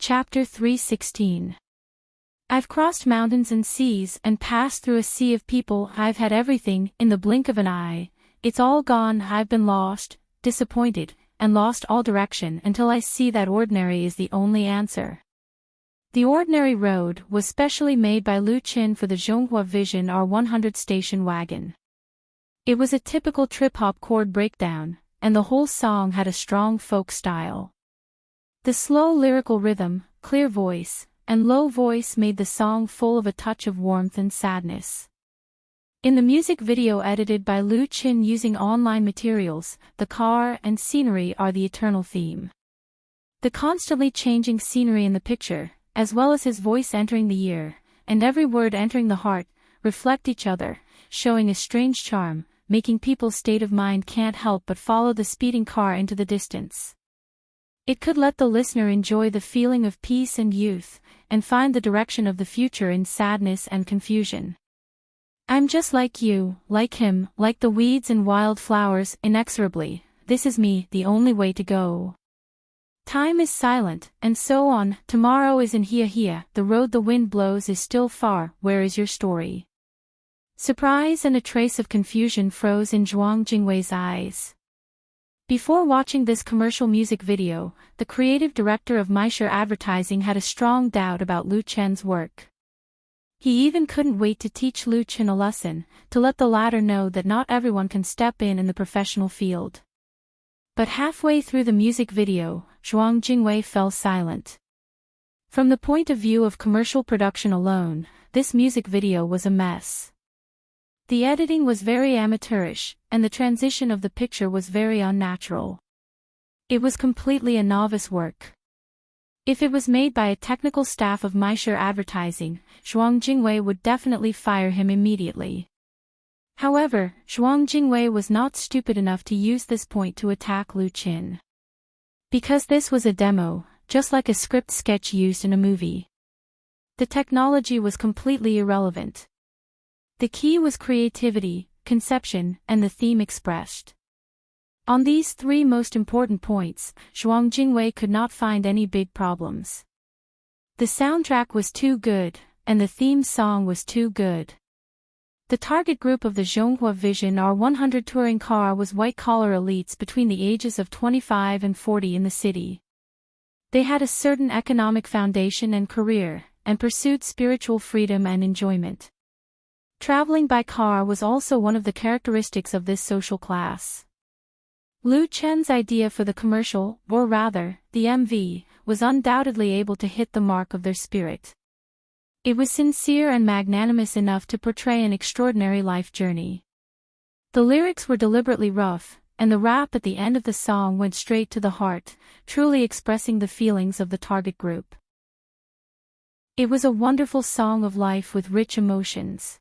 Chapter 316. I've crossed mountains and seas and passed through a sea of people. I've had everything in the blink of an eye. It's all gone. I've been lost, disappointed, and lost all direction until I see that ordinary is the only answer. The Ordinary Road was specially made by Lu Qin for the Zhonghua Vision R100 station wagon. It was a typical trip-hop chord breakdown, and the whole song had a strong folk style. The slow lyrical rhythm, clear voice, and low voice made the song full of a touch of warmth and sadness. In the music video edited by Lu Qin using online materials, the car and scenery are the eternal theme. The constantly changing scenery in the picture, as well as his voice entering the ear, and every word entering the heart, reflect each other, showing a strange charm, making people's state of mind can't help but follow the speeding car into the distance. It could let the listener enjoy the feeling of peace and youth, and find the direction of the future in sadness and confusion. I'm just like you, like him, like the weeds and wild flowers, inexorably. This is me, the only way to go. Time is silent, and so on. Tomorrow is in here. The road the wind blows is still far. Where is your story? Surprise and a trace of confusion froze in Zhuang Jingwei's eyes. Before watching this commercial music video, the creative director of Immerse Advertising had a strong doubt about Lu Chen's work. He even couldn't wait to teach Lu Chen a lesson, to let the latter know that not everyone can step in the professional field. But halfway through the music video, Zhuang Jingwei fell silent. From the point of view of commercial production alone, this music video was a mess. The editing was very amateurish, and the transition of the picture was very unnatural. It was completely a novice work. If it was made by a technical staff of Immerse Advertising, Zhuang Jingwei would definitely fire him immediately. However, Zhuang Jingwei was not stupid enough to use this point to attack Lu Qin. Because this was a demo, just like a script sketch used in a movie. The technology was completely irrelevant. The key was creativity, conception, and the theme expressed. On these three most important points, Zhuang Jingwei could not find any big problems. The soundtrack was too good, and the theme song was too good. The target group of the Zhonghua Vision R100 touring car was white-collar elites between the ages of 25 and 40 in the city. They had a certain economic foundation and career, and pursued spiritual freedom and enjoyment. Traveling by car was also one of the characteristics of this social class. Lu Chen's idea for the commercial, or rather, the MV, was undoubtedly able to hit the mark of their spirit. It was sincere and magnanimous enough to portray an extraordinary life journey. The lyrics were deliberately rough, and the rap at the end of the song went straight to the heart, truly expressing the feelings of the target group. It was a wonderful song of life with rich emotions.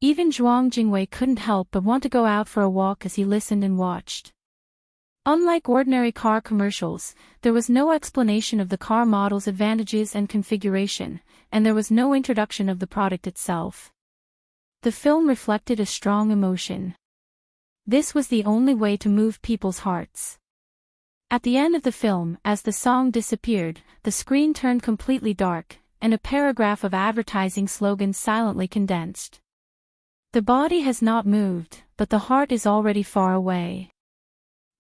Even Zhuang Jingwei couldn't help but want to go out for a walk as he listened and watched. Unlike ordinary car commercials, there was no explanation of the car model's advantages and configuration, and there was no introduction of the product itself. The film reflected a strong emotion. This was the only way to move people's hearts. At the end of the film, as the song disappeared, the screen turned completely dark, and a paragraph of advertising slogans silently condensed. The body has not moved, but the heart is already far away.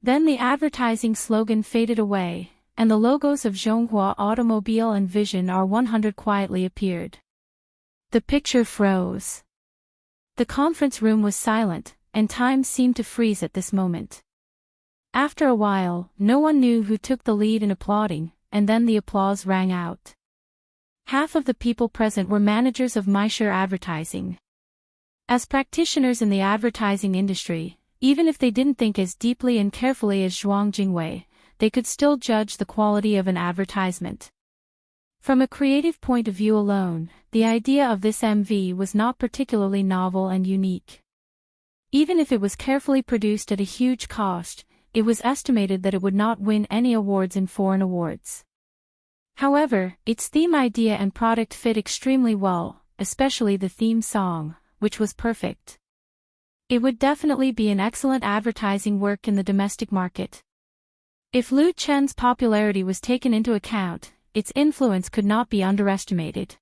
Then the advertising slogan faded away, and the logos of Zhonghua Automobile and Vision R100 quietly appeared. The picture froze. The conference room was silent, and time seemed to freeze at this moment. After a while, no one knew who took the lead in applauding, and then the applause rang out. Half of the people present were managers of Immerse Advertising. As practitioners in the advertising industry, even if they didn't think as deeply and carefully as Zhuang Jingwei, they could still judge the quality of an advertisement. From a creative point of view alone, the idea of this MV was not particularly novel and unique. Even if it was carefully produced at a huge cost, it was estimated that it would not win any awards in foreign awards. However, its theme idea and product fit extremely well, especially the theme song, which was perfect. It would definitely be an excellent advertising work in the domestic market. If Lu Chen's popularity was taken into account, its influence could not be underestimated.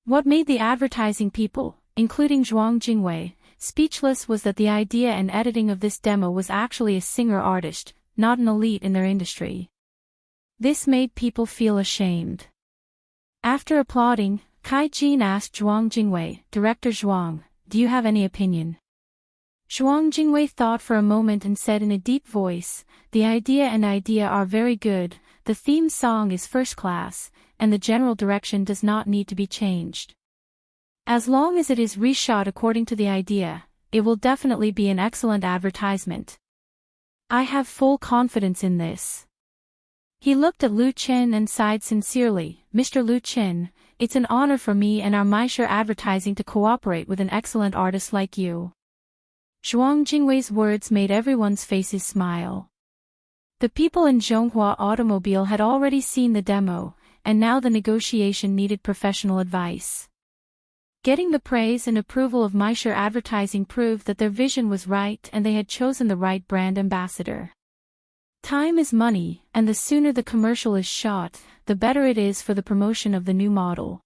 What made the advertising people, including Zhuang Jingwei, speechless was that the idea and editing of this demo was actually a singer-artist, not an elite in their industry. This made people feel ashamed. After applauding, Kai Jin asked Zhuang Jingwei, "Director Zhuang, do you have any opinion?" Zhuang Jingwei thought for a moment and said in a deep voice, "The idea are very good, the theme song is first class, and the general direction does not need to be changed. As long as it is reshot according to the idea, it will definitely be an excellent advertisement. I have full confidence in this." He looked at Lu Chen and sighed sincerely, "Mr. Lu Chen, it's an honor for me and our Meisher Advertising to cooperate with an excellent artist like you." Zhuang Jingwei's words made everyone's faces smile. The people in Zhonghua Automobile had already seen the demo, and now the negotiation needed professional advice. Getting the praise and approval of Meisher Advertising proved that their vision was right and they had chosen the right brand ambassador. Time is money, and the sooner the commercial is shot, the better it is for the promotion of the new model.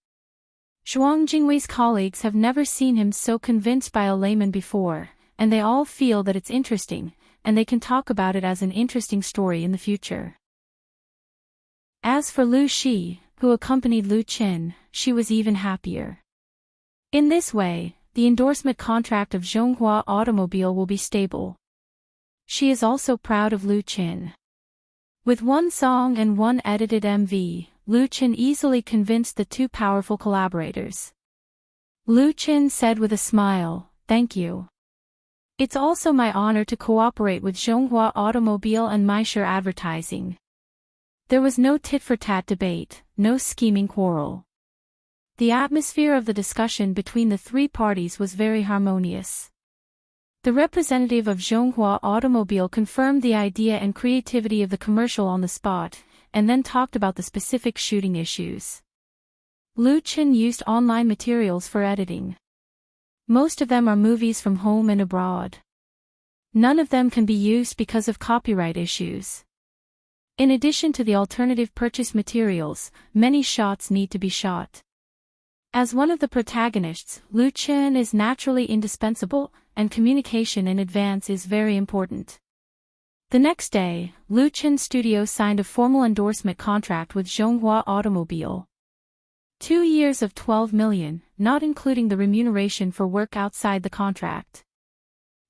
Zhuang Jingwei's colleagues have never seen him so convinced by a layman before, and they all feel that it's interesting, and they can talk about it as an interesting story in the future. As for Lu Shi, who accompanied Lu Chen, she was even happier. In this way, the endorsement contract of Zhonghua Automobile will be stable. She is also proud of Lu Chen. With one song and one edited MV, Lu Chen easily convinced the two powerful collaborators. Lu Chen said with a smile, "Thank you. It's also my honor to cooperate with Zhonghua Automobile and Meisher Advertising." There was no tit-for-tat debate, no scheming quarrel. The atmosphere of the discussion between the three parties was very harmonious. The representative of Zhonghua Automobile confirmed the idea and creativity of the commercial on the spot, and then talked about the specific shooting issues. Lu Chen used online materials for editing. Most of them are movies from home and abroad. None of them can be used because of copyright issues. In addition to the alternative purchase materials, many shots need to be shot. As one of the protagonists, Lu Chen is naturally indispensable, and communication in advance is very important. The next day, Lu Chen's studio signed a formal endorsement contract with Zhonghua Automobile. 2 years of 12 million, not including the remuneration for work outside the contract.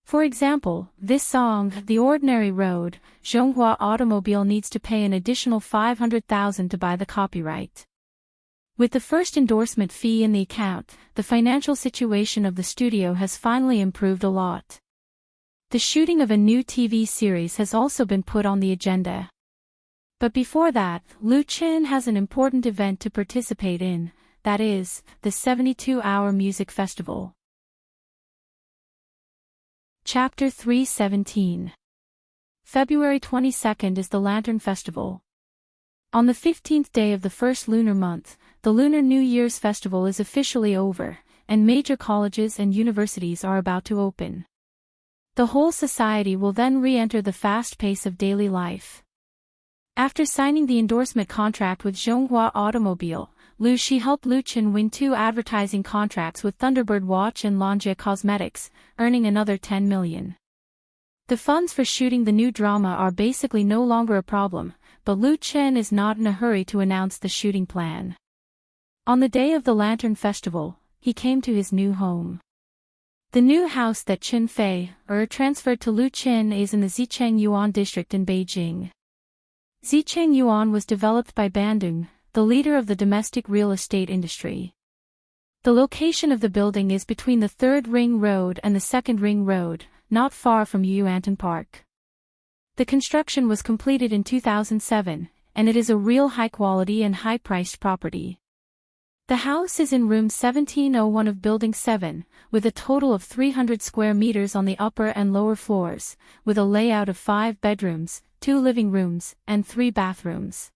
For example, this song, "The Ordinary Road," Zhonghua Automobile needs to pay an additional 500,000 to buy the copyright. With the first endorsement fee in the account, the financial situation of the studio has finally improved a lot. The shooting of a new TV series has also been put on the agenda. But before that, Lu Chen has an important event to participate in, that is, the 72-hour music festival. Chapter 317. February 22nd is the Lantern Festival. On the 15th day of the first lunar month, the Lunar New Year's Festival is officially over, and major colleges and universities are about to open. The whole society will then re-enter the fast pace of daily life. After signing the endorsement contract with Zhonghua Automobile, Lu Shi helped Lu Chen win 2 advertising contracts with Thunderbird Watch and Lanjie Cosmetics, earning another 10 million. The funds for shooting the new drama are basically no longer a problem, but Lu Chen is not in a hurry to announce the shooting plan. On the day of the Lantern Festival, he came to his new home. The new house that Chen Fei transferred to Lu Chen is in the Xicheng Yuan district in Beijing. Xicheng Yuan was developed by Bandung, the leader of the domestic real estate industry. The location of the building is between the 3rd Ring Road and the 2nd Ring Road, not far from Yuantan Park. The construction was completed in 2007, and it is a real high-quality and high-priced property. The house is in room 1701 of Building 7, with a total of 300 square meters on the upper and lower floors, with a layout of 5 bedrooms, 2 living rooms, and 3 bathrooms.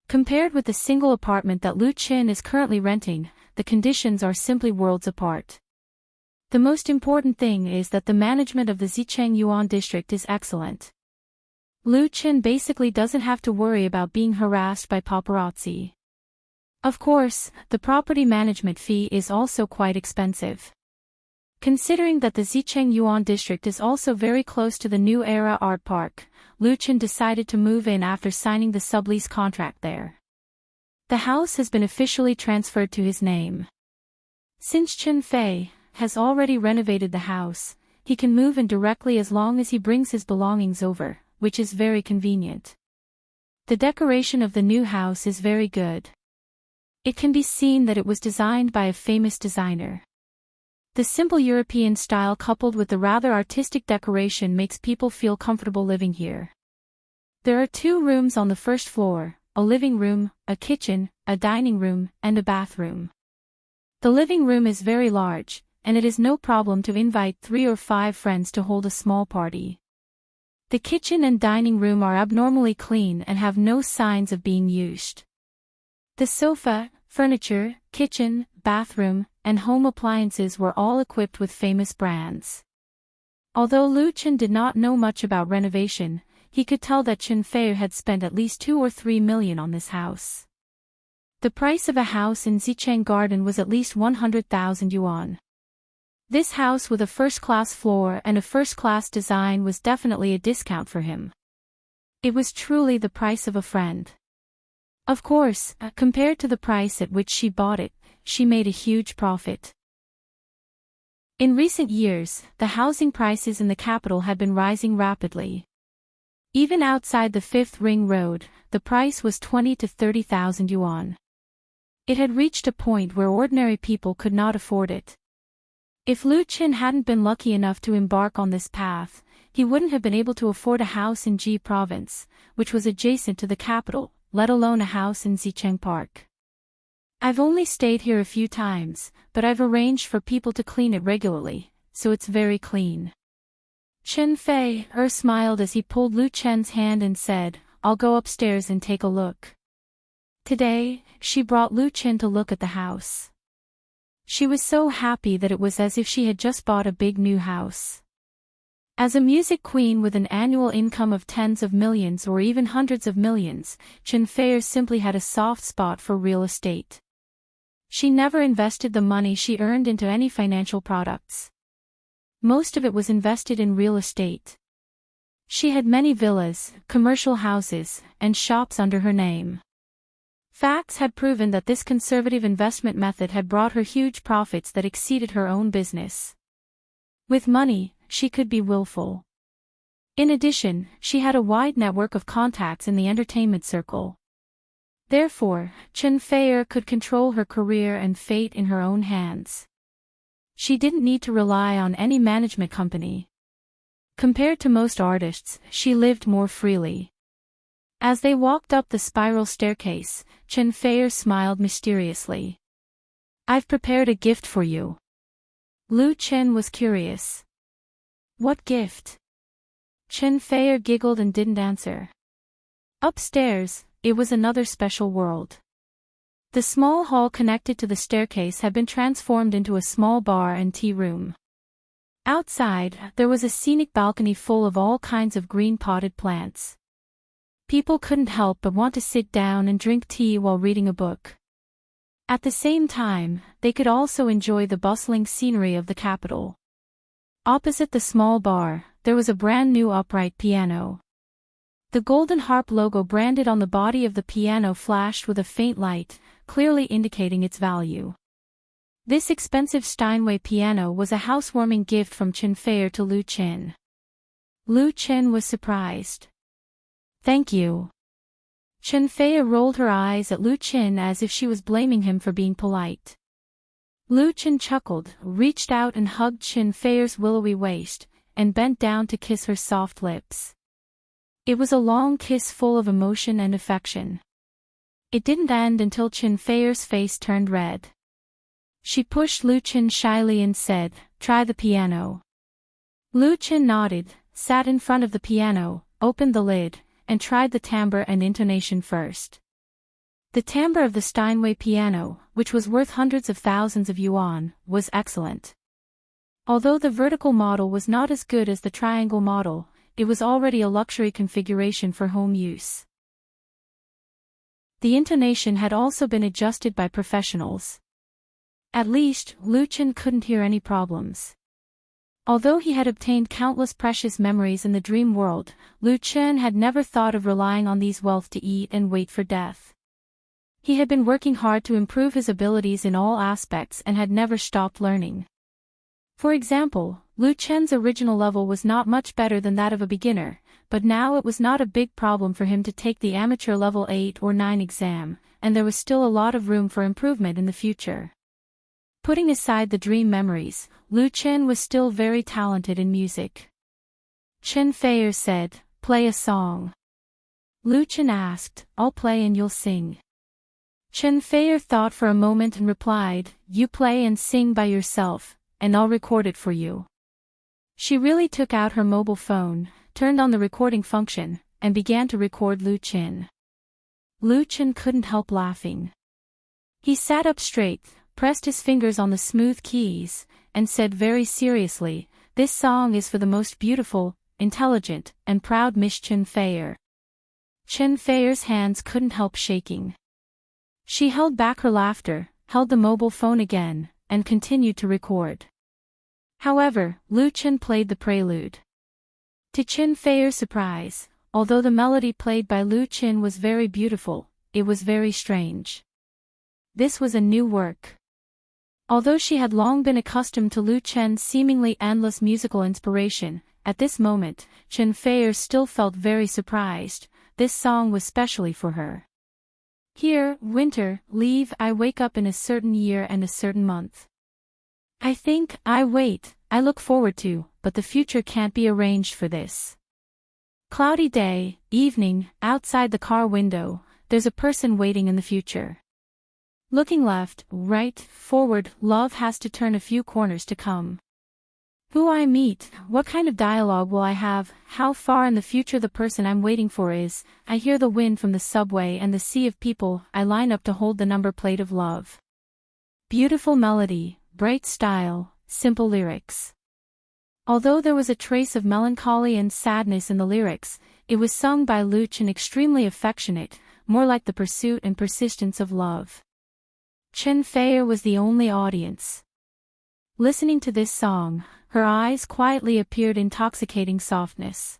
Compared with the single apartment that Lu Chen is currently renting, the conditions are simply worlds apart. The most important thing is that the management of the Xicheng Yuan district is excellent. Lu Chen basically doesn't have to worry about being harassed by paparazzi. Of course, the property management fee is also quite expensive. Considering that the Zicheng Yuan district is also very close to the New Era Art Park, Lu Chen decided to move in after signing the sublease contract there. The house has been officially transferred to his name. Since Chen Fei has already renovated the house, he can move in directly as long as he brings his belongings over, which is very convenient. The decoration of the new house is very good. It can be seen that it was designed by a famous designer. The simple European style coupled with the rather artistic decoration makes people feel comfortable living here. There are 2 rooms on the first floor, a living room, a kitchen, a dining room, and a bathroom. The living room is very large, and it is no problem to invite 3 or 5 friends to hold a small party. The kitchen and dining room are abnormally clean and have no signs of being used. The sofa, furniture, kitchen, bathroom, and home appliances were all equipped with famous brands. Although Lu Chen did not know much about renovation, he could tell that Chen Fei had spent at least 2 or 3 million on this house. The price of a house in Zicheng Garden was at least 100,000 yuan. This house with a first-class floor and a first-class design was definitely a discount for him. It was truly the price of a friend. Of course, compared to the price at which she bought it, she made a huge profit. In recent years, the housing prices in the capital had been rising rapidly. Even outside the 5th Ring Road, the price was 20 to 30,000 yuan. It had reached a point where ordinary people could not afford it. If Lu Chen hadn't been lucky enough to embark on this path, he wouldn't have been able to afford a house in Ji Province, which was adjacent to the capital, let alone a house in Zicheng Park. I've only stayed here a few times, but I've arranged for people to clean it regularly, so it's very clean. Chen Fei smiled as he pulled Lu Chen's hand and said, "I'll go upstairs and take a look." Today, she brought Lu Chen to look at the house. She was so happy that it was as if she had just bought a big new house. As a music queen with an annual income of tens of millions or even hundreds of millions, Chen Fei simply had a soft spot for real estate. She never invested the money she earned into any financial products. Most of it was invested in real estate. She had many villas, commercial houses, and shops under her name. Facts had proven that this conservative investment method had brought her huge profits that exceeded her own business. With money, she could be willful. In addition, she had a wide network of contacts in the entertainment circle. Therefore, Chen Fei could control her career and fate in her own hands. She didn't need to rely on any management company. Compared to most artists, she lived more freely. As they walked up the spiral staircase, Chen Fei smiled mysteriously. "I've prepared a gift for you." Lu Chen was curious. "What gift?" Chen Fei giggled and didn't answer. Upstairs, it was another special world. The small hall connected to the staircase had been transformed into a small bar and tea room. Outside, there was a scenic balcony full of all kinds of green potted plants. People couldn't help but want to sit down and drink tea while reading a book. At the same time, they could also enjoy the bustling scenery of the capital. Opposite the small bar, there was a brand new upright piano. The Golden Harp logo branded on the body of the piano flashed with a faint light, clearly indicating its value. This expensive Steinway piano was a housewarming gift from Chen Fei to Lu Chen. Lu Chen was surprised. "Thank you." Chen Fei rolled her eyes at Lu Chen as if she was blaming him for being polite. Lu Chen chuckled, reached out and hugged Chen Fei's willowy waist, and bent down to kiss her soft lips. It was a long kiss full of emotion and affection. It didn't end until Chen Fei's face turned red. She pushed Lu Chen shyly and said, "Try the piano." Lu Chen nodded, sat in front of the piano, opened the lid, and tried the timbre and intonation first. The timbre of the Steinway piano, which was worth hundreds of thousands of yuan, was excellent. Although the vertical model was not as good as the triangle model, it was already a luxury configuration for home use. The intonation had also been adjusted by professionals. At least, Lu Chen couldn't hear any problems. Although he had obtained countless precious memories in the dream world, Lu Chen had never thought of relying on these wealth to eat and wait for death. He had been working hard to improve his abilities in all aspects and had never stopped learning. For example, Lu Chen's original level was not much better than that of a beginner, but now it was not a big problem for him to take the amateur level 8 or 9 exam, and there was still a lot of room for improvement in the future. Putting aside the dream memories, Lu Chen was still very talented in music. Chen Feier said, "Play a song." Lu Chen asked, "I'll play and you'll sing." Chen Feier thought for a moment and replied, "You play and sing by yourself, and I'll record it for you." She really took out her mobile phone, turned on the recording function, and began to record Lu Chen. Lu Chen couldn't help laughing. He sat up straight, pressed his fingers on the smooth keys, and said very seriously, "This song is for the most beautiful, intelligent, and proud Miss Chen Feier." Chen Feier's hands couldn't help shaking. She held back her laughter, held the mobile phone again, and continued to record. However, Lu Chen played the prelude. To Chen Feier's surprise, although the melody played by Lu Chen was very beautiful, it was very strange. This was a new work. Although she had long been accustomed to Lu Chen's seemingly endless musical inspiration, at this moment, Chen Feier still felt very surprised. This song was specially for her. "Here, winter, leave, I wake up in a certain year and a certain month. I think, I wait, I look forward to, but the future can't be arranged for this. Cloudy day, evening, outside the car window, there's a person waiting in the future. Looking left, right, forward, love has to turn a few corners to come. Who I meet, what kind of dialogue will I have, how far in the future the person I'm waiting for is, I hear the wind from the subway and the sea of people, I line up to hold the number plate of love." Beautiful melody, bright style, simple lyrics. Although there was a trace of melancholy and sadness in the lyrics, it was sung by Lu Chen extremely affectionate, more like the pursuit and persistence of love. Chen Feier was the only audience. Listening to this song, her eyes quietly appeared intoxicating softness.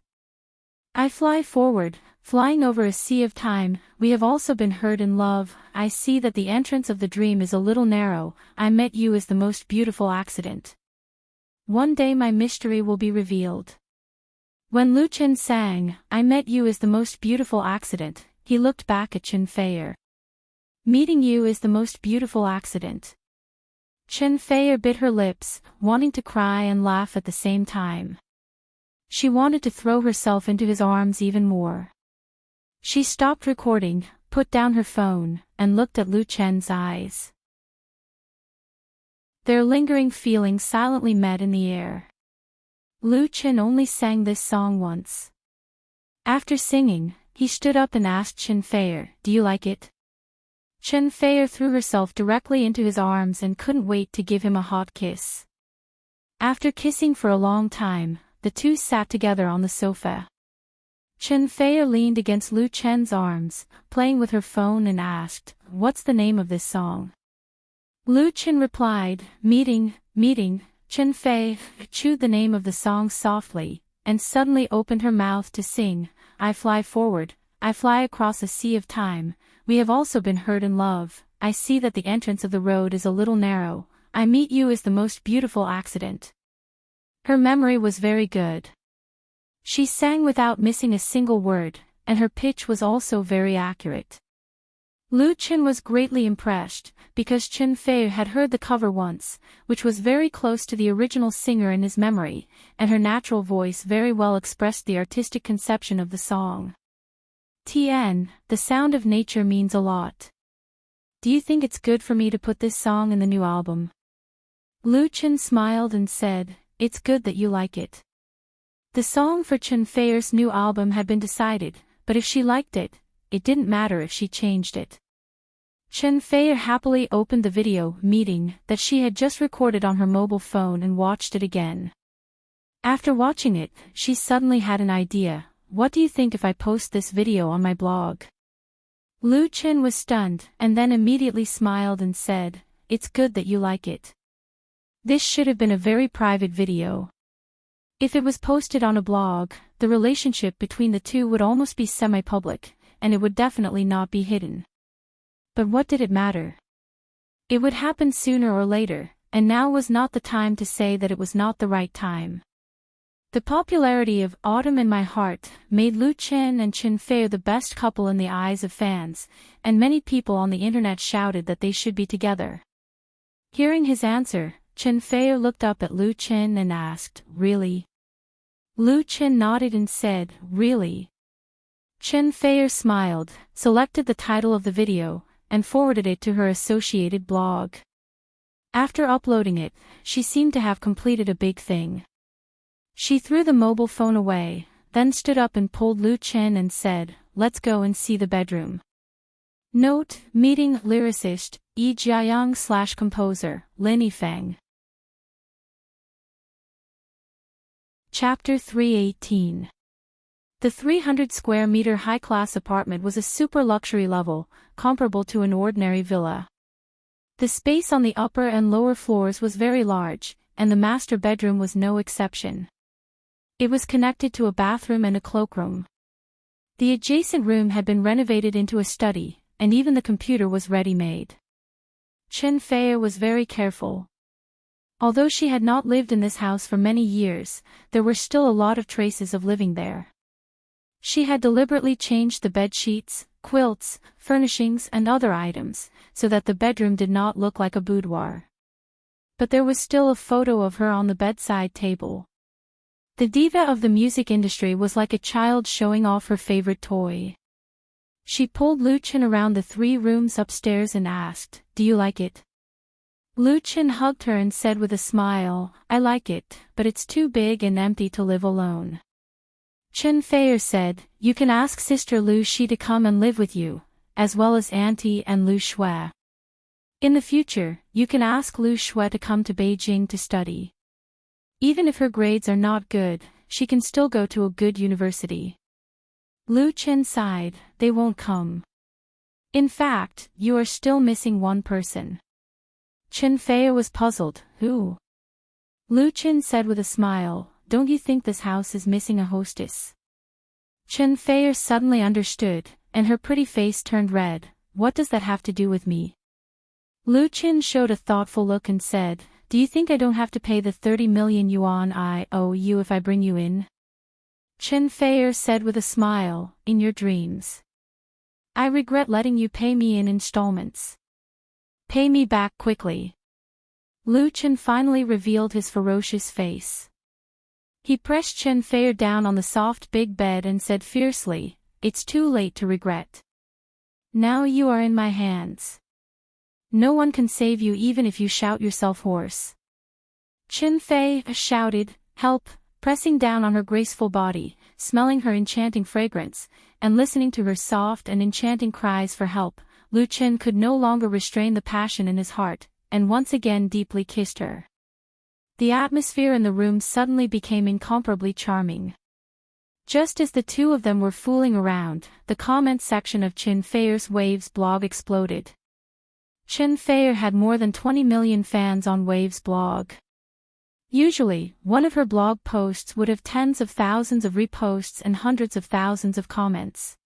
"I fly forward, flying over a sea of time, we have also been hurt in love, I see that the entrance of the dream is a little narrow, I met you as the most beautiful accident. One day my mystery will be revealed." When Lu Chen sang, "I met you as the most beautiful accident," he looked back at Chen Feier. "Meeting you is the most beautiful accident." Chen Feier bit her lips, wanting to cry and laugh at the same time. She wanted to throw herself into his arms even more. She stopped recording, put down her phone, and looked at Lu Chen's eyes. Their lingering feelings silently met in the air. Lu Chen only sang this song once. After singing, he stood up and asked Chen Feier, "Do you like it?" Chen Feier threw herself directly into his arms and couldn't wait to give him a hot kiss. After kissing for a long time, the two sat together on the sofa. Chen Feier leaned against Lu Chen's arms, playing with her phone and asked, "What's the name of this song?" Lu Chen replied, Meeting. Chen Feier chewed the name of the song softly, and suddenly opened her mouth to sing, "I fly forward, I fly across a sea of time, we have also been hurt in love, I see that the entrance of the road is a little narrow, I meet you is the most beautiful accident." Her memory was very good. She sang without missing a single word, and her pitch was also very accurate. Lu Chen was greatly impressed, because Chen Feier had heard the cover once, which was very close to the original singer in his memory, and her natural voice very well expressed the artistic conception of the song. "Tien, the sound of nature means a lot. Do you think it's good for me to put this song in the new album?" Lu Chen smiled and said, "It's good that you like it." The song for Chen Feier's new album had been decided, but if she liked it, it didn't matter if she changed it. Chen Feier happily opened the video, Meeting, that she had just recorded on her mobile phone and watched it again. After watching it, she suddenly had an idea. What do you think if I post this video on my blog? Lu Chen was stunned, and then immediately smiled and said, "It's good that you like it. This should have been a very private video. If it was posted on a blog, the relationship between the two would almost be semi-public, and it would definitely not be hidden. But what did it matter? It would happen sooner or later, and now was not the time to say that it was not the right time." The popularity of Autumn in My Heart made Lu Chen and Chen Fei the best couple in the eyes of fans, and many people on the internet shouted that they should be together. Hearing his answer, Chen Fei looked up at Lu Chen and asked, "Really?" Lu Chen nodded and said, "Really?" Chen Fei smiled, selected the title of the video, and forwarded it to her associated blog. After uploading it, she seemed to have completed a big thing. She threw the mobile phone away, then stood up and pulled Lu Chen and said, "Let's go and see the bedroom." Note, meeting lyricist, Yi Jiayang/composer, Lin Yifeng. Chapter 318. The 300 square meter high-class apartment was a super luxury level, comparable to an ordinary villa. The space on the upper and lower floors was very large, and the master bedroom was no exception. It was connected to a bathroom and a cloakroom. The adjacent room had been renovated into a study, and even the computer was ready-made. Chen Fei was very careful. Although she had not lived in this house for many years, there were still a lot of traces of living there. She had deliberately changed the bed sheets, quilts, furnishings and other items, so that the bedroom did not look like a boudoir. But there was still a photo of her on the bedside table. The diva of the music industry was like a child showing off her favorite toy. She pulled Lu Chen around the 3 rooms upstairs and asked, "Do you like it?" Lu Chen hugged her and said with a smile, "I like it, but it's too big and empty to live alone." Chen Fei said, "You can ask Sister Lu Shi to come and live with you, as well as Auntie and Lu Shui. In the future, you can ask Lu Shui to come to Beijing to study. Even if her grades are not good, she can still go to a good university." Lu Chen sighed, "They won't come. In fact, you are still missing one person." Chen Fei was puzzled. "Who?" Lu Chen said with a smile, "Don't you think this house is missing a hostess?" Chen Fei suddenly understood, and her pretty face turned red. "What does that have to do with me?" Lu Chen showed a thoughtful look and said, "Do you think I don't have to pay the 30 million yuan I owe you if I bring you in?" Chen Fei said with a smile, "In your dreams. I regret letting you pay me in installments. Pay me back quickly." Lu Chen finally revealed his ferocious face. He pressed Chen Fei down on the soft big bed and said fiercely, "It's too late to regret. Now you are in my hands. No one can save you even if you shout yourself hoarse." Chen Fei shouted, "Help," pressing down on her graceful body, smelling her enchanting fragrance, and listening to her soft and enchanting cries for help. Lu Chen could no longer restrain the passion in his heart, and once again deeply kissed her. The atmosphere in the room suddenly became incomparably charming. Just as the two of them were fooling around, the comment section of Chen Fei's Waves blog exploded. Chen Fei had more than 20 million fans on Waves blog. Usually, one of her blog posts would have tens of thousands of reposts and hundreds of thousands of comments.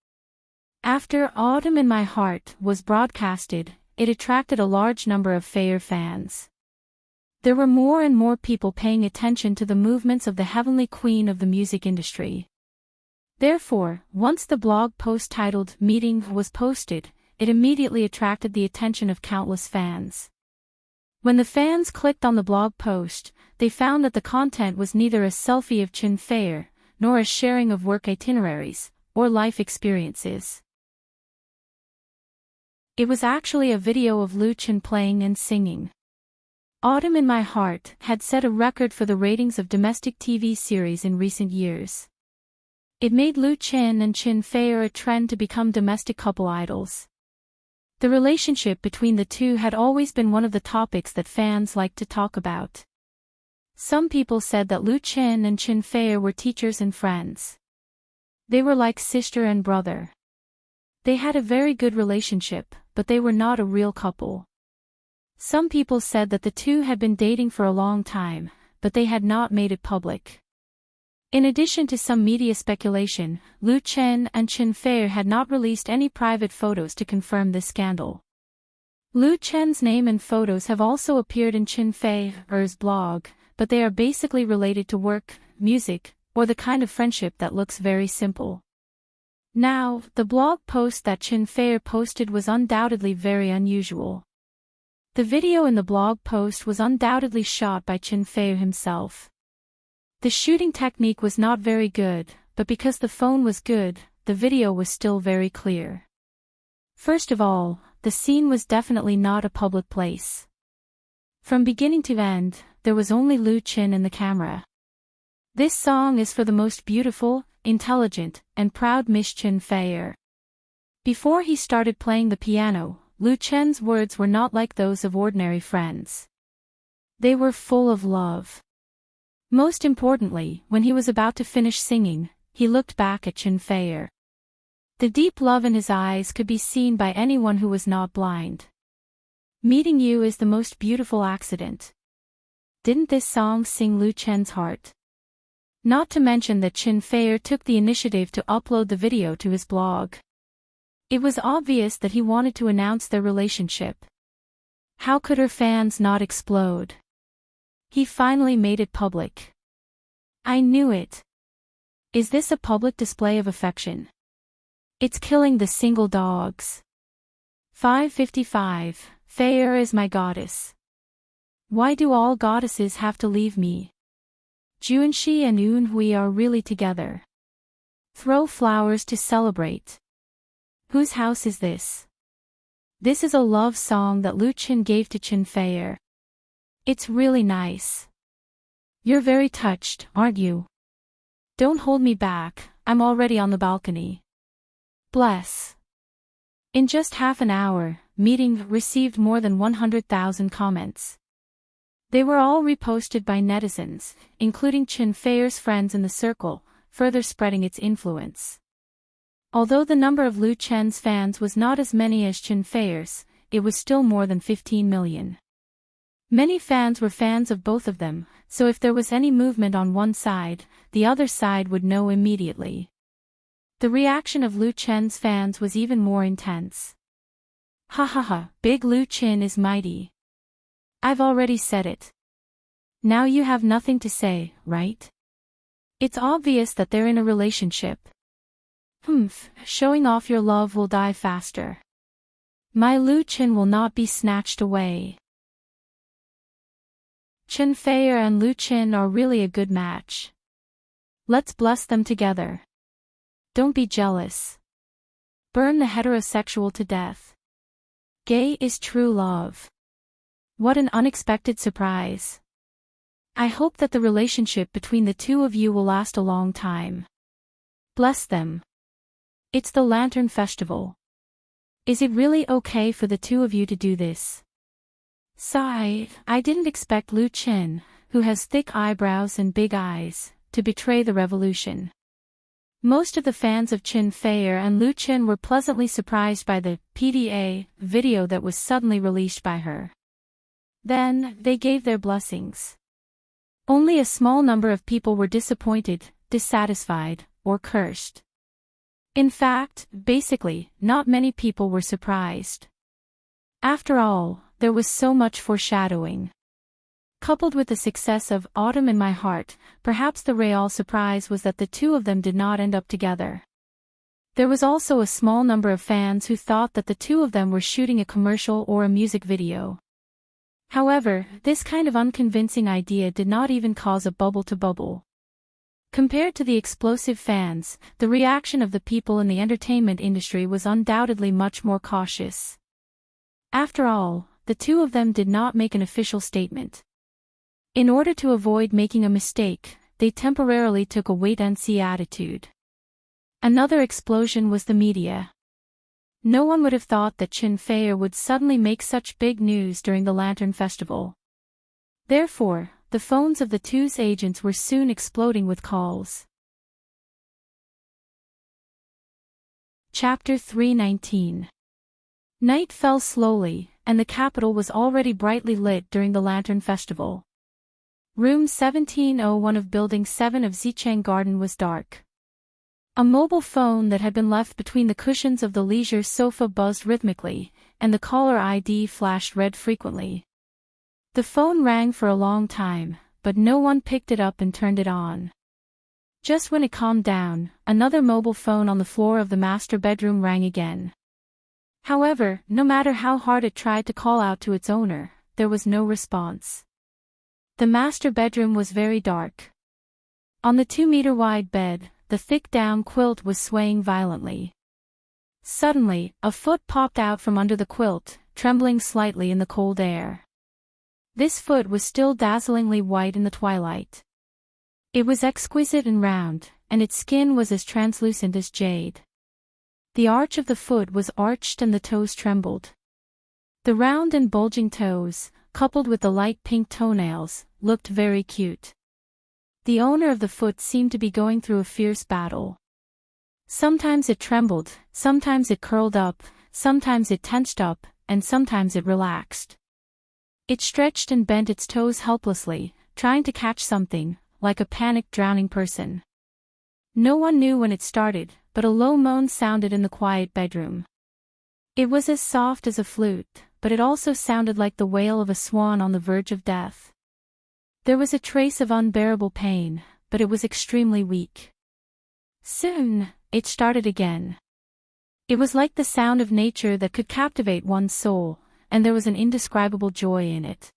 After Autumn in My Heart was broadcasted, it attracted a large number of Fei fans. There were more and more people paying attention to the movements of the heavenly queen of the music industry. Therefore, once the blog post titled "Meeting" was posted, it immediately attracted the attention of countless fans. When the fans clicked on the blog post, they found that the content was neither a selfie of Chen Fei, nor a sharing of work itineraries, or life experiences. It was actually a video of Lu Chen playing and singing. Autumn in My Heart had set a record for the ratings of domestic TV series in recent years. It made Lu Chen and Chen Fei a trend to become domestic couple idols. The relationship between the two had always been one of the topics that fans liked to talk about. Some people said that Lu Chen and Chen Fei were teachers and friends. They were like sister and brother. They had a very good relationship, but they were not a real couple. Some people said that the two had been dating for a long time, but they had not made it public. In addition to some media speculation, Lu Chen and Chen Fei had not released any private photos to confirm this scandal. Lu Chen's name and photos have also appeared in Chen Fei's blog, but they are basically related to work, music, or the kind of friendship that looks very simple. Now, the blog post that Chen Fei posted was undoubtedly very unusual. The video in the blog post was undoubtedly shot by Chen Fei himself. The shooting technique was not very good, but because the phone was good, the video was still very clear. First of all, the scene was definitely not a public place. From beginning to end, there was only Lu Chen in the camera. This song is for the most beautiful, intelligent, and proud Miss Chen Fei. Before he started playing the piano, Lu Chen's words were not like those of ordinary friends. They were full of love. Most importantly, when he was about to finish singing, he looked back at Chen Fei. The deep love in his eyes could be seen by anyone who was not blind. Meeting you is the most beautiful accident. Didn't this song sing Lu Chen's heart? Not to mention that Chen Fei took the initiative to upload the video to his blog. It was obvious that he wanted to announce their relationship. How could her fans not explode? He finally made it public. I knew it. Is this a public display of affection? It's killing the single dogs. 555. Fei is my goddess. Why do all goddesses have to leave me? Juanxi and Yunhui are really together. Throw flowers to celebrate. Whose house is this? This is a love song that Lu Chen gave to Chen Fei. It's really nice. You're very touched, aren't you? Don't hold me back, I'm already on the balcony. Bless. In just half an hour, meeting received more than 100,000 comments. They were all reposted by netizens, including Chen Fei's friends in the circle, further spreading its influence. Although the number of Lu Chen's fans was not as many as Chen Fei's, it was still more than 15 million. Many fans were fans of both of them, so if there was any movement on one side, the other side would know immediately. The reaction of Lu Chen's fans was even more intense. Ha ha ha, Big Lu Chen is mighty. I've already said it. Now you have nothing to say, right? It's obvious that they're in a relationship. Showing off your love will die faster. My Lu Chen will not be snatched away. Chen Fei and Lu Chen are really a good match. Let's bless them together. Don't be jealous. Burn the heterosexual to death. Gay is true love. What an unexpected surprise. I hope that the relationship between the two of you will last a long time. Bless them. It's the Lantern Festival. Is it really okay for the two of you to do this? Sigh, I didn't expect Lu Chen, who has thick eyebrows and big eyes, to betray the revolution. Most of the fans of Chen Fei and Lu Chen were pleasantly surprised by the PDA video that was suddenly released by her. Then, they gave their blessings. Only a small number of people were disappointed, dissatisfied, or cursed. In fact, basically, not many people were surprised. After all, there was so much foreshadowing. Coupled with the success of Autumn in My Heart, perhaps the real surprise was that the two of them did not end up together. There was also a small number of fans who thought that the two of them were shooting a commercial or a music video. However, this kind of unconvincing idea did not even cause a bubble to bubble. Compared to the explosive fans, the reaction of the people in the entertainment industry was undoubtedly much more cautious. After all, the two of them did not make an official statement. In order to avoid making a mistake, they temporarily took a wait-and-see attitude. Another explosion was the media. No one would have thought that Chen Fei would suddenly make such big news during the Lantern Festival. Therefore, the phones of the two's agents were soon exploding with calls. Chapter 319. Night fell slowly, and the capital was already brightly lit during the Lantern Festival. Room 1701 of Building 7 of Zicheng Garden was dark. A mobile phone that had been left between the cushions of the leisure sofa buzzed rhythmically, and the caller ID flashed red frequently. The phone rang for a long time, but no one picked it up and turned it on. Just when it calmed down, another mobile phone on the floor of the master bedroom rang again. However, no matter how hard it tried to call out to its owner, there was no response. The master bedroom was very dark. On the 2-meter-wide bed, the thick down quilt was swaying violently. Suddenly, a foot popped out from under the quilt, trembling slightly in the cold air. This foot was still dazzlingly white in the twilight. It was exquisite and round, and its skin was as translucent as jade. The arch of the foot was arched and the toes trembled. The round and bulging toes, coupled with the light pink toenails, looked very cute. The owner of the foot seemed to be going through a fierce battle. Sometimes it trembled, sometimes it curled up, sometimes it tensed up, and sometimes it relaxed. It stretched and bent its toes helplessly, trying to catch something, like a panicked drowning person. No one knew when it started, but a low moan sounded in the quiet bedroom. It was as soft as a flute, but it also sounded like the wail of a swan on the verge of death. There was a trace of unbearable pain, but it was extremely weak. Soon, it started again. It was like the sound of nature that could captivate one's soul, and there was an indescribable joy in it.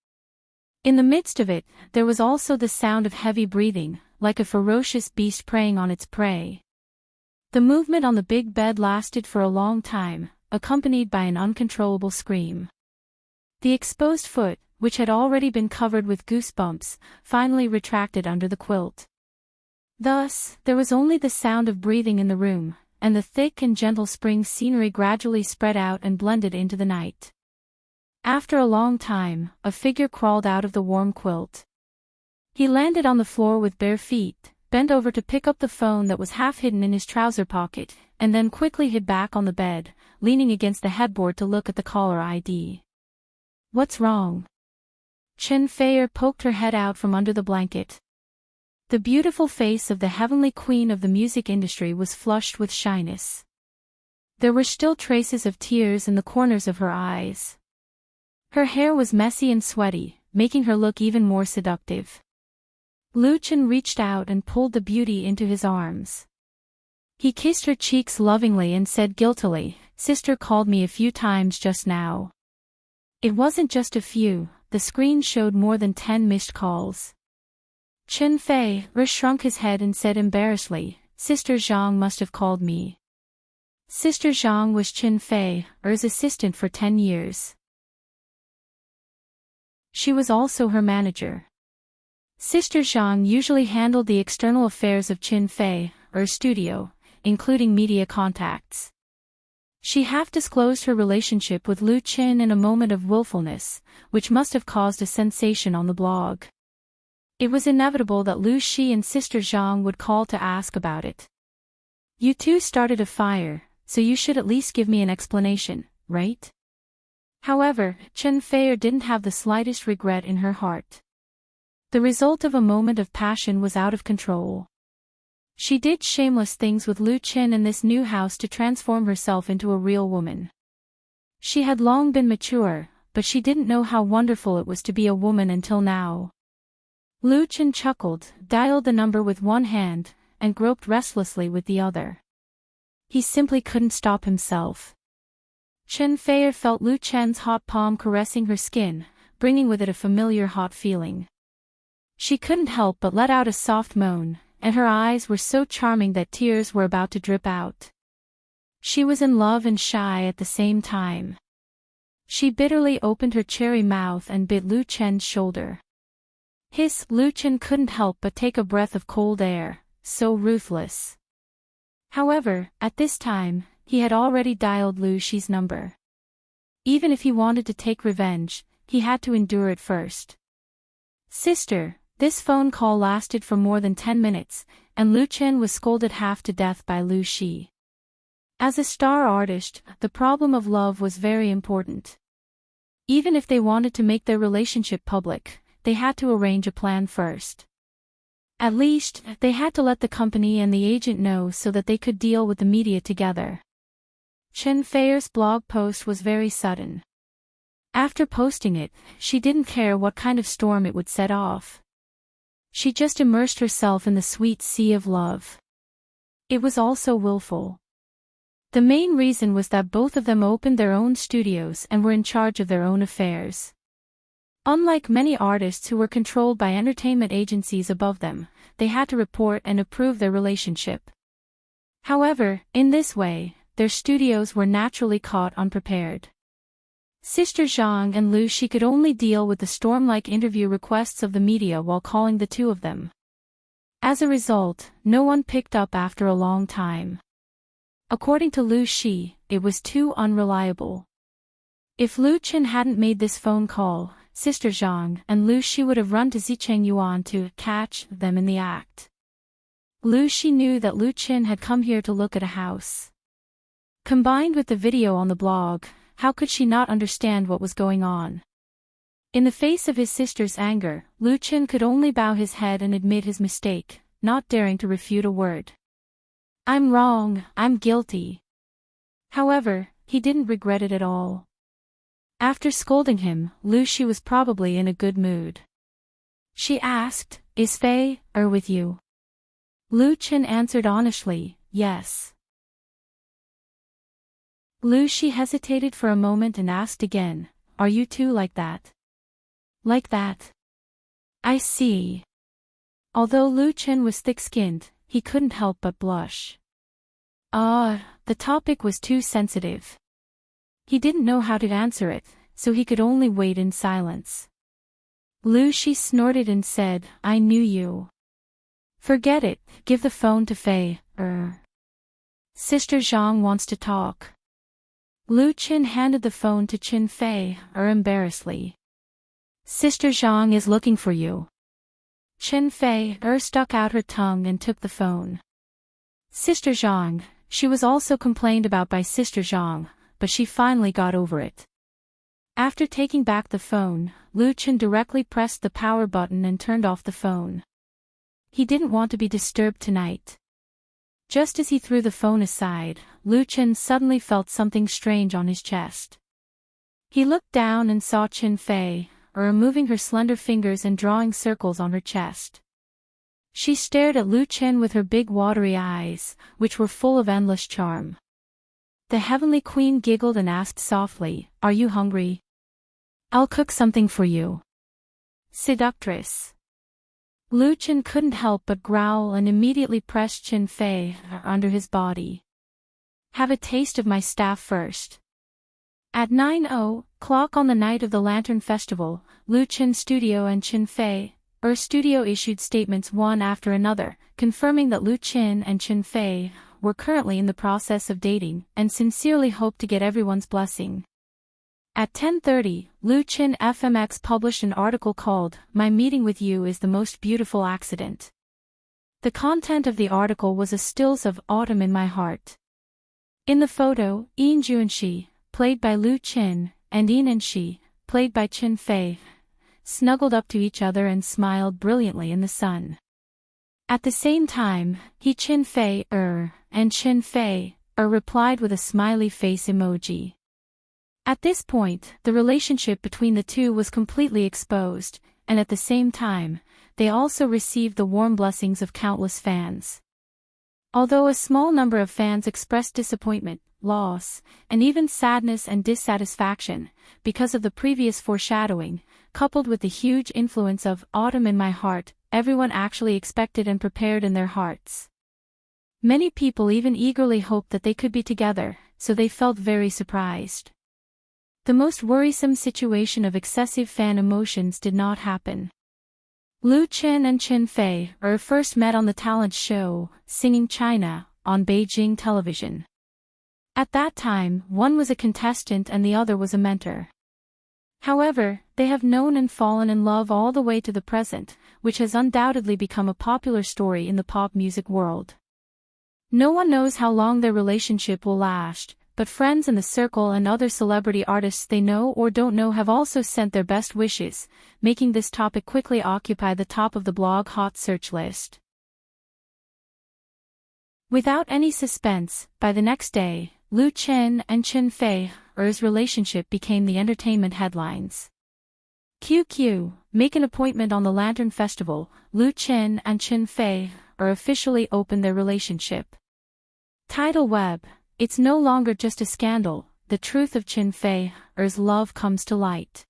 In the midst of it, there was also the sound of heavy breathing, like a ferocious beast preying on its prey. The movement on the big bed lasted for a long time, accompanied by an uncontrollable scream. The exposed foot, which had already been covered with goosebumps, finally retracted under the quilt. Thus, there was only the sound of breathing in the room, and the thick and gentle spring scenery gradually spread out and blended into the night. After a long time, a figure crawled out of the warm quilt. He landed on the floor with bare feet, bent over to pick up the phone that was half hidden in his trouser pocket, and then quickly hid back on the bed, leaning against the headboard to look at the caller ID. "What's wrong?" Chen Feier poked her head out from under the blanket. The beautiful face of the heavenly queen of the music industry was flushed with shyness. There were still traces of tears in the corners of her eyes. Her hair was messy and sweaty, making her look even more seductive. Lu Chen reached out and pulled the beauty into his arms. He kissed her cheeks lovingly and said guiltily, "Sister called me a few times just now." It wasn't just a few, the screen showed more than 10 missed calls. Chen Feier shrunk his head and said embarrassedly, "Sister Zhang must have called me." Sister Zhang was Chen Feier's assistant for 10 years. She was also her manager. Sister Zhang usually handled the external affairs of Chen Feier's studio, including media contacts. She half-disclosed her relationship with Lu Chen in a moment of willfulness, which must have caused a sensation on the blog. It was inevitable that Lu Shi and Sister Zhang would call to ask about it. "You two started a fire, so you should at least give me an explanation, right?" However, Chen Feier didn't have the slightest regret in her heart. The result of a moment of passion was out of control. She did shameless things with Lu Chen in this new house to transform herself into a real woman. She had long been mature, but she didn't know how wonderful it was to be a woman until now. Lu Chen chuckled, dialed the number with one hand, and groped restlessly with the other. He simply couldn't stop himself. Chen Feier felt Lu Chen's hot palm caressing her skin, bringing with it a familiar hot feeling. She couldn't help but let out a soft moan, and her eyes were so charming that tears were about to drip out. She was in love and shy at the same time. She bitterly opened her cherry mouth and bit Lu Chen's shoulder. Hiss! Lu Chen couldn't help but take a breath of cold air, so ruthless. However, at this time, he had already dialed Lu Shi's number. Even if he wanted to take revenge, he had to endure it first. "Sister, This phone call lasted for more than 10 minutes, and Lu Chen was scolded half to death by Lu Shi. As a star artist, the problem of love was very important. Even if they wanted to make their relationship public, they had to arrange a plan first. At least, they had to let the company and the agent know so that they could deal with the media together. Chen Fei's blog post was very sudden. After posting it, she didn't care what kind of storm it would set off. She just immersed herself in the sweet sea of love. It was also willful. The main reason was that both of them opened their own studios and were in charge of their own affairs. Unlike many artists who were controlled by entertainment agencies above them, they had to report and approve their relationship. However, in this way, their studios were naturally caught unprepared. Sister Zhang and Lu Shi could only deal with the storm-like interview requests of the media while calling the two of them. As a result, no one picked up after a long time. According to Lu Shi, it was too unreliable. If Lu Chen hadn't made this phone call, Sister Zhang and Lu Shi would have run to Zicheng Yuan to catch them in the act. Lu Shi knew that Lu Chen had come here to look at a house. Combined with the video on the blog, how could she not understand what was going on? In the face of his sister's anger, Lu Chen could only bow his head and admit his mistake, not daring to refute a word. "I'm wrong, I'm guilty." However, he didn't regret it at all. After scolding him, Lu Shi was probably in a good mood. She asked, "Is Fei with you?" Lu Chen answered honestly, "Yes." Lu Shi hesitated for a moment and asked again, "Are you too like that?" "Like that? I see." Although Lu Chen was thick-skinned, he couldn't help but blush. The topic was too sensitive. He didn't know how to answer it, so he could only wait in silence. Lu Shi snorted and said, "I knew you." "Forget it, give the phone to Fei. Sister Zhang wants to talk." Lu Chen handed the phone to Chen Fei, embarrassedly. "Sister Zhang is looking for you." Chen Fei stuck out her tongue and took the phone. Sister Zhang, she was also complained about by Sister Zhang, but she finally got over it. After taking back the phone, Lu Chen directly pressed the power button and turned off the phone. He didn't want to be disturbed tonight. Just as he threw the phone aside, Lu Chen suddenly felt something strange on his chest. He looked down and saw Chen Fei, moving her slender fingers and drawing circles on her chest. She stared at Lu Chen with her big watery eyes, which were full of endless charm. The Heavenly Queen giggled and asked softly, "Are you hungry? I'll cook something for you." Seductress. Lu Chen couldn't help but growl and immediately pressed Chen Fei under his body. "Have a taste of my staff first." At 9:00 on the night of the Lantern Festival, Lu Chen's studio and Chen Fei studio issued statements one after another, confirming that Lu Chen and Chen Fei were currently in the process of dating and sincerely hoped to get everyone's blessing. At 10:30, Lu Chen FMX published an article called, "My Meeting with You is the Most Beautiful Accident." The content of the article was a stills of Autumn in My Heart. In the photo, Yin Juanxi, played by Lu Chen, and Yin Enshi, played by Chen Fei, snuggled up to each other and smiled brilliantly in the sun. At the same time, Chen Fei and Chen Fei replied with a smiley face emoji. At this point, the relationship between the two was completely exposed, and at the same time, they also received the warm blessings of countless fans. Although a small number of fans expressed disappointment, loss, and even sadness and dissatisfaction, because of the previous foreshadowing, coupled with the huge influence of Autumn in My Heart, everyone actually expected and prepared in their hearts. Many people even eagerly hoped that they could be together, so they felt very surprised. The most worrisome situation of excessive fan emotions did not happen. Lu Chen and Chen Fei first met on the talent show, Singing China, on Beijing television. At that time, one was a contestant and the other was a mentor. However, they have known and fallen in love all the way to the present, which has undoubtedly become a popular story in the pop music world. No one knows how long their relationship will last, but friends in the circle and other celebrity artists they know or don't know have also sent their best wishes, making this topic quickly occupy the top of the blog hot search list. Without any suspense, by the next day, Lu Chen and Chen Fei's relationship became the entertainment headlines. QQ, make an appointment on the Lantern Festival. Lu Chen and Chen Fei officially opened their relationship. Tidal Web, it's no longer just a scandal, the truth of Chen Fei's love comes to light.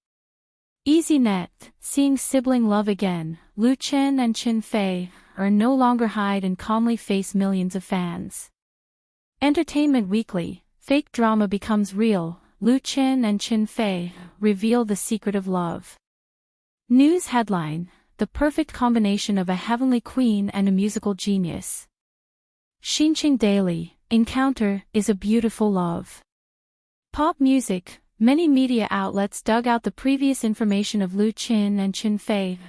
EasyNet, seeing sibling love again. Lu Chen and Chen Fei no longer hide and calmly face millions of fans. Entertainment Weekly, fake drama becomes real. Lu Chen and Chen Fei reveal the secret of love. News headline, the perfect combination of a heavenly queen and a musical genius. Xinqing Daily, encounter is a beautiful love. Pop music, many media outlets dug out the previous information of Lu Chen and Chen Fei,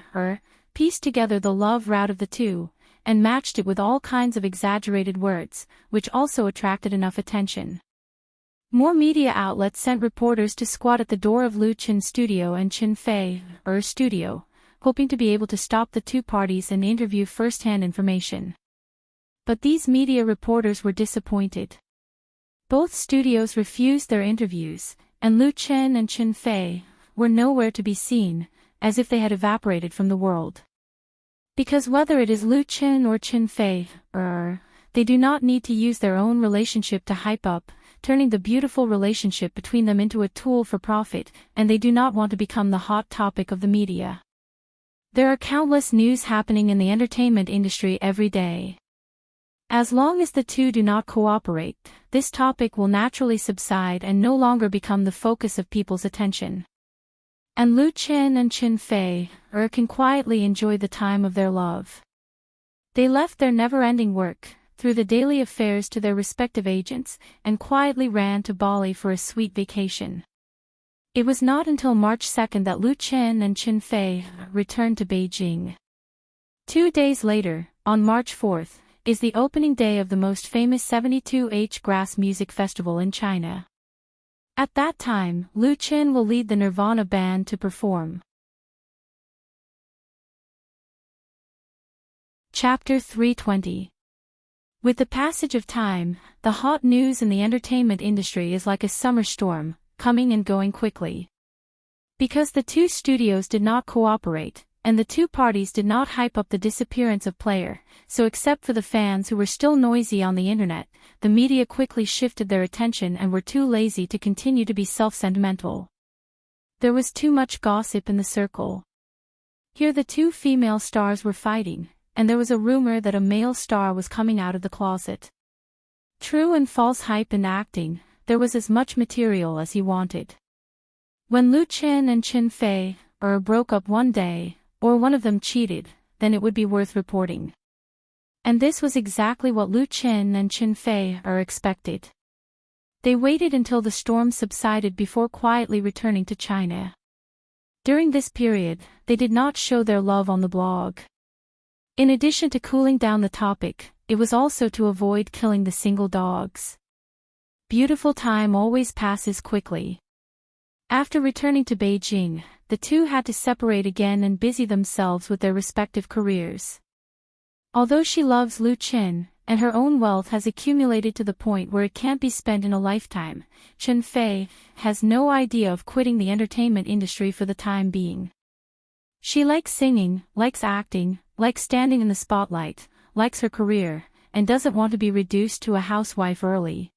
pieced together the love route of the two, and matched it with all kinds of exaggerated words, which also attracted enough attention. More media outlets sent reporters to squat at the door of Lu Chen's studio and Chen Fei's studio, hoping to be able to stop the two parties and interview first-hand information. But these media reporters were disappointed. Both studios refused their interviews, and Lu Chen and Chen Fei were nowhere to be seen, as if they had evaporated from the world. Because whether it is Lu Chen or Chen Fei, they do not need to use their own relationship to hype up, turning the beautiful relationship between them into a tool for profit, and they do not want to become the hot topic of the media. There are countless news happening in the entertainment industry every day. As long as the two do not cooperate, this topic will naturally subside and no longer become the focus of people's attention. And Lu Chen and Chen Fei can quietly enjoy the time of their love. They left their never-ending work, threw the daily affairs to their respective agents, and quietly ran to Bali for a sweet vacation. It was not until March 2nd that Lu Chen and Chen Fei returned to Beijing. 2 days later, on March 4th, is the opening day of the most famous 72H Grass Music Festival in China. At that time, Lu Chen will lead the Nirvana band to perform. Chapter 320. With the passage of time, the hot news in the entertainment industry is like a summer storm, coming and going quickly. Because the two studios did not cooperate, and the two parties did not hype up the disappearance of Player, so except for the fans who were still noisy on the internet, the media quickly shifted their attention and were too lazy to continue to be self-sentimental. There was too much gossip in the circle. Here the two female stars were fighting, and there was a rumor that a male star was coming out of the closet. True and false hype and acting, there was as much material as he wanted. When Lu Chen and Chen Fei broke up one day, or one of them cheated, then it would be worth reporting. And this was exactly what Lu Chen and Chen Fei expected. They waited until the storm subsided before quietly returning to China. During this period, they did not show their love on the blog. In addition to cooling down the topic, it was also to avoid killing the single dogs. Beautiful time always passes quickly. After returning to Beijing, the two had to separate again and busy themselves with their respective careers. Although she loves Lu Chen, and her own wealth has accumulated to the point where it can't be spent in a lifetime, Chen Fei has no idea of quitting the entertainment industry for the time being. She likes singing, likes acting, likes standing in the spotlight, likes her career, and doesn't want to be reduced to a housewife early.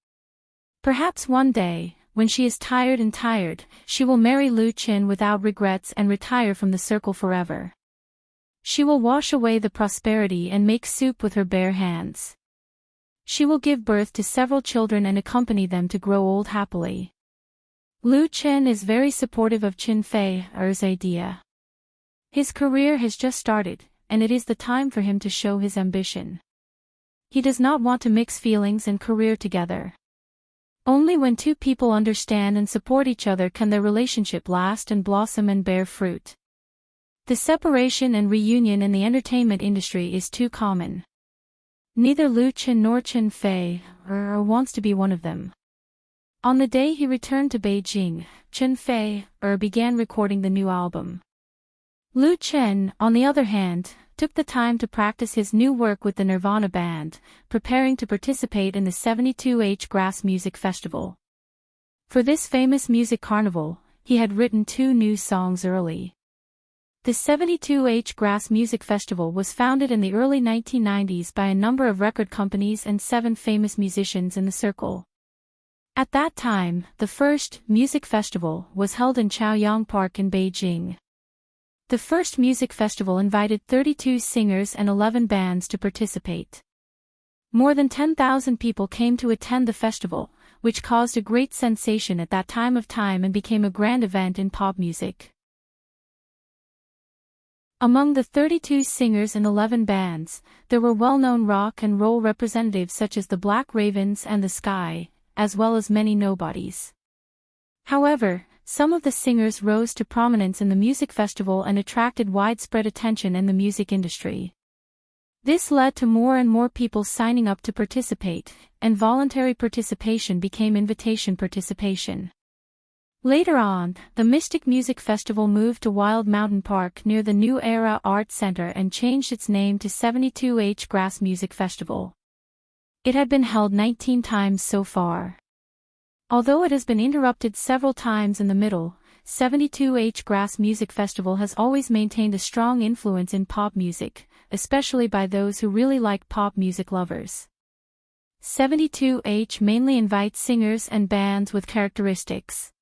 Perhaps one day, when she is tired, she will marry Lu Chen without regrets and retire from the circle forever. She will wash away the prosperity and make soup with her bare hands. She will give birth to several children and accompany them to grow old happily. Lu Chen is very supportive of Chen Fei's idea. His career has just started, and it is the time for him to show his ambition. He does not want to mix feelings and career together. Only when two people understand and support each other can their relationship last and blossom and bear fruit. The separation and reunion in the entertainment industry is too common. Neither Lu Chen nor Chen Fei wants to be one of them. On the day he returned to Beijing, Chen Fei began recording the new album. Lu Chen, on the other hand, took the time to practice his new work with the Nirvana band, preparing to participate in the 72H Grass Music Festival. For this famous music carnival, he had written 2 new songs early. The 72H Grass Music Festival was founded in the early 1990s by a number of record companies and 7 famous musicians in the circle. At that time, the first music festival was held in Chaoyang Park in Beijing. The first music festival invited 32 singers and 11 bands to participate. More than 10,000 people came to attend the festival, which caused a great sensation at that time and became a grand event in pop music. Among the 32 singers and 11 bands, there were well-known rock and roll representatives such as the Black Ravens and the Sky, as well as many nobodies. However, some of the singers rose to prominence in the music festival and attracted widespread attention in the music industry. This led to more and more people signing up to participate, and voluntary participation became invitation participation. Later on, the Mystic Music Festival moved to Wild Mountain Park near the New Era Art Center and changed its name to 72H Grass Music Festival. It had been held 19 times so far. Although it has been interrupted several times in the middle, 72H Grass Music Festival has always maintained a strong influence in pop music, especially by those who really like pop music lovers. 72H mainly invites singers and bands with characteristics.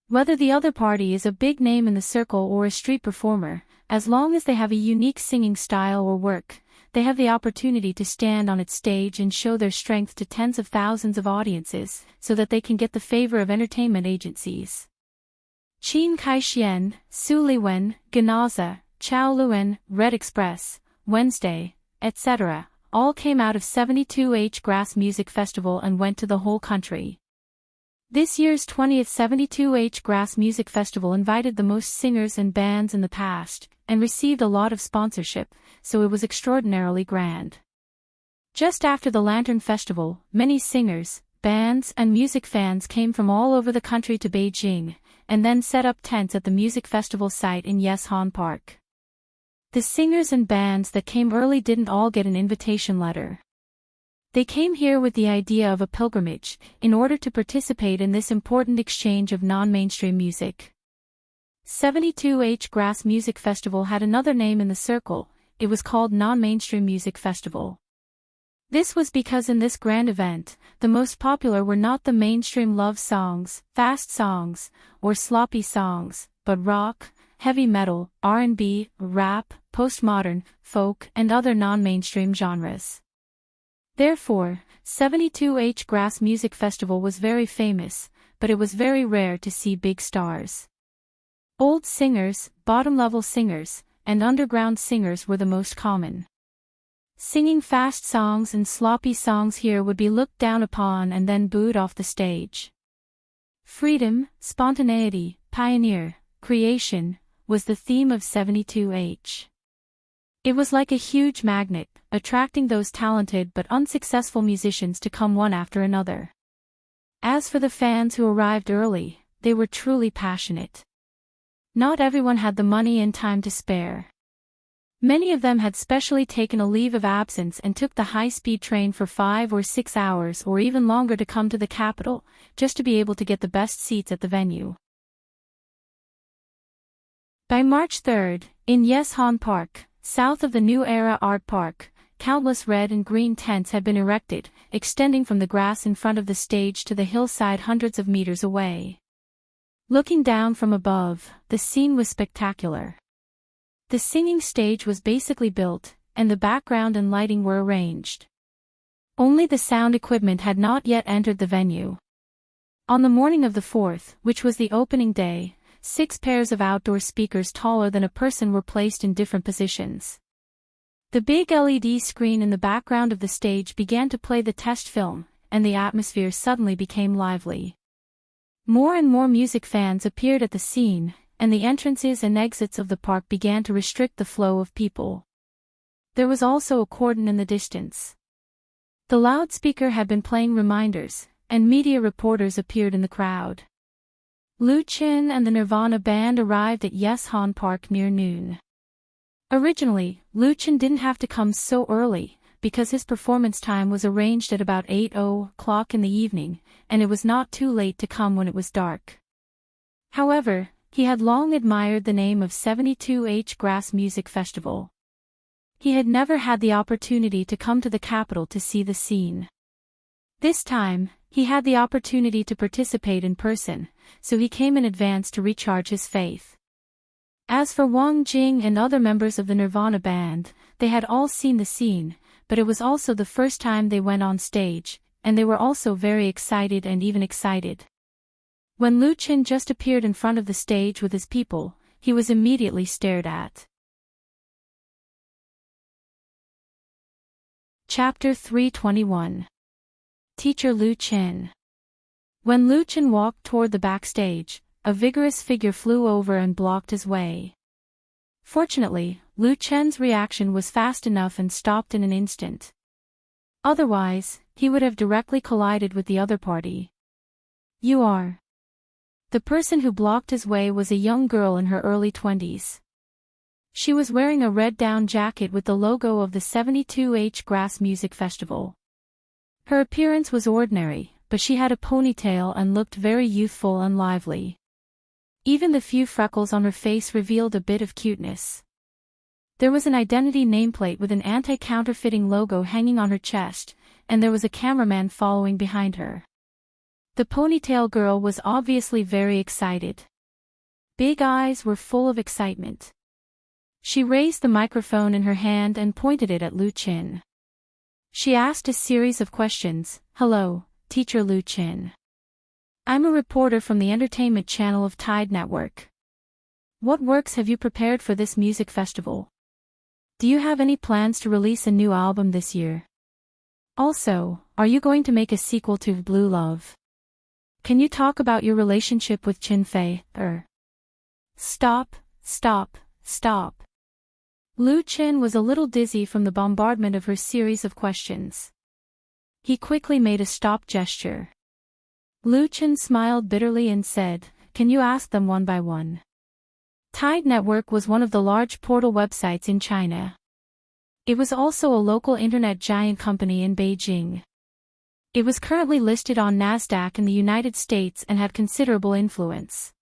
Whether the other party is a big name in the circle or a street performer, as long as they have a unique singing style or work, they have the opportunity to stand on its stage and show their strength to tens of thousands of audiences, so that they can get the favor of entertainment agencies. Qin Kaixian, Su Liwen, Ganaza, Chao Luen, Red Express, Wednesday, etc., all came out of 72H Grass Music Festival and went to the whole country. This year's 20th 72H Grass Music Festival invited the most singers and bands in the past, and received a lot of sponsorship, so it was extraordinarily grand. Just after the Lantern Festival, many singers, bands and music fans came from all over the country to Beijing, and then set up tents at the music festival site in Yeshan Park. The singers and bands that came early didn't all get an invitation letter. They came here with the idea of a pilgrimage, in order to participate in this important exchange of non-mainstream music. 72H Grass Music Festival had another name in the circle, it was called Non-Mainstream Music Festival. This was because in this grand event, the most popular were not the mainstream love songs, fast songs, or sloppy songs, but rock, heavy metal, R&B, rap, postmodern, folk, and other non-mainstream genres. Therefore, 72H Grass Music Festival was very famous, but it was very rare to see big stars. Old singers, bottom-level singers, and underground singers were the most common. Singing fast songs and sloppy songs here would be looked down upon and then booed off the stage. Freedom, spontaneity, pioneer, creation, was the theme of 72H. It was like a huge magnet, attracting those talented but unsuccessful musicians to come one after another. As for the fans who arrived early, they were truly passionate. Not everyone had the money and time to spare. Many of them had specially taken a leave of absence and took the high-speed train for 5 or 6 hours or even longer to come to the capital, just to be able to get the best seats at the venue. By March 3rd, in Yeshan Park, south of the New Era Art Park, countless red and green tents had been erected, extending from the grass in front of the stage to the hillside hundreds of meters away. Looking down from above, the scene was spectacular. The singing stage was basically built, and the background and lighting were arranged. Only the sound equipment had not yet entered the venue. On the morning of the 4th, which was the opening day, 6 pairs of outdoor speakers taller than a person were placed in different positions. The big LED screen in the background of the stage began to play the test film, and the atmosphere suddenly became lively. More and more music fans appeared at the scene, and the entrances and exits of the park began to restrict the flow of people. There was also a cordon in the distance. The loudspeaker had been playing reminders, and media reporters appeared in the crowd. Lu Qin and the Nirvana band arrived at Yeshan Park near noon. Originally, Lu Qin didn't have to come so early, because his performance time was arranged at about 8:00 in the evening, and it was not too late to come when it was dark. However, he had long admired the name of 72H Grass Music Festival. He had never had the opportunity to come to the capital to see the scene. This time, he had the opportunity to participate in person, so he came in advance to recharge his faith. As for Wang Jing and other members of the Nirvana band, they had all seen the scene, but it was also the first time they went on stage, and they were also very excited and even excited. When Lu Qin just appeared in front of the stage with his people, he was immediately stared at. Chapter 321. Teacher Lu Qin. When Lu Qin walked toward the backstage, a vigorous figure flew over and blocked his way. Fortunately, Lu Qin's reaction was fast enough and stopped in an instant. Otherwise, he would have directly collided with the other party. You are. The person who blocked his way was a young girl in her early 20s. She was wearing a red down jacket with the logo of the 72H Grass Music Festival. Her appearance was ordinary, but she had a ponytail and looked very youthful and lively. Even the few freckles on her face revealed a bit of cuteness. There was an identity nameplate with an anti-counterfeiting logo hanging on her chest, and there was a cameraman following behind her. The ponytail girl was obviously very excited. Big eyes were full of excitement. She raised the microphone in her hand and pointed it at Lu Qin. She asked a series of questions. Hello, Teacher Lu Qin. I'm a reporter from the entertainment channel of Tide Network. What works have you prepared for this music festival? Do you have any plans to release a new album this year? Also, are you going to make a sequel to Blue Love? Can you talk about your relationship with Qin Fei? Stop. Lu Qin was a little dizzy from the bombardment of her series of questions. He quickly made a stop gesture. Lu Qin smiled bitterly and said, Can you ask them one by one? Tide Network was one of the large portal websites in China. It was also a local internet giant company in Beijing. It was currently listed on NASDAQ in the United States and had considerable influence.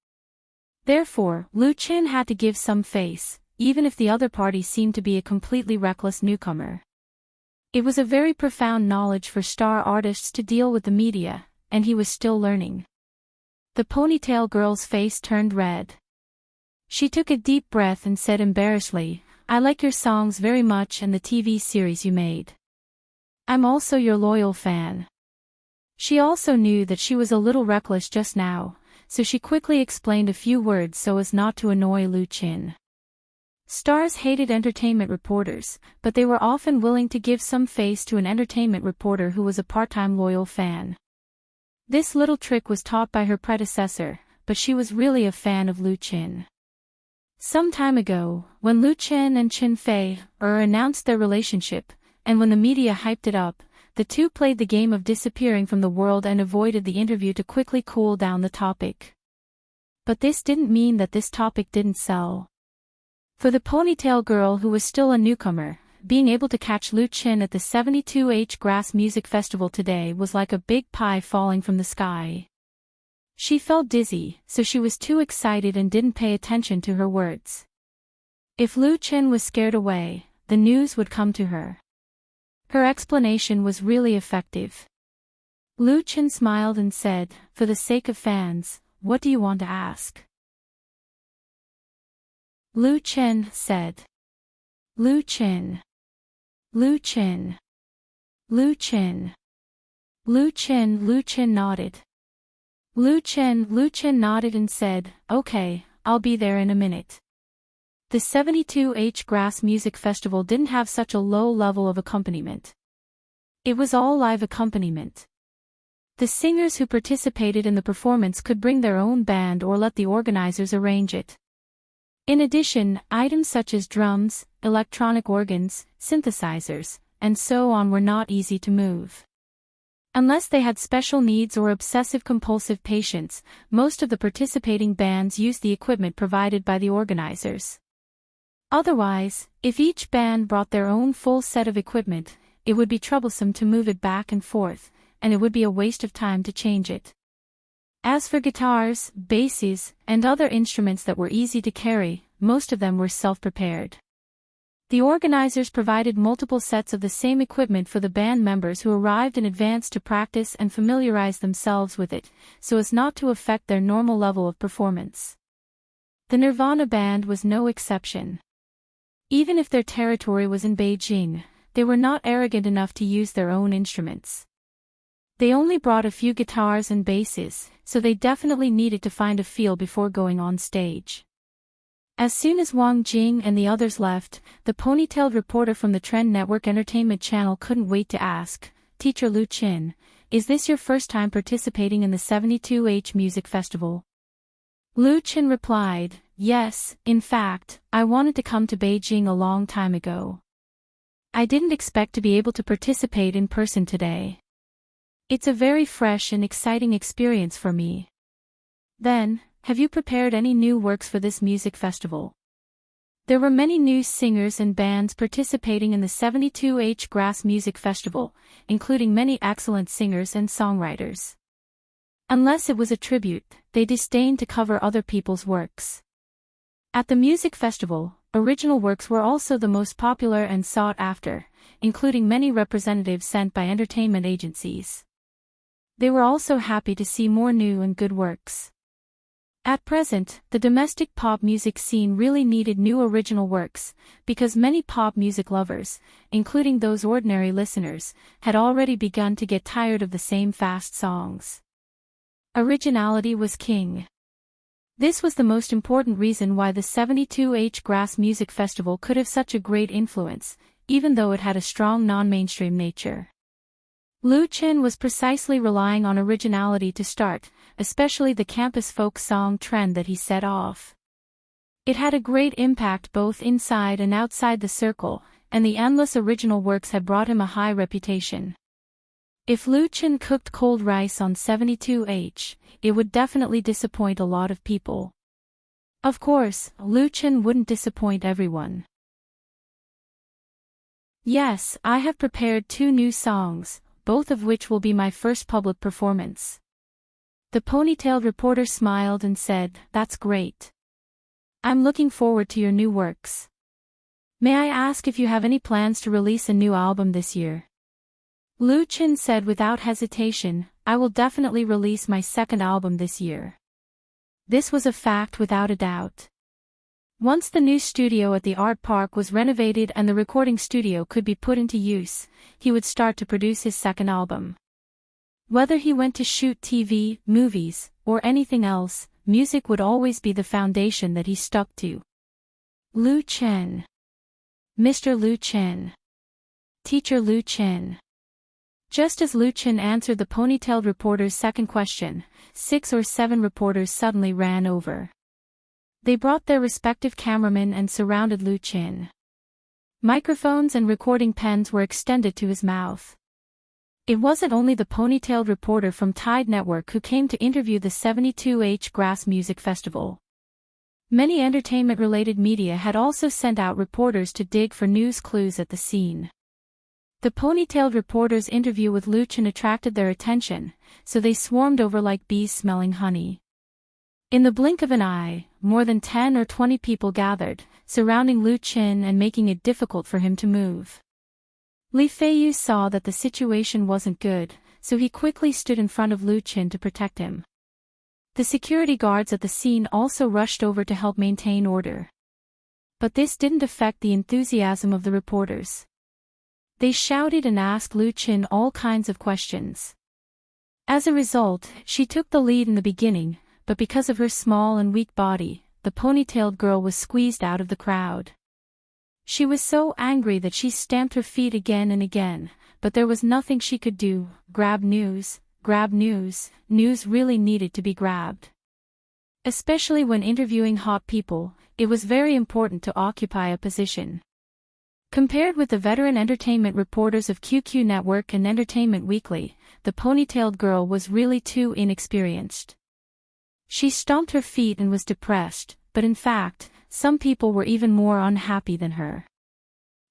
Therefore, Lu Qin had to give some face, even if the other party seemed to be a completely reckless newcomer. It was a very profound knowledge for star artists to deal with the media, and he was still learning. The ponytail girl's face turned red. She took a deep breath and said embarrassedly, I like your songs very much and the TV series you made. I'm also your loyal fan. She also knew that she was a little reckless just now, so she quickly explained a few words so as not to annoy Lu Qin. Stars hated entertainment reporters, but they were often willing to give some face to an entertainment reporter who was a part-time loyal fan. This little trick was taught by her predecessor, but she was really a fan of Lu Qin. Some time ago, when Lu Qin and Qin Fei announced their relationship, and when the media hyped it up, the two played the game of disappearing from the world and avoided the interview to quickly cool down the topic. But this didn't mean that this topic didn't sell. For the ponytail girl who was still a newcomer, being able to catch Lu Qin at the 72H Grass Music Festival today was like a big pie falling from the sky. She felt dizzy, so she was too excited and didn't pay attention to her words. If Lu Qin was scared away, the news would come to her. Her explanation was really effective. Lu Qin smiled and said, For the sake of fans, what do you want to ask? Lu Qin said. Lu Qin. Lu Qin. Lu Qin. Lu Qin nodded. Lu Qin nodded and said, Okay, I'll be there in a minute. The 72H Grass Music Festival didn't have such a low level of accompaniment. It was all live accompaniment. The singers who participated in the performance could bring their own band or let the organizers arrange it. In addition, items such as drums, electronic organs, synthesizers, and so on were not easy to move. Unless they had special needs or obsessive-compulsive patients, most of the participating bands used the equipment provided by the organizers. Otherwise, if each band brought their own full set of equipment, it would be troublesome to move it back and forth, and it would be a waste of time to change it. As for guitars, basses, and other instruments that were easy to carry, most of them were self-prepared. The organizers provided multiple sets of the same equipment for the band members who arrived in advance to practice and familiarize themselves with it, so as not to affect their normal level of performance. The Nirvana band was no exception. Even if their territory was in Beijing, they were not arrogant enough to use their own instruments. They only brought a few guitars and basses, so they definitely needed to find a feel before going on stage. As soon as Wang Jing and the others left, the ponytailed reporter from the Trend Network Entertainment Channel couldn't wait to ask, "Teacher Lu Qin, is this your first time participating in the 72H Music Festival?" Lu Qin replied, "Yes, in fact, I wanted to come to Beijing a long time ago. I didn't expect to be able to participate in person today. It's a very fresh and exciting experience for me." Then, have you prepared any new works for this music festival? There were many new singers and bands participating in the 72H Grass Music Festival, including many excellent singers and songwriters. Unless it was a tribute, they disdained to cover other people's works. At the music festival, original works were also the most popular and sought after, including many representatives sent by entertainment agencies. They were also happy to see more new and good works. At present, the domestic pop music scene really needed new original works, because many pop music lovers, including those ordinary listeners, had already begun to get tired of the same fast songs. Originality was king. This was the most important reason why the 72H Grass Music Festival could have such a great influence, even though it had a strong non-mainstream nature. Lu Qin was precisely relying on originality to start, especially the campus folk song trend that he set off. It had a great impact both inside and outside the circle, and the endless original works had brought him a high reputation. If Lu Qin cooked cold rice on 72H, it would definitely disappoint a lot of people. Of course, Lu Qin wouldn't disappoint everyone. "Yes, I have prepared 2 new songs, both of which will be my first public performance." The ponytailed reporter smiled and said, "That's great. I'm looking forward to your new works. May I ask if you have any plans to release a new album this year?" Lu Qin said without hesitation, "I will definitely release my second album this year." This was a fact without a doubt. Once the new studio at the art park was renovated and the recording studio could be put into use, he would start to produce his second album. Whether he went to shoot TV, movies, or anything else, music would always be the foundation that he stuck to. Lu Qin. Mr. Lu Qin. Teacher Lu Qin. Just as Lu Qin answered the ponytailed reporter's second question, 6 or 7 reporters suddenly ran over. They brought their respective cameramen and surrounded Lu Qin. Microphones and recording pens were extended to his mouth. It wasn't only the ponytailed reporter from Tide Network who came to interview the 72H Grass Music Festival. Many entertainment-related media had also sent out reporters to dig for news clues at the scene. The ponytailed reporter's interview with Lu Qin attracted their attention, so they swarmed over like bees smelling honey. In the blink of an eye, more than 10 or 20 people gathered, surrounding Lu Qin and making it difficult for him to move. Li Feiyu saw that the situation wasn't good, so he quickly stood in front of Lu Qin to protect him. The security guards at the scene also rushed over to help maintain order. But this didn't affect the enthusiasm of the reporters. They shouted and asked Lu Qin all kinds of questions. As a result, she took the lead in the beginning, but because of her small and weak body, the ponytailed girl was squeezed out of the crowd. She was so angry that she stamped her feet again and again, but there was nothing she could do, grab news, grab news. News really needed to be grabbed. Especially when interviewing hot people, it was very important to occupy a position. Compared with the veteran entertainment reporters of QQ Network and Entertainment Weekly, the ponytailed girl was really too inexperienced. She stomped her feet and was depressed, but in fact, some people were even more unhappy than her.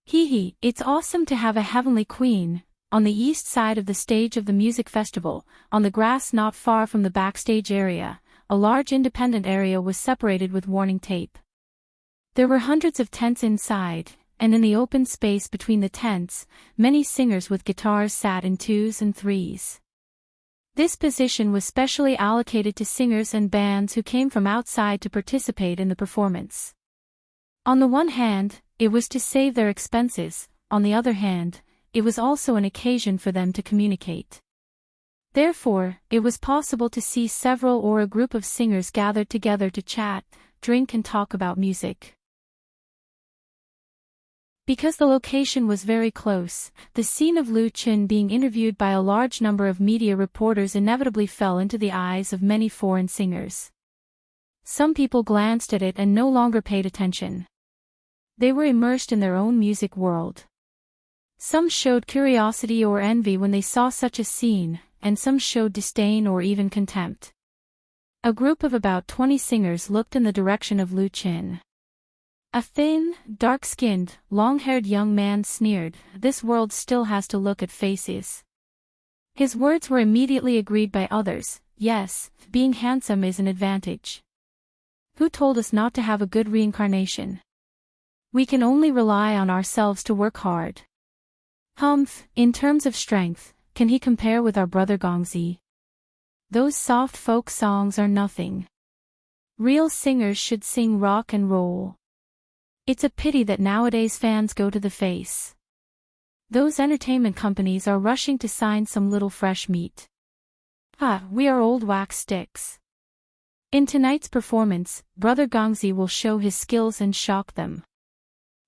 Hee, it's awesome to have a heavenly queen. On the east side of the stage of the music festival, on the grass not far from the backstage area, a large independent area was separated with warning tape. There were hundreds of tents inside, and in the open space between the tents, many singers with guitars sat in 2s and 3s. This position was specially allocated to singers and bands who came from outside to participate in the performance. On the one hand, it was to save their expenses, on the other hand, it was also an occasion for them to communicate. Therefore, it was possible to see several or a group of singers gathered together to chat, drink and talk about music. Because the location was very close, the scene of Lu Qin being interviewed by a large number of media reporters inevitably fell into the eyes of many foreign singers. Some people glanced at it and no longer paid attention. They were immersed in their own music world. Some showed curiosity or envy when they saw such a scene, and some showed disdain or even contempt. A group of about 20 singers looked in the direction of Lu Qin. A thin, dark-skinned, long-haired young man sneered, "This world still has to look at faces." His words were immediately agreed by others. Yes, being handsome is an advantage. Who told us not to have a good reincarnation? We can only rely on ourselves to work hard. Humph, in terms of strength, can he compare with our brother Gongzi? Those soft folk songs are nothing. Real singers should sing rock and roll. It's a pity that nowadays fans go to the face. Those entertainment companies are rushing to sign some little fresh meat. We are old wax sticks. In tonight's performance, Brother Gongzi will show his skills and shock them.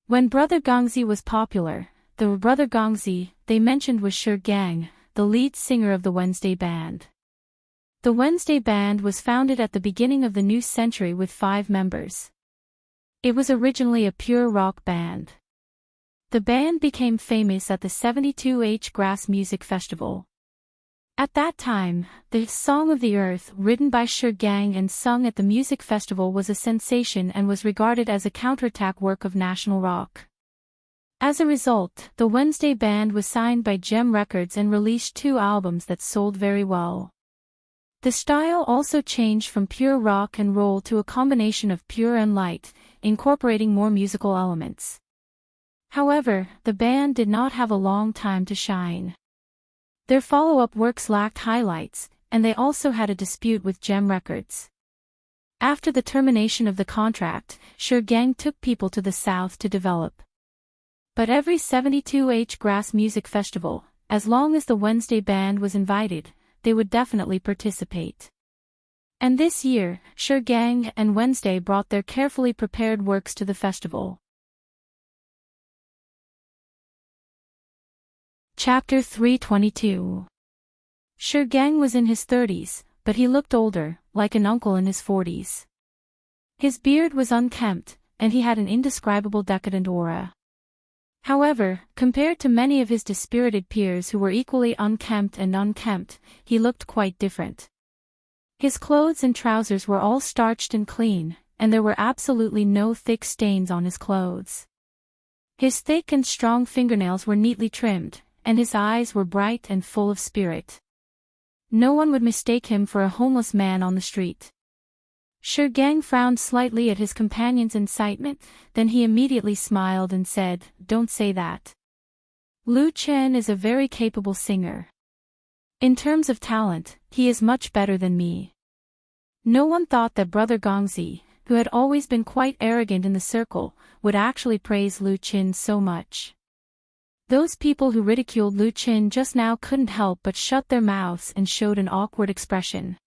When Brother Gongzi was popular, the Brother Gongzi they mentioned was Shi Gang, the lead singer of the Wednesday Band. The Wednesday Band was founded at the beginning of the new century with 5 members. It was originally a pure rock band. The band became famous at the 72H Grass Music Festival. At that time, the Song of the Earth, written by Shi Gang and sung at the music festival, was a sensation and was regarded as a counterattack work of national rock. As a result, the Wednesday Band was signed by Gem Records and released 2 albums that sold very well. The style also changed from pure rock and roll to a combination of pure and light, incorporating more musical elements. However, the band did not have a long time to shine. Their follow-up works lacked highlights, and they also had a dispute with Gem Records. After the termination of the contract, Shi Gang took people to the south to develop. But every 72H Grass Music Festival, as long as the Wednesday Band was invited, they would definitely participate. And this year, Shi Gang and Wednesday brought their carefully prepared works to the festival. Chapter 322. Shi Gang was in his 30s, but he looked older, like an uncle in his 40s. His beard was unkempt, and he had an indescribable decadent aura. However, compared to many of his dispirited peers who were equally unkempt, he looked quite different. His clothes and trousers were all starched and clean, and there were absolutely no thick stains on his clothes. His thick and strong fingernails were neatly trimmed, and his eyes were bright and full of spirit. No one would mistake him for a homeless man on the street. Shi Gang frowned slightly at his companion's incitement, then he immediately smiled and said, "Don't say that. Lu Qin is a very capable singer. In terms of talent, he is much better than me." No one thought that Brother Gongzi, who had always been quite arrogant in the circle, would actually praise Lu Qin so much. Those people who ridiculed Lu Qin just now couldn't help but shut their mouths and showed an awkward expression.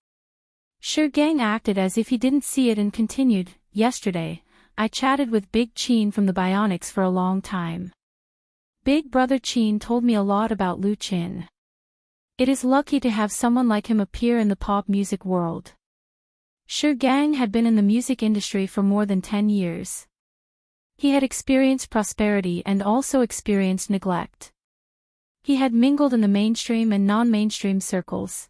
Shi Gang acted as if he didn't see it and continued, "Yesterday, I chatted with Big Qin from the Bionics for a long time. Big Brother Qin told me a lot about Lu Qin. It is lucky to have someone like him appear in the pop music world. Shi Gang had been in the music industry for more than 10 years. He had experienced prosperity and also experienced neglect. He had mingled in the mainstream and non-mainstream circles.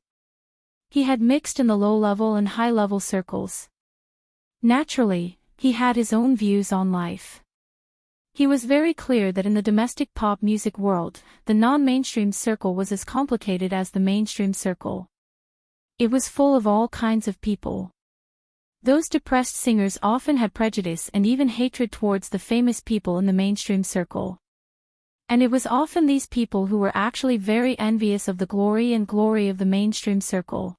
He had mixed in the low-level and high-level circles. Naturally, he had his own views on life. He was very clear that in the domestic pop music world, the non-mainstream circle was as complicated as the mainstream circle. It was full of all kinds of people. Those depressed singers often had prejudice and even hatred towards the famous people in the mainstream circle. And it was often these people who were actually very envious of the glory of the mainstream circle.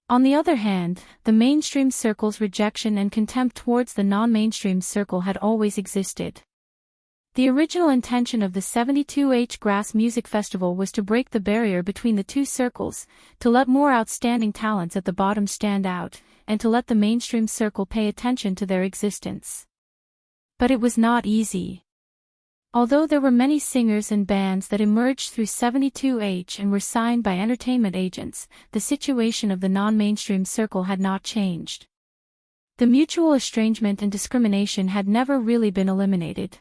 On the other hand, the mainstream circle's rejection and contempt towards the non-mainstream circle had always existed. The original intention of the 72H Grass Music Festival was to break the barrier between the two circles, to let more outstanding talents at the bottom stand out, and to let the mainstream circle pay attention to their existence. But it was not easy. Although there were many singers and bands that emerged through 72H and were signed by entertainment agents, the situation of the non-mainstream circle had not changed. The mutual estrangement and discrimination had never really been eliminated.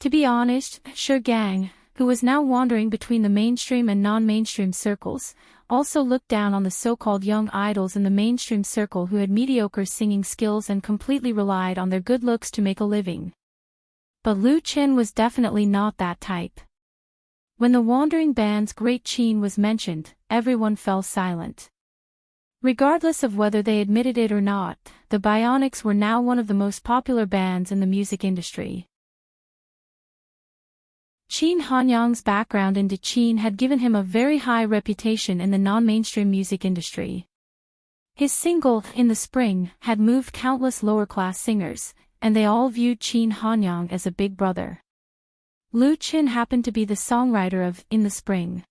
To be honest, Shi Gang, who was now wandering between the mainstream and non-mainstream circles, also looked down on the so-called young idols in the mainstream circle who had mediocre singing skills and completely relied on their good looks to make a living. But Lu Qin was definitely not that type. When the wandering band's Great Qin was mentioned, everyone fell silent. Regardless of whether they admitted it or not, the Bionics were now one of the most popular bands in the music industry. Qin Hanyang's background in Qin had given him a very high reputation in the non-mainstream music industry. His single, In the Spring, had moved countless lower-class singers, and they all viewed Qin Hanyang as a big brother. Lu Qin happened to be the songwriter of In the Spring.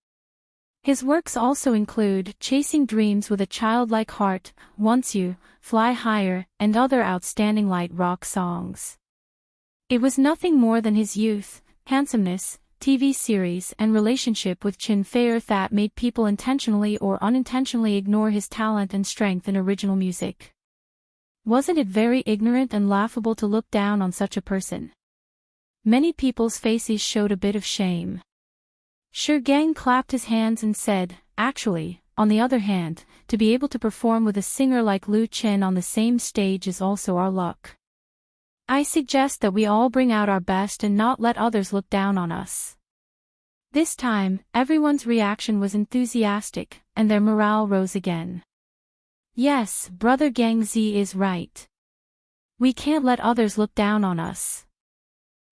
His works also include Chasing Dreams with a Childlike Heart, Once You, Fly Higher, and other outstanding light rock songs. It was nothing more than his youth, handsomeness, TV series and relationship with Chin Fei that made people intentionally or unintentionally ignore his talent and strength in original music. Wasn't it very ignorant and laughable to look down on such a person? Many people's faces showed a bit of shame. Shi Gang clapped his hands and said, actually, on the other hand, to be able to perform with a singer like Lu Qin on the same stage is also our luck. I suggest that we all bring out our best and not let others look down on us. This time, everyone's reaction was enthusiastic, and their morale rose again. Yes, Brother Gang Zi is right. We can't let others look down on us.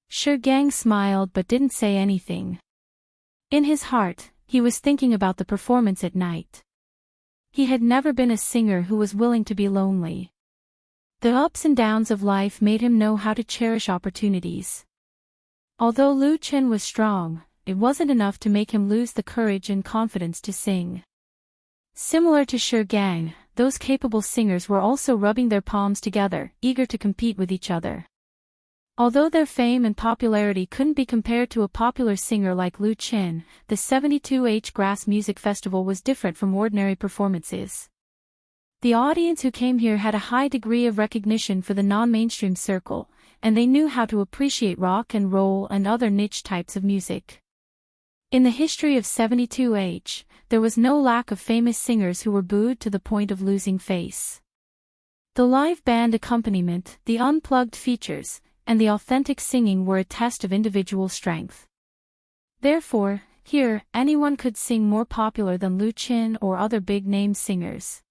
Shi Gang smiled but didn't say anything. In his heart, he was thinking about the performance at night. He had never been a singer who was willing to be lonely. The ups and downs of life made him know how to cherish opportunities. Although Lu Qin was strong, it wasn't enough to make him lose the courage and confidence to sing. Similar to Shi Gang, those capable singers were also rubbing their palms together, eager to compete with each other. Although their fame and popularity couldn't be compared to a popular singer like Lu Qin, the 72H Grass Music Festival was different from ordinary performances. The audience who came here had a high degree of recognition for the non-mainstream circle, and they knew how to appreciate rock and roll and other niche types of music. In the history of 72H, there was no lack of famous singers who were booed to the point of losing face. The live band accompaniment, the unplugged features, and the authentic singing were a test of individual strength. Therefore, here, anyone could sing more popular than Lu Qin or other big-name singers.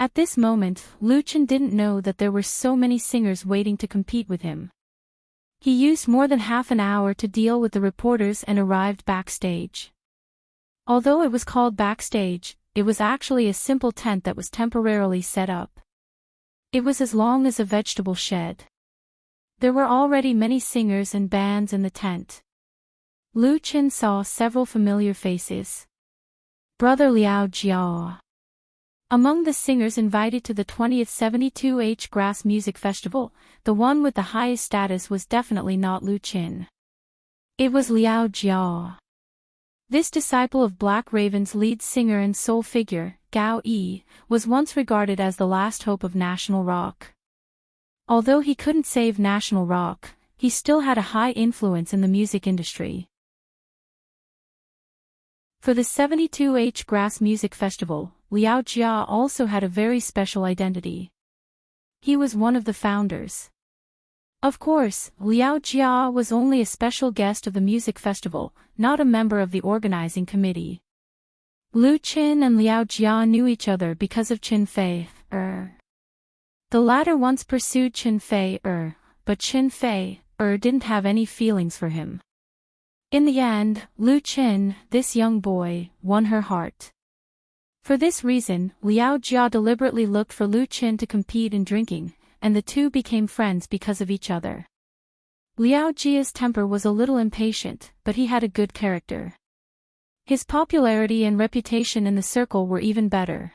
At this moment, Lu Qin didn't know that there were so many singers waiting to compete with him. He used more than half an hour to deal with the reporters and arrived backstage. Although it was called backstage, it was actually a simple tent that was temporarily set up. It was as long as a vegetable shed. There were already many singers and bands in the tent. Lu Qin saw several familiar faces. Brother Liao Jiao. Among the singers invited to the 20th 72H Grass Music Festival, the one with the highest status was definitely not Lu Qin. It was Liao Jiao. This disciple of Black Raven's lead singer and soul figure, Gao Yi, was once regarded as the last hope of national rock. Although he couldn't save national rock, he still had a high influence in the music industry. For the 72H Grass Music Festival, Liao Jia also had a very special identity. He was one of the founders. Of course, Liao Jia was only a special guest of the music festival, not a member of the organizing committee. Lu Qin and Liao Jia knew each other because of Qin Fei. The latter once pursued Qin Fei, but Qin Fei didn't have any feelings for him. In the end, Lu Qin, this young boy, won her heart. For this reason, Liao Jia deliberately looked for Lu Qin to compete in drinking, and the two became friends because of each other. Liao Jia's temper was a little impatient, but he had a good character. His popularity and reputation in the circle were even better.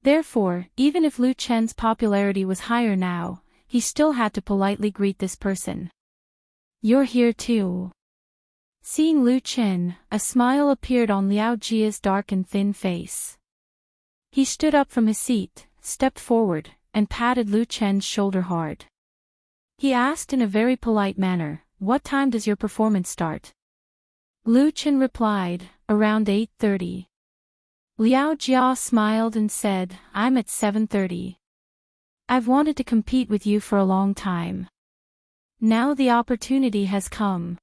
Therefore, even if Lu Qin's popularity was higher now, he still had to politely greet this person. "You're here too." Seeing Lu Qin, a smile appeared on Liao Jia's dark and thin face. He stood up from his seat, stepped forward, and patted Lu Qin's shoulder hard. He asked in a very polite manner, "What time does your performance start?" Lu Qin replied, "Around 8:30. Liao Jia smiled and said, "I'm at 7:30. I've wanted to compete with you for a long time. Now the opportunity has come."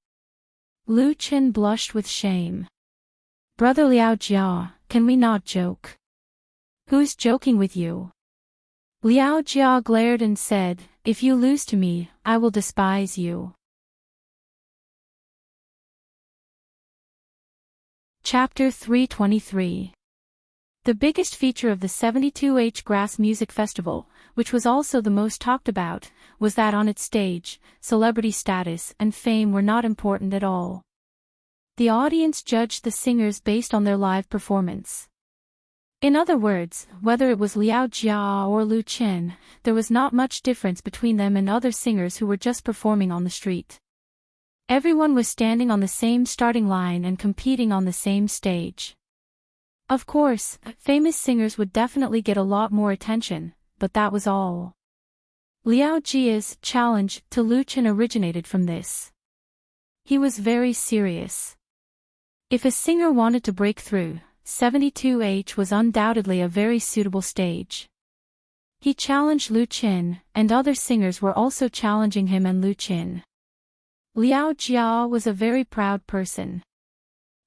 Lu Qin blushed with shame. "Brother Liao Jia, can we not joke?" "Who's joking with you?" Liao Jia glared and said, "If you lose to me, I will despise you." Chapter 323. The biggest feature of the 72H Grass Music Festival, which was also the most talked about, was that on its stage, celebrity status and fame were not important at all. The audience judged the singers based on their live performance. In other words, whether it was Liao Jia or Lu Qin, there was not much difference between them and other singers who were just performing on the street. Everyone was standing on the same starting line and competing on the same stage. Of course, famous singers would definitely get a lot more attention, but that was all. Liao Jia's challenge to Lu Qin originated from this. He was very serious. If a singer wanted to break through, 72H was undoubtedly a very suitable stage. He challenged Lu Qin, and other singers were also challenging him and Lu Qin. Liao Jia was a very proud person.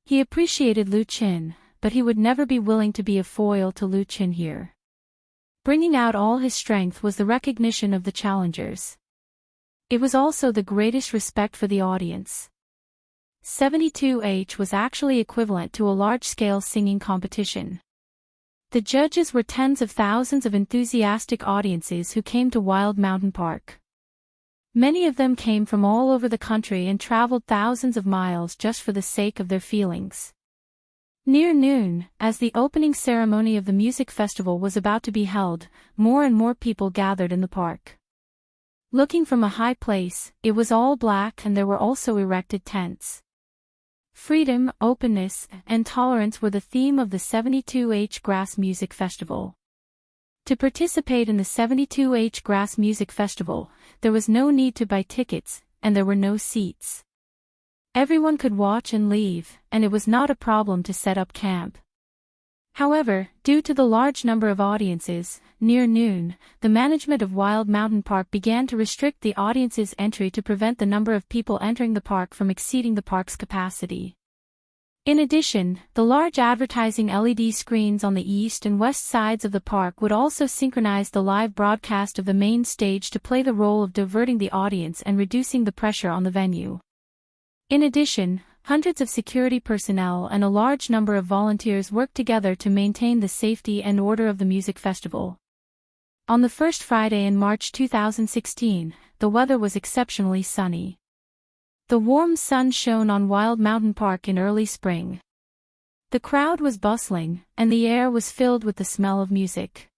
He appreciated Lu Qin, but he would never be willing to be a foil to Lu Qin here. Bringing out all his strength was the recognition of the challengers. It was also the greatest respect for the audience. 72H was actually equivalent to a large-scale singing competition. The judges were tens of thousands of enthusiastic audiences who came to Wild Mountain Park. Many of them came from all over the country and traveled thousands of miles just for the sake of their feelings. Near noon, as the opening ceremony of the music festival was about to be held, more and more people gathered in the park. Looking from a high place, it was all black and there were also erected tents. Freedom, openness, and tolerance were the theme of the 72H Grass Music Festival. To participate in the 72H Grass Music Festival, there was no need to buy tickets, and there were no seats. Everyone could watch and leave, and it was not a problem to set up camp. However, due to the large number of audiences, near noon, the management of Wild Mountain Park began to restrict the audience's entry to prevent the number of people entering the park from exceeding the park's capacity. In addition, the large advertising LED screens on the east and west sides of the park would also synchronize the live broadcast of the main stage to play the role of diverting the audience and reducing the pressure on the venue. In addition, hundreds of security personnel and a large number of volunteers worked together to maintain the safety and order of the music festival. On the first Friday in March 2016, the weather was exceptionally sunny. The warm sun shone on Wild Mountain Park in early spring. The crowd was bustling, and the air was filled with the smell of music.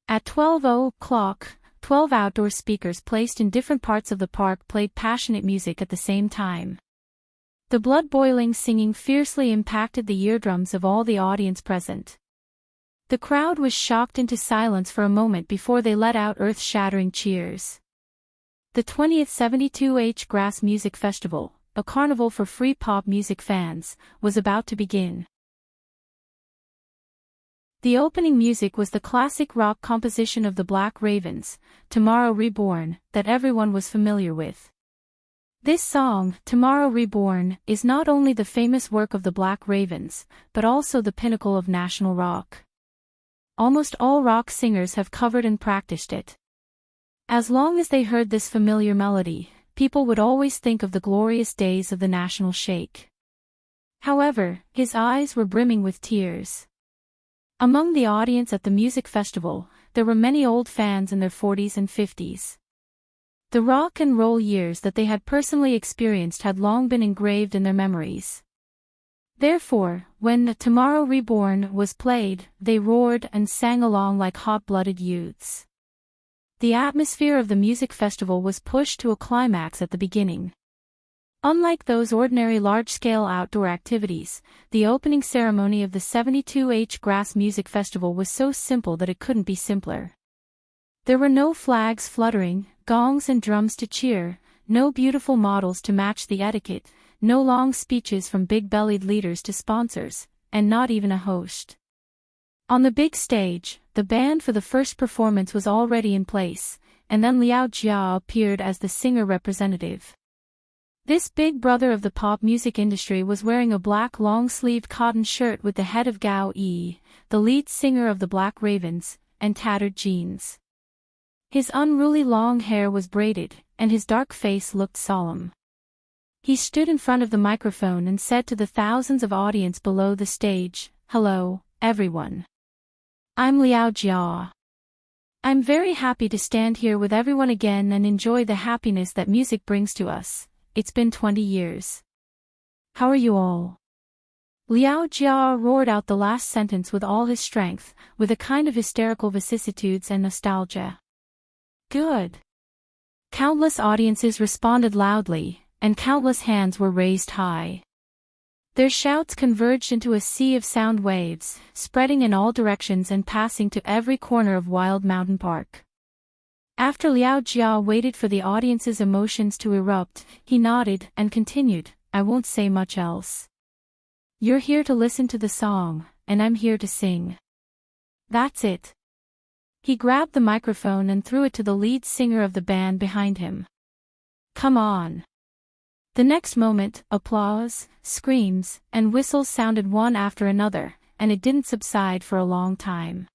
At 12:00, 12 outdoor speakers placed in different parts of the park played passionate music at the same time. The blood-boiling singing fiercely impacted the eardrums of all the audience present. The crowd was shocked into silence for a moment before they let out earth-shattering cheers. The 20th 72H Grass Music Festival, a carnival for free pop music fans, was about to begin. The opening music was the classic rock composition of the Black Ravens, Tomorrow Reborn, that everyone was familiar with. This song, Tomorrow Reborn, is not only the famous work of the Black Ravens, but also the pinnacle of national rock. Almost all rock singers have covered and practiced it. As long as they heard this familiar melody, people would always think of the glorious days of the national shake. However, his eyes were brimming with tears. Among the audience at the music festival, there were many old fans in their 40s and 50s. The rock and roll years that they had personally experienced had long been engraved in their memories. Therefore, when Tomorrow Reborn was played, they roared and sang along like hot-blooded youths. The atmosphere of the music festival was pushed to a climax at the beginning. Unlike those ordinary large-scale outdoor activities, the opening ceremony of the 72H Grass Music Festival was so simple that it couldn't be simpler. There were no flags fluttering, gongs and drums to cheer, no beautiful models to match the etiquette, no long speeches from big-bellied leaders to sponsors, and not even a host. On the big stage, the band for the first performance was already in place, and then Liao Jia appeared as the singer representative. This big brother of the pop music industry was wearing a black long-sleeved cotton shirt with the head of Gao Yi, the lead singer of the Black Ravens, and tattered jeans. His unruly long hair was braided, and his dark face looked solemn. He stood in front of the microphone and said to the thousands of audience below the stage, "Hello, everyone. I'm Liao Jia. I'm very happy to stand here with everyone again and enjoy the happiness that music brings to us. It's been 20 years. How are you all?" Liao Jia roared out the last sentence with all his strength, with a kind of hysterical vicissitudes and nostalgia. Good. Countless audiences responded loudly, and countless hands were raised high. Their shouts converged into a sea of sound waves, spreading in all directions and passing to every corner of Wild Mountain Park. After Liao Jia waited for the audience's emotions to erupt, he nodded and continued, "I won't say much else. You're here to listen to the song, and I'm here to sing. That's it." He grabbed the microphone and threw it to the lead singer of the band behind him. "Come on." The next moment, applause, screams, and whistles sounded one after another, and it didn't subside for a long time.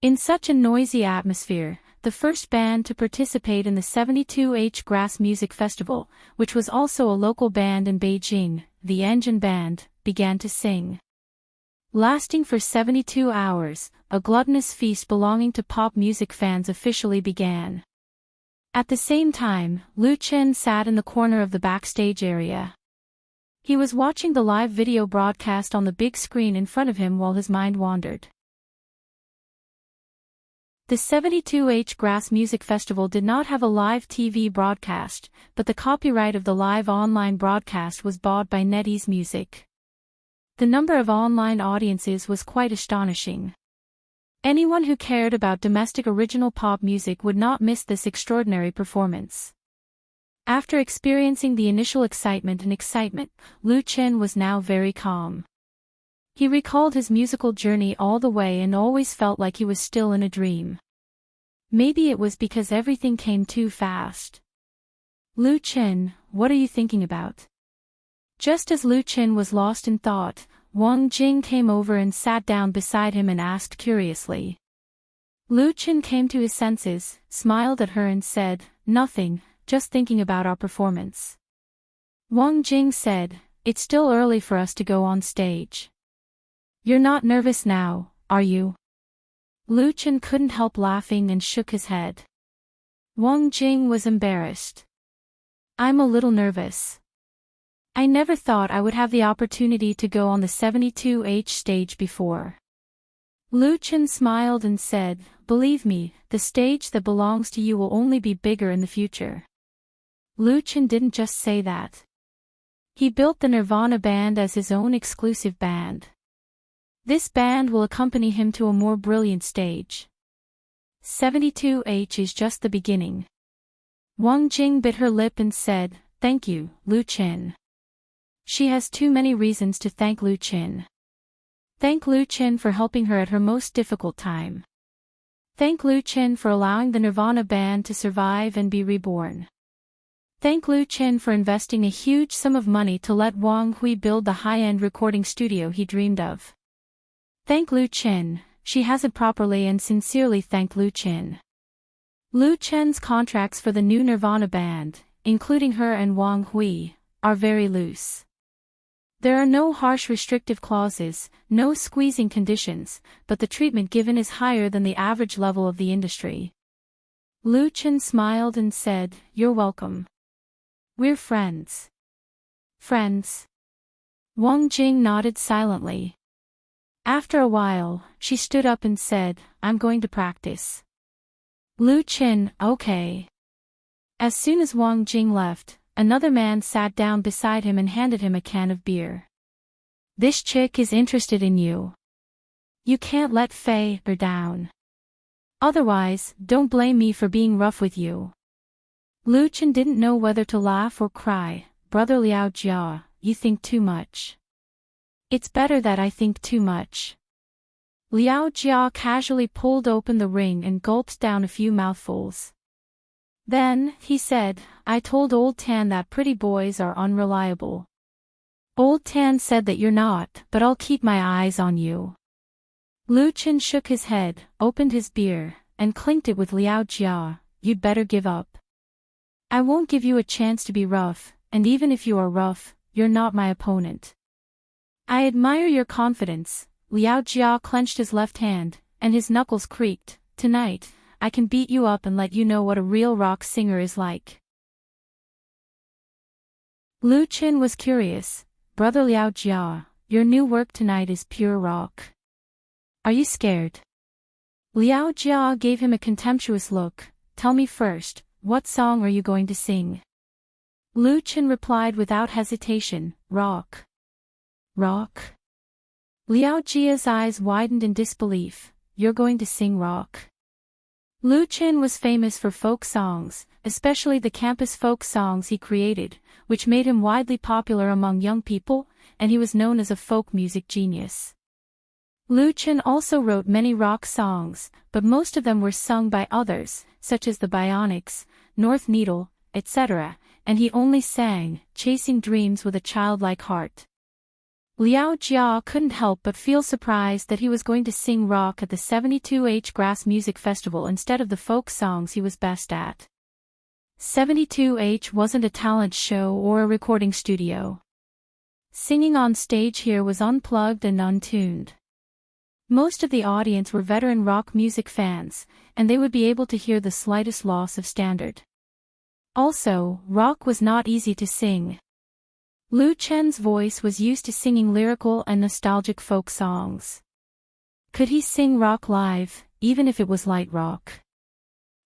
In such a noisy atmosphere, the first band to participate in the 72H Grass Music Festival, which was also a local band in Beijing, the Engine Band, began to sing. Lasting for 72 hours, a gluttonous feast belonging to pop music fans officially began. At the same time, Lu Chen sat in the corner of the backstage area. He was watching the live video broadcast on the big screen in front of him while his mind wandered. The 72H Grass Music Festival did not have a live TV broadcast, but the copyright of the live online broadcast was bought by NetEase Music. The number of online audiences was quite astonishing. Anyone who cared about domestic original pop music would not miss this extraordinary performance. After experiencing the initial excitement, Lu Chen was now very calm. He recalled his musical journey all the way and always felt like he was still in a dream. Maybe it was because everything came too fast. "Lu Chen, what are you thinking about?" Just as Lu Chen was lost in thought, Wang Jing came over and sat down beside him and asked curiously. Lu Chen came to his senses, smiled at her and said, "Nothing, just thinking about our performance." Wang Jing said, "It's still early for us to go on stage. You're not nervous now, are you?" Lu Chen couldn't help laughing and shook his head. Wang Jing was embarrassed. "I'm a little nervous. I never thought I would have the opportunity to go on the 72H stage before." Lu Chen smiled and said, "Believe me, the stage that belongs to you will only be bigger in the future." Lu Chen didn't just say that. He built the Nirvana band as his own exclusive band. This band will accompany him to a more brilliant stage. 72H is just the beginning. Wang Jing bit her lip and said, "Thank you, Lu Qin." She has too many reasons to thank Lu Qin. Thank Lu Qin for helping her at her most difficult time. Thank Lu Qin for allowing the Nirvana band to survive and be reborn. Thank Lu Qin for investing a huge sum of money to let Wang Hui build the high-end recording studio he dreamed of. Thank Lu Qin, she hasn't properly and sincerely thanked Lu Qin. Lu Qin's contracts for the new Nirvana band, including her and Wang Hui, are very loose. There are no harsh restrictive clauses, no squeezing conditions, but the treatment given is higher than the average level of the industry. Lu Qin smiled and said, "You're welcome. We're friends." Friends? Wang Jing nodded silently. After a while, she stood up and said, "I'm going to practice." Lu Qin, "Okay." As soon as Wang Jing left, another man sat down beside him and handed him a can of beer. "This chick is interested in you. You can't let her down. Otherwise, don't blame me for being rough with you." Lu Qin didn't know whether to laugh or cry. "Brother Liao Jia, you think too much." "It's better that I think too much." Liao Jia casually pulled open the ring and gulped down a few mouthfuls. Then, he said, "I told Old Tan that pretty boys are unreliable. Old Tan said that you're not, but I'll keep my eyes on you." Lu Qin shook his head, opened his beer, and clinked it with Liao Jia. "You'd better give up. I won't give you a chance to be rough, and even if you are rough, you're not my opponent." "I admire your confidence." Liao Jia clenched his left hand, and his knuckles creaked. "Tonight, I can beat you up and let you know what a real rock singer is like." Lu Qin was curious. "Brother Liao Jia, your new work tonight is pure rock. Are you scared?" Liao Jia gave him a contemptuous look. "Tell me first, what song are you going to sing?" Lu Qin replied without hesitation, "Rock." "Rock?" Liao Jia's eyes widened in disbelief. "You're going to sing rock?" Lu Qin was famous for folk songs, especially the campus folk songs he created, which made him widely popular among young people, and he was known as a folk music genius. Lu Qin also wrote many rock songs, but most of them were sung by others, such as the Bionics, North Needle, etc., and he only sang, "Chasing Dreams" with a childlike heart. Liao Jia couldn't help but feel surprised that he was going to sing rock at the 72H Grass Music Festival instead of the folk songs he was best at. 72H wasn't a talent show or a recording studio. Singing on stage here was unplugged and untuned. Most of the audience were veteran rock music fans, and they would be able to hear the slightest loss of standard. Also, rock was not easy to sing. Lu Qin's voice was used to singing lyrical and nostalgic folk songs. Could he sing rock live, even if it was light rock?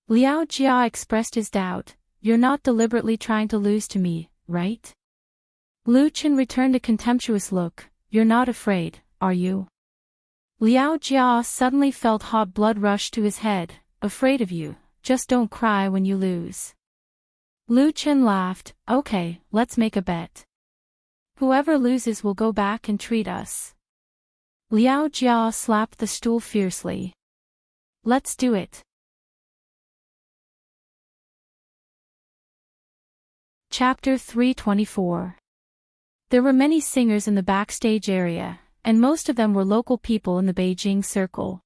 Liao Jia expressed his doubt. "You're not deliberately trying to lose to me, right?" Lu Qin returned a contemptuous look. "You're not afraid, are you?" Liao Jia suddenly felt hot blood rush to his head. "Afraid of you, just don't cry when you lose." Lu Qin laughed. "Okay, let's make a bet. Whoever loses will go back and treat us." Liao Jia slapped the stool fiercely. "Let's do it." Chapter 324. There were many singers in the backstage area, and most of them were local people in the Beijing circle.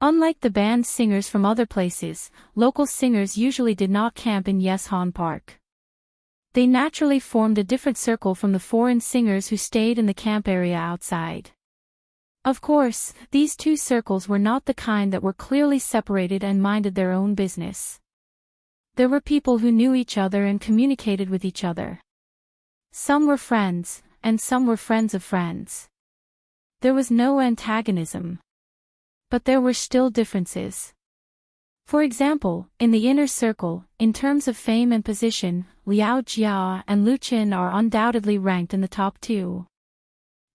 Unlike the band singers from other places, local singers usually did not camp in Yeshan Park. They naturally formed a different circle from the foreign singers who stayed in the camp area outside. Of course, these two circles were not the kind that were clearly separated and minded their own business. There were people who knew each other and communicated with each other. Some were friends, and some were friends of friends. There was no antagonism. But there were still differences. For example, in the inner circle, in terms of fame and position, Liao Jia and Lu Qin are undoubtedly ranked in the top two.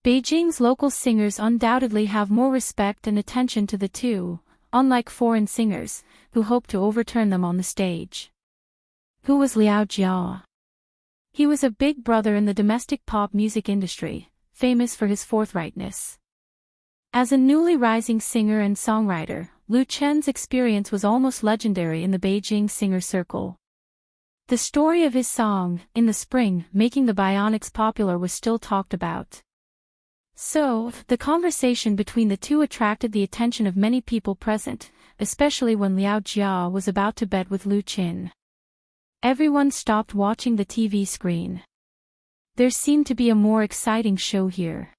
Beijing's local singers undoubtedly have more respect and attention to the two, unlike foreign singers, who hope to overturn them on the stage. Who was Liao Jia? He was a big brother in the domestic pop music industry, famous for his forthrightness. As a newly rising singer and songwriter, Lu Chen's experience was almost legendary in the Beijing singer circle. The story of his song, In the Spring, making the Bionics popular was still talked about. So, the conversation between the two attracted the attention of many people present, especially when Liao Jia was about to bet with Lu Qin. Everyone stopped watching the TV screen. There seemed to be a more exciting show here.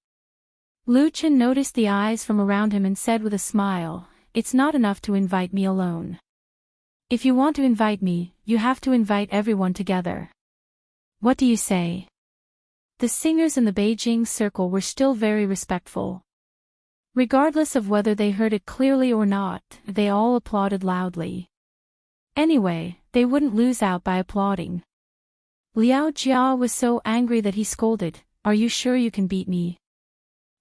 Lu Qin noticed the eyes from around him and said with a smile, "It's not enough to invite me alone. If you want to invite me, you have to invite everyone together. What do you say?" The singers in the Beijing circle were still very respectful. Regardless of whether they heard it clearly or not, they all applauded loudly. Anyway, they wouldn't lose out by applauding. Liao Jia was so angry that he scolded, "Are you sure you can beat me?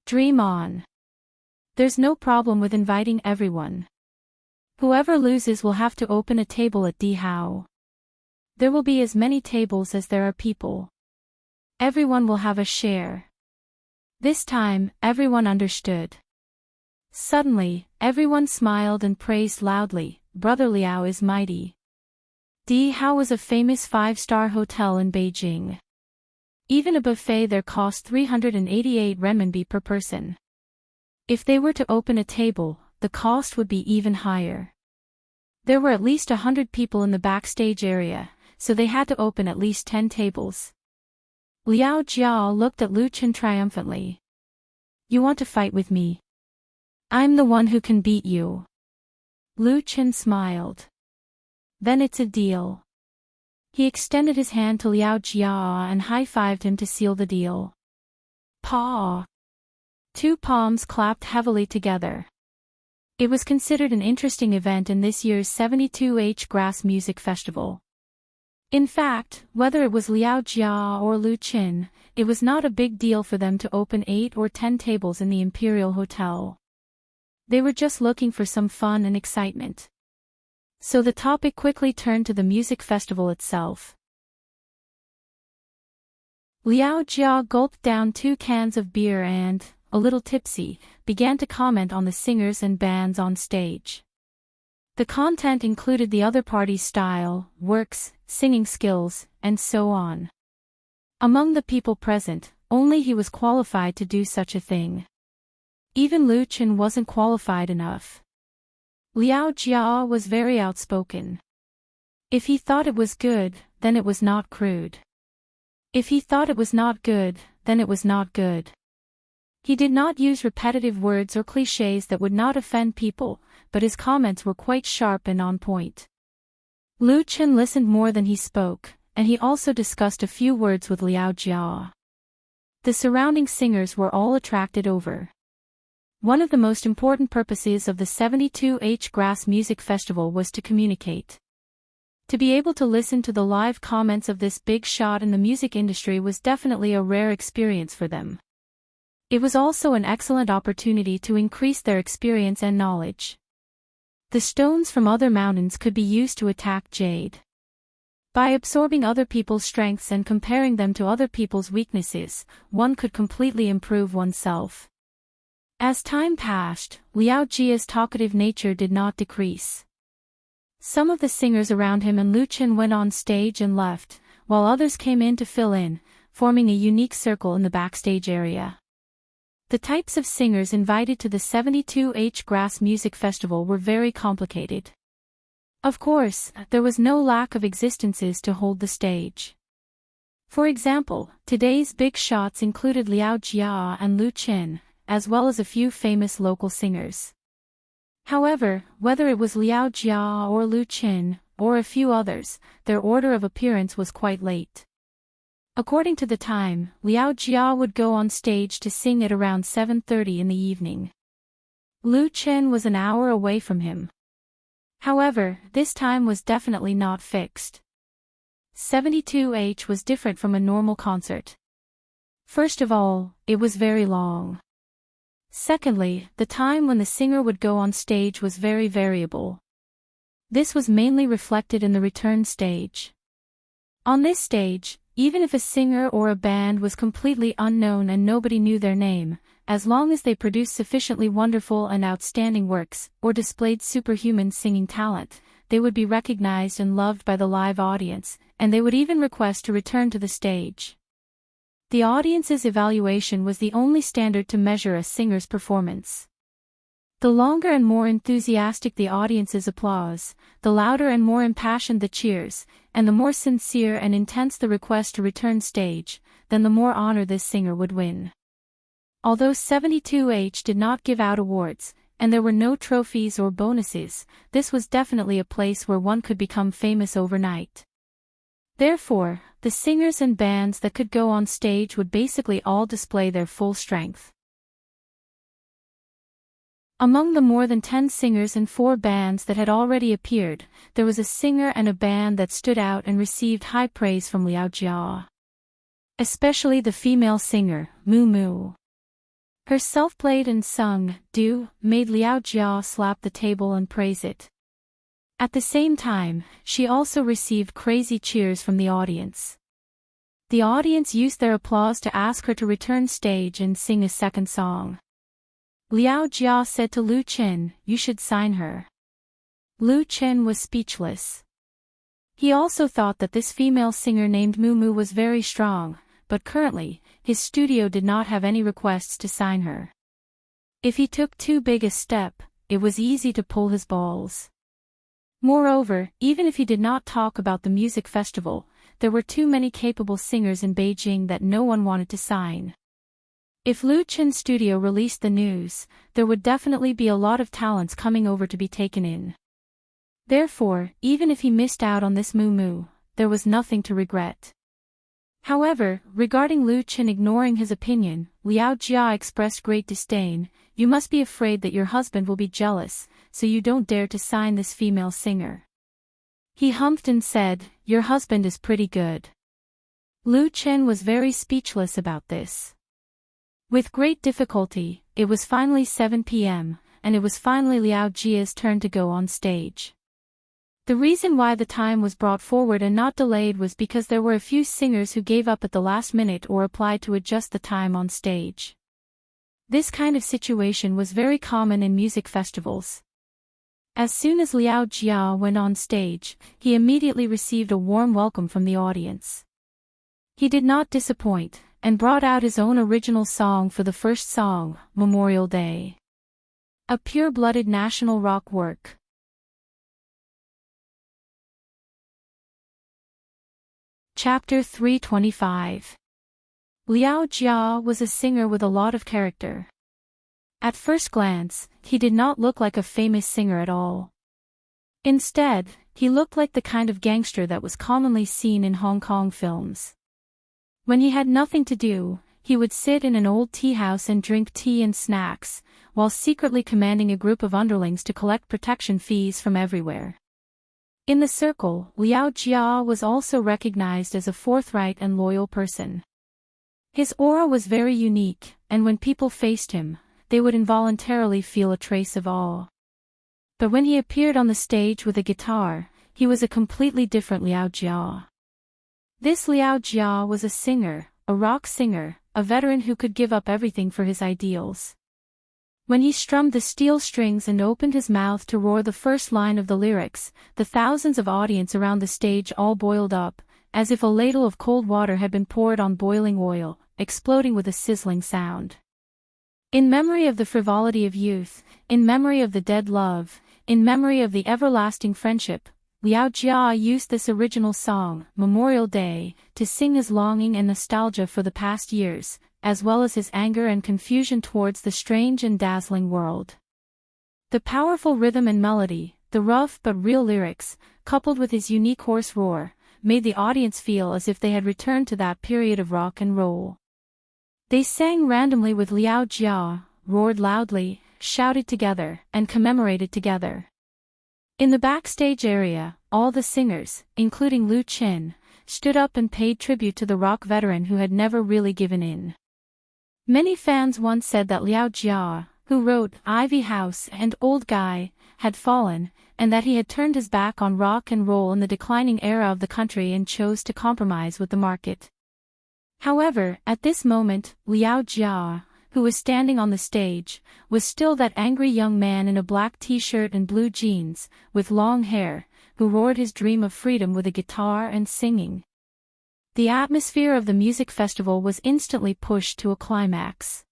Dream on. There's no problem with inviting everyone. Whoever loses will have to open a table at Dihao. There will be as many tables as there are people. Everyone will have a share." This time, everyone understood. Suddenly, everyone smiled and praised loudly, "Brother Liao is mighty." Dihao was a famous five-star hotel in Beijing. Even a buffet there cost 388 renminbi per person. If they were to open a table, the cost would be even higher. There were at least 100 people in the backstage area, so they had to open at least 10 tables. Liao Jia looked at Lu Qin triumphantly. "You want to fight with me? I'm the one who can beat you." Lu Qin smiled. "Then it's a deal." He extended his hand to Liao Jia and high-fived him to seal the deal. Paw! Two palms clapped heavily together. It was considered an interesting event in this year's 72H Grass Music Festival. In fact, whether it was Liao Jia or Lu Qin, it was not a big deal for them to open 8 or 10 tables in the Imperial Hotel. They were just looking for some fun and excitement. So the topic quickly turned to the music festival itself. Liao Jia gulped down 2 cans of beer and, a little tipsy, began to comment on the singers and bands on stage. The content included the other party's style, works, singing skills, and so on. Among the people present, only he was qualified to do such a thing. Even Lu Qin wasn't qualified enough. Liao Jia was very outspoken. If he thought it was good, then it was not crude. If he thought it was not good, then it was not good. He did not use repetitive words or clichés that would not offend people, but his comments were quite sharp and on point. Lu Qin listened more than he spoke, and he also discussed a few words with Liao Jia. The surrounding singers were all attracted over. One of the most important purposes of the 72H Grass Music Festival was to communicate. To be able to listen to the live comments of this big shot in the music industry was definitely a rare experience for them. It was also an excellent opportunity to increase their experience and knowledge. The stones from other mountains could be used to attack jade. By absorbing other people's strengths and comparing them to other people's weaknesses, one could completely improve oneself. As time passed, Liao Jia's talkative nature did not decrease. Some of the singers around him and Lu Qin went on stage and left, while others came in to fill in, forming a unique circle in the backstage area. The types of singers invited to the 72H Grass Music Festival were very complicated. Of course, there was no lack of existences to hold the stage. For example, today's big shots included Liao Jia and Lu Qin, as well as a few famous local singers. However, whether it was Liao Jia or Lu Qin, or a few others, their order of appearance was quite late. According to the time, Liao Jia would go on stage to sing at around 7:30 in the evening. Lu Qin was an hour away from him. However, this time was definitely not fixed. 72H was different from a normal concert. First of all, it was very long. Secondly, the time when the singer would go on stage was very variable. This was mainly reflected in the return stage. On this stage, even if a singer or a band was completely unknown and nobody knew their name, as long as they produced sufficiently wonderful and outstanding works, or displayed superhuman singing talent, they would be recognized and loved by the live audience, and they would even request to return to the stage. The audience's evaluation was the only standard to measure a singer's performance. The longer and more enthusiastic the audience's applause, the louder and more impassioned the cheers, and the more sincere and intense the request to return stage, then the more honor this singer would win. Although 72H did not give out awards, and there were no trophies or bonuses, this was definitely a place where one could become famous overnight. Therefore, the singers and bands that could go on stage would basically all display their full strength. Among the more than 10 singers and 4 bands that had already appeared, there was a singer and a band that stood out and received high praise from Liao Jia. Especially the female singer, Mu Mu. Her self-played and sung "Do" made Liao Jia slap the table and praise it. At the same time, she also received crazy cheers from the audience. The audience used their applause to ask her to return stage and sing a second song. Liao Jia said to Lu Chen, "You should sign her." Lu Chen was speechless. He also thought that this female singer named Mu Mu was very strong, but currently, his studio did not have any requests to sign her. If he took too big a step, it was easy to pull his balls. Moreover, even if he did not talk about the music festival, there were too many capable singers in Beijing that no one wanted to sign. If Lu Chen's studio released the news, there would definitely be a lot of talents coming over to be taken in. Therefore, even if he missed out on this Mu Mu, there was nothing to regret. However, regarding Lu Chen ignoring his opinion, Liao Jia expressed great disdain. "You must be afraid that your husband will be jealous, so you don't dare to sign this female singer." He humphed and said, "Your husband is pretty good." Lu Chen was very speechless about this. With great difficulty, it was finally 7 p.m., and it was finally Liao Jia's turn to go on stage. The reason why the time was brought forward and not delayed was because there were a few singers who gave up at the last minute or applied to adjust the time on stage. This kind of situation was very common in music festivals. As soon as Liao Jia went on stage, he immediately received a warm welcome from the audience. He did not disappoint, and brought out his own original song for the first song, Memorial Day. A pure-blooded national rock work. Chapter 325. Liao Jia was a singer with a lot of character. At first glance, he did not look like a famous singer at all. Instead, he looked like the kind of gangster that was commonly seen in Hong Kong films. When he had nothing to do, he would sit in an old tea house and drink tea and snacks, while secretly commanding a group of underlings to collect protection fees from everywhere. In the circle, Liao Jia was also recognized as a forthright and loyal person. His aura was very unique, and when people faced him, they would involuntarily feel a trace of awe. But when he appeared on the stage with a guitar, he was a completely different Liao Jia. This Liao Jia was a singer, a rock singer, a veteran who could give up everything for his ideals. When he strummed the steel strings and opened his mouth to roar the first line of the lyrics, the thousands of audience around the stage all boiled up, as if a ladle of cold water had been poured on boiling oil, exploding with a sizzling sound. In memory of the frivolity of youth, in memory of the dead love, in memory of the everlasting friendship, Liao Jia used this original song, Memorial Day, to sing his longing and nostalgia for the past years, as well as his anger and confusion towards the strange and dazzling world. The powerful rhythm and melody, the rough but real lyrics, coupled with his unique hoarse roar, made the audience feel as if they had returned to that period of rock and roll. They sang randomly with Liao Jia, roared loudly, shouted together, and commemorated together. In the backstage area, all the singers, including Lu Chen, stood up and paid tribute to the rock veteran who had never really given in. Many fans once said that Liao Jia, who wrote Ivy House and Old Guy, had fallen, and that he had turned his back on rock and roll in the declining era of the country and chose to compromise with the market. However, at this moment, Liao Jia, who was standing on the stage, was still that angry young man in a black t-shirt and blue jeans, with long hair, who roared his dream of freedom with a guitar and singing. The atmosphere of the music festival was instantly pushed to a climax.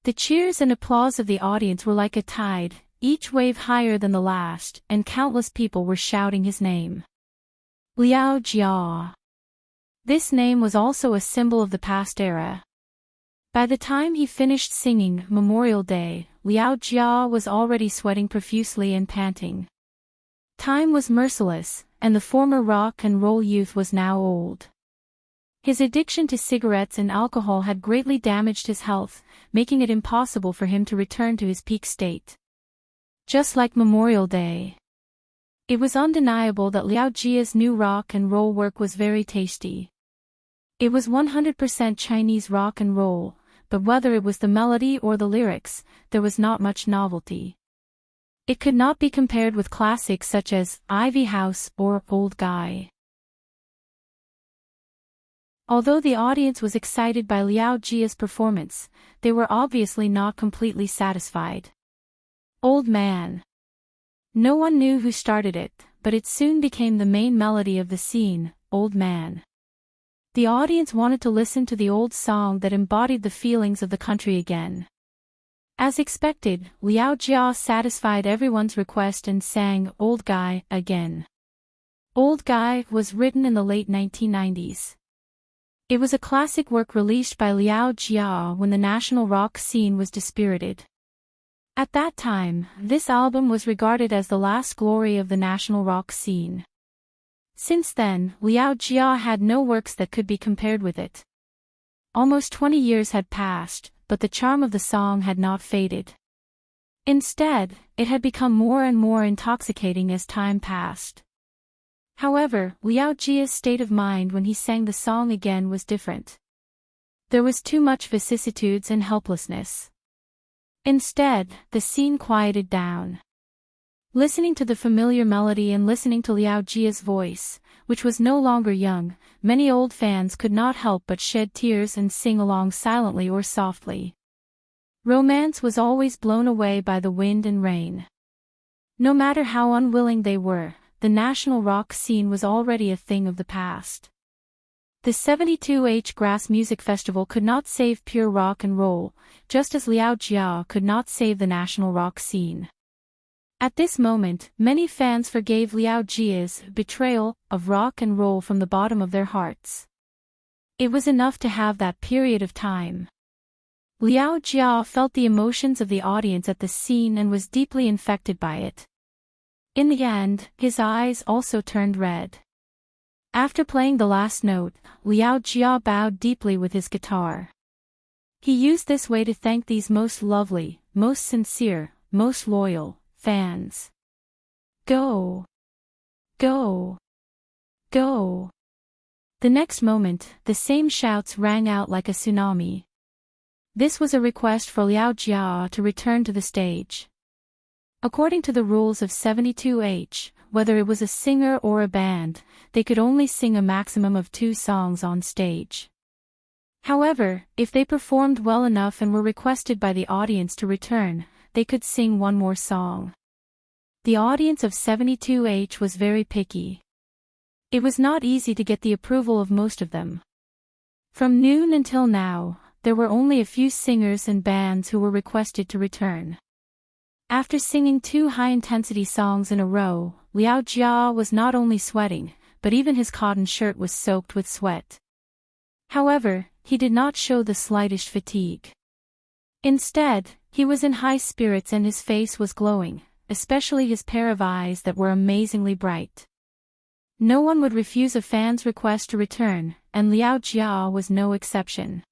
The cheers and applause of the audience were like a tide, each wave higher than the last, and countless people were shouting his name. Liao Jia. This name was also a symbol of the past era. By the time he finished singing Memorial Day, Liao Jia was already sweating profusely and panting. Time was merciless, and the former rock and roll youth was now old. His addiction to cigarettes and alcohol had greatly damaged his health, making it impossible for him to return to his peak state. Just like Memorial Day. It was undeniable that Liao Jia's new rock and roll work was very tasty. It was 100% Chinese rock and roll, but whether it was the melody or the lyrics, there was not much novelty. It could not be compared with classics such as Ivy House or Old Guy. Although the audience was excited by Liao Jia's performance, they were obviously not completely satisfied. Old Man. No one knew who started it, but it soon became the main melody of the scene, Old Man. The audience wanted to listen to the old song that embodied the feelings of the country again. As expected, Liao Jia satisfied everyone's request and sang Old Guy again. Old Guy was written in the late 1990s. It was a classic work released by Liao Jia when the national rock scene was dispirited. At that time, this album was regarded as the last glory of the national rock scene. Since then, Liao Jia had no works that could be compared with it. Almost 20 years had passed, but the charm of the song had not faded. Instead, it had become more and more intoxicating as time passed. However, Liao Jia's state of mind when he sang the song again was different. There was too much vicissitudes and helplessness. Instead, the scene quieted down. Listening to the familiar melody and listening to Liao Jia's voice, which was no longer young, many old fans could not help but shed tears and sing along silently or softly. Romance was always blown away by the wind and rain. No matter how unwilling they were, the national rock scene was already a thing of the past. The 72H Grass Music Festival could not save pure rock and roll, just as Liao Jia could not save the national rock scene. At this moment, many fans forgave Liao Jia's betrayal of rock and roll from the bottom of their hearts. It was enough to have that period of time. Liao Jia felt the emotions of the audience at the scene and was deeply infected by it. In the end, his eyes also turned red. After playing the last note, Liao Jia bowed deeply with his guitar. He used this way to thank these most lovely, most sincere, most loyal fans. Go! Go! Go! The next moment, the same shouts rang out like a tsunami. This was a request for Liao Jia to return to the stage. According to the rules of 72H, whether it was a singer or a band, they could only sing a maximum of 2 songs on stage. However, if they performed well enough and were requested by the audience to return, they could sing 1 more song. The audience of 72H was very picky. It was not easy to get the approval of most of them. From noon until now, there were only a few singers and bands who were requested to return. After singing 2 high-intensity songs in a row, Liao Jia was not only sweating, but even his cotton shirt was soaked with sweat. However, he did not show the slightest fatigue. Instead, he was in high spirits and his face was glowing, especially his pair of eyes that were amazingly bright. No one would refuse a fan's request to return, and Liao Jia was no exception.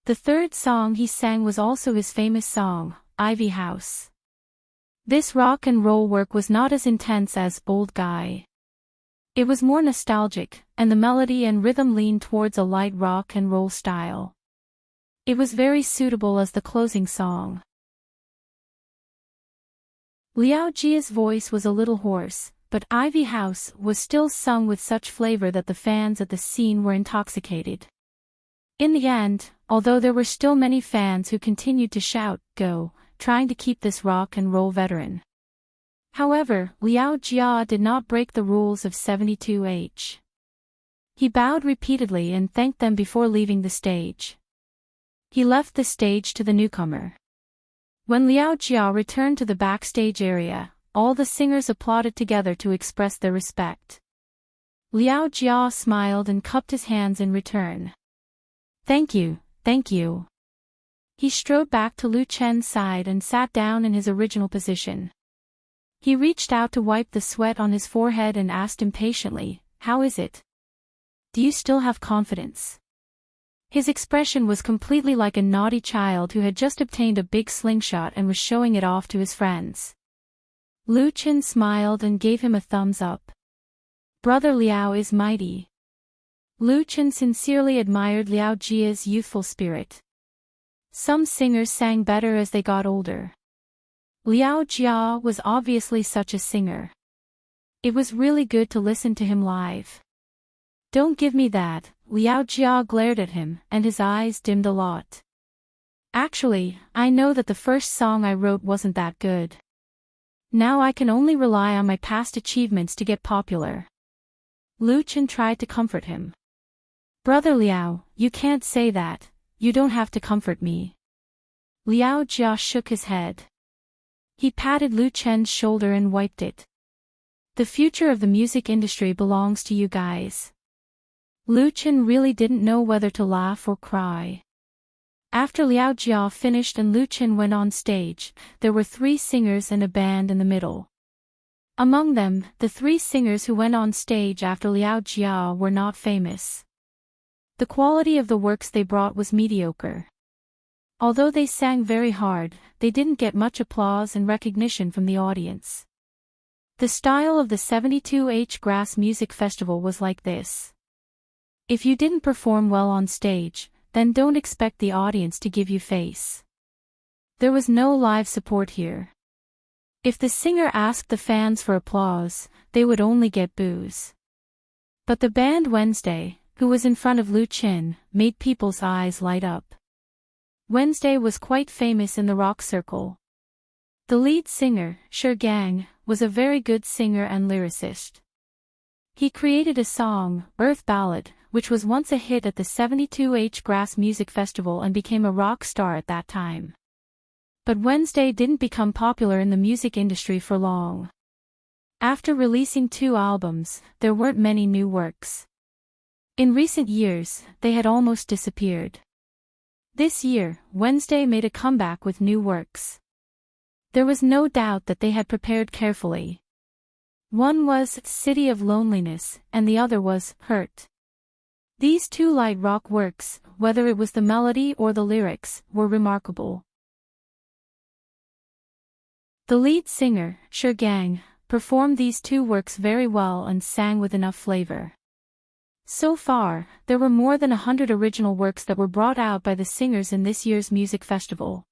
The 3rd song he sang was also his famous song, Ivy House. This rock and roll work was not as intense as Old Guy. It was more nostalgic, and the melody and rhythm leaned towards a light rock and roll style. It was very suitable as the closing song. Liao Jia's voice was a little hoarse, but Ivy House was still sung with such flavor that the fans at the scene were intoxicated. In the end, although there were still many fans who continued to shout, "Go," trying to keep this rock and roll veteran. However, Liao Jia did not break the rules of 72H. He bowed repeatedly and thanked them before leaving the stage. He left the stage to the newcomer. When Liao Jia returned to the backstage area, all the singers applauded together to express their respect. Liao Jia smiled and cupped his hands in return. "Thank you, thank you." He strode back to Lu Chen's side and sat down in his original position. He reached out to wipe the sweat on his forehead and asked impatiently, "How is it? Do you still have confidence?" His expression was completely like a naughty child who had just obtained a big slingshot and was showing it off to his friends. Lu Chen smiled and gave him a thumbs up. "Brother Liao is mighty." Lu Chen sincerely admired Liao Jia's youthful spirit. Some singers sang better as they got older. Liao Jia was obviously such a singer. It was really good to listen to him live. "Don't give me that," Liao Jia glared at him, and his eyes dimmed a lot. "Actually, I know that the first song I wrote wasn't that good. Now I can only rely on my past achievements to get popular." Lu Chen tried to comfort him. "Brother Liao, you can't say that, you don't have to comfort me." Liao Jia shook his head. He patted Lu Chen's shoulder and wiped it. "The future of the music industry belongs to you guys." Lu Chen really didn't know whether to laugh or cry. After Liao Jia finished and Lu Chen went on stage, there were 3 singers and a band in the middle. Among them, the 3 singers who went on stage after Liao Jia were not famous. The quality of the works they brought was mediocre. Although they sang very hard, they didn't get much applause and recognition from the audience. The style of the 72H Grass Music Festival was like this. If you didn't perform well on stage, then don't expect the audience to give you face. There was no live support here. If the singer asked the fans for applause, they would only get boos. But the band Wednesday, who was in front of Lu Chen, made people's eyes light up. Wednesday was quite famous in the rock circle. The lead singer, Shi Gang, was a very good singer and lyricist. He created a song, Earth Ballad, which was once a hit at the 72H Grass Music Festival and became a rock star at that time. But Wednesday didn't become popular in the music industry for long. After releasing 2 albums, there weren't many new works. In recent years, they had almost disappeared. This year, Wednesday made a comeback with new works. There was no doubt that they had prepared carefully. One was City of Loneliness, and the other was Hurt. These 2 light rock works, whether it was the melody or the lyrics, were remarkable. The lead singer, Shi Gang, performed these 2 works very well and sang with enough flavor. So far, there were more than 100 original works that were brought out by the singers in this year's music festival.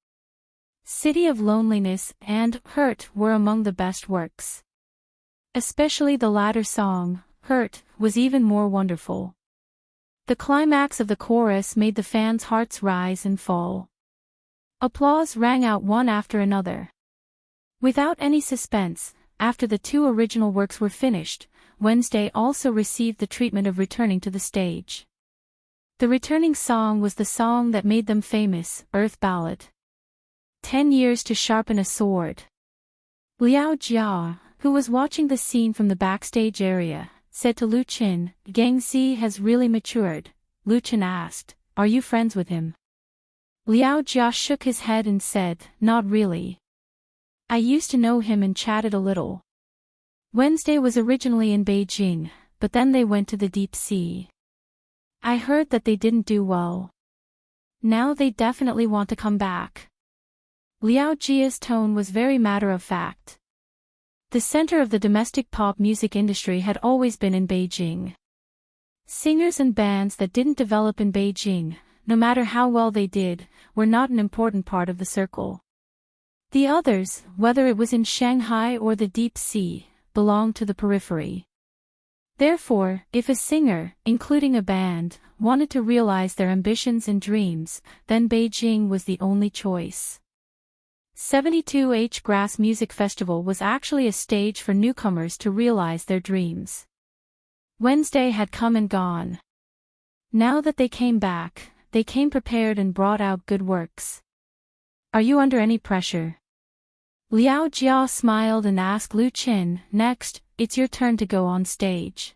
City of Loneliness and Hurt were among the best works. Especially the latter song, Hurt, was even more wonderful. The climax of the chorus made the fans' hearts rise and fall. Applause rang out one after another. Without any suspense, after the 2 original works were finished, Wednesday also received the treatment of returning to the stage. The returning song was the song that made them famous, Earth Ballad. 10 years to sharpen a sword. Liao Jia, who was watching the scene from the backstage area, said to Lu Chen, "Gangxi has really matured." Lu Chen asked, "Are you friends with him?" Liao Jia shook his head and said, "Not really. I used to know him and chatted a little." Wednesday was originally in Beijing, but then they went to the deep sea. I heard that they didn't do well. Now they definitely want to come back. Liao Jia's tone was very matter-of-fact. The center of the domestic pop music industry had always been in Beijing. Singers and bands that didn't develop in Beijing, no matter how well they did, were not an important part of the circle. The others, whether it was in Shanghai or the deep sea, belonged to the periphery. Therefore, if a singer, including a band, wanted to realize their ambitions and dreams, then Beijing was the only choice. 72H Grass Music Festival was actually a stage for newcomers to realize their dreams. Wednesday had come and gone. Now that they came back, they came prepared and brought out good works. Are you under any pressure? Liao Jia smiled and asked Lu Qin, next, it's your turn to go on stage.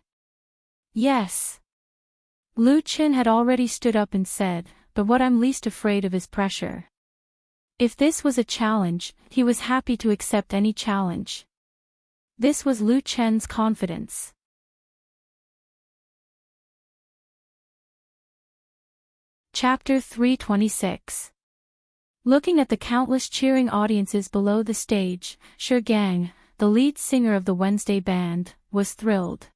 Yes. Lu Qin had already stood up and said, but what I'm least afraid of is pressure. If this was a challenge, he was happy to accept any challenge. This was Lu Qin's confidence. Chapter 326. Looking at the countless cheering audiences below the stage, Shi Gang, the lead singer of the Wednesday band, was thrilled.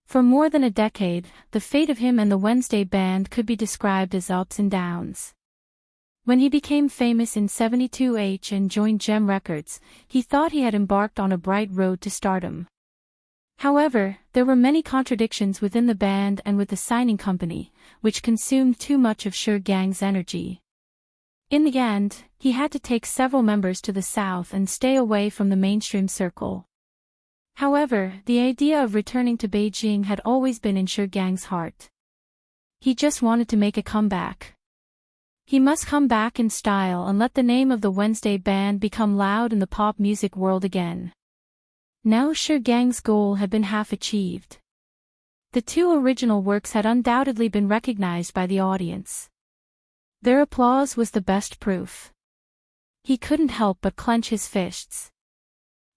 For more than a decade, the fate of him and the Wednesday band could be described as ups and downs. When he became famous in 72H and joined Gem Records, he thought he had embarked on a bright road to stardom. However, there were many contradictions within the band and with the signing company, which consumed too much of Shi Gang's energy. In the end, he had to take several members to the south and stay away from the mainstream circle. However, the idea of returning to Beijing had always been in Shi Gang's heart. He just wanted to make a comeback. He must come back in style and let the name of the Wednesday band become loud in the pop music world again. Now Shi Gang's goal had been half achieved. The two original works had undoubtedly been recognized by the audience. Their applause was the best proof. He couldn't help but clench his fists.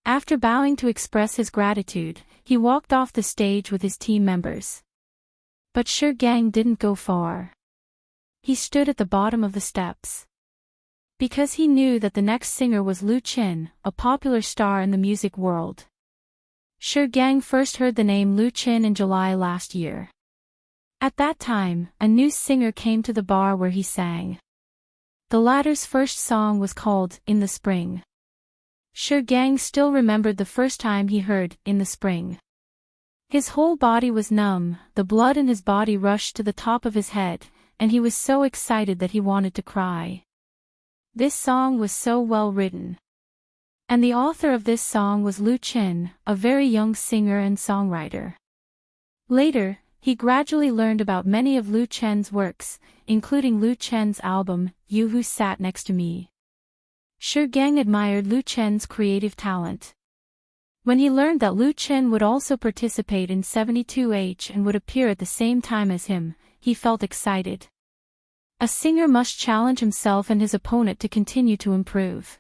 After bowing to express his gratitude, he walked off the stage with his team members. But Shi Gang didn't go far. He stood at the bottom of the steps. Because he knew that the next singer was Lu Qin, a popular star in the music world. Shi Gang first heard the name Lu Qin in July last year. At that time, a new singer came to the bar where he sang. The latter's first song was called In the Spring. Shi Gang still remembered the first time he heard In the Spring. His whole body was numb, the blood in his body rushed to the top of his head, and he was so excited that he wanted to cry. This song was so well written. And the author of this song was Lu Qin, a very young singer and songwriter. Later, he gradually learned about many of Lu Qin's works, including Lu Qin's album, You Who Sat Next to Me. Shi Gang admired Lu Qin's creative talent. When he learned that Lu Qin would also participate in 72H and would appear at the same time as him, he felt excited. A singer must challenge himself and his opponent to continue to improve.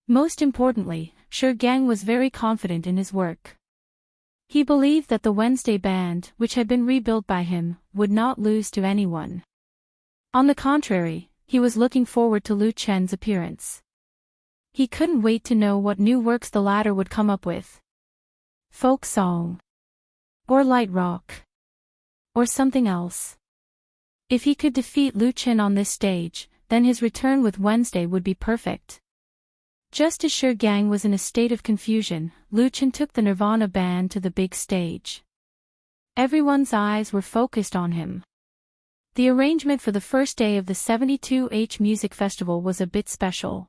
Most importantly, Shi Gang was very confident in his work. He believed that the Wednesday band, which had been rebuilt by him, would not lose to anyone. On the contrary, he was looking forward to Lu Qin's appearance. He couldn't wait to know what new works the latter would come up with. Folk song. Or light rock. Or something else. If he could defeat Lu Qin on this stage, then his return with Wednesday would be perfect. Just as Shi Gang was in a state of confusion, Lu Qin took the Nirvana band to the big stage. Everyone's eyes were focused on him. The arrangement for the first day of the 72H Music Festival was a bit special.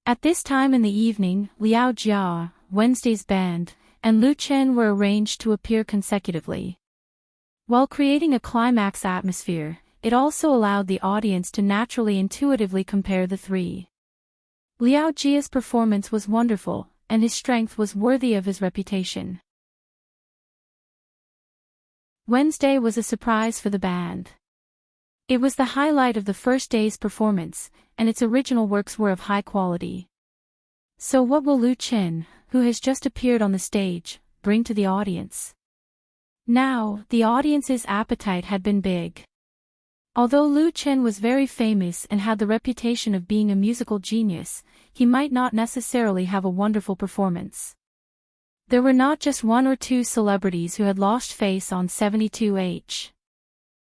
At this time in the evening, Liao Jia, Wednesday's band, and Lu Qin were arranged to appear consecutively. While creating a climax atmosphere, it also allowed the audience to naturally intuitively compare the three. Liao Jia's performance was wonderful, and his strength was worthy of his reputation. Wednesday was a surprise for the band. It was the highlight of the first day's performance, and its original works were of high quality. So what will Lu Qin, who has just appeared on the stage, bring to the audience? Now, the audience's appetite had been big. Although Lu Qin was very famous and had the reputation of being a musical genius, he might not necessarily have a wonderful performance. There were not just one or two celebrities who had lost face on 72H.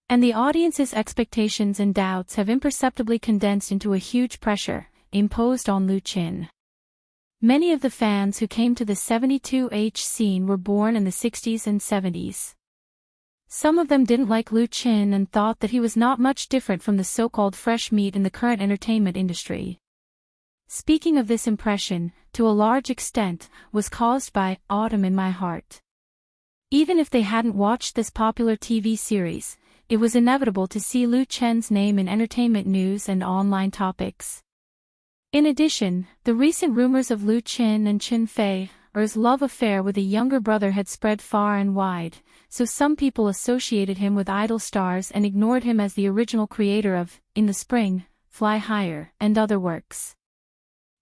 And the audience's expectations and doubts have imperceptibly condensed into a huge pressure imposed on Lu Qin. Many of the fans who came to the 72H scene were born in the 60s and 70s. Some of them didn't like Lu Qin and thought that he was not much different from the so-called fresh meat in the current entertainment industry. Speaking of this impression, to a large extent, was caused by Autumn in My Heart. Even if they hadn't watched this popular TV series, it was inevitable to see Lu Qin's name in entertainment news and online topics. In addition, the recent rumors of Lu Qin and Qin Fei's love affair with a younger brother had spread far and wide, so some people associated him with idol stars and ignored him as the original creator of In the Spring, Fly Higher, and other works.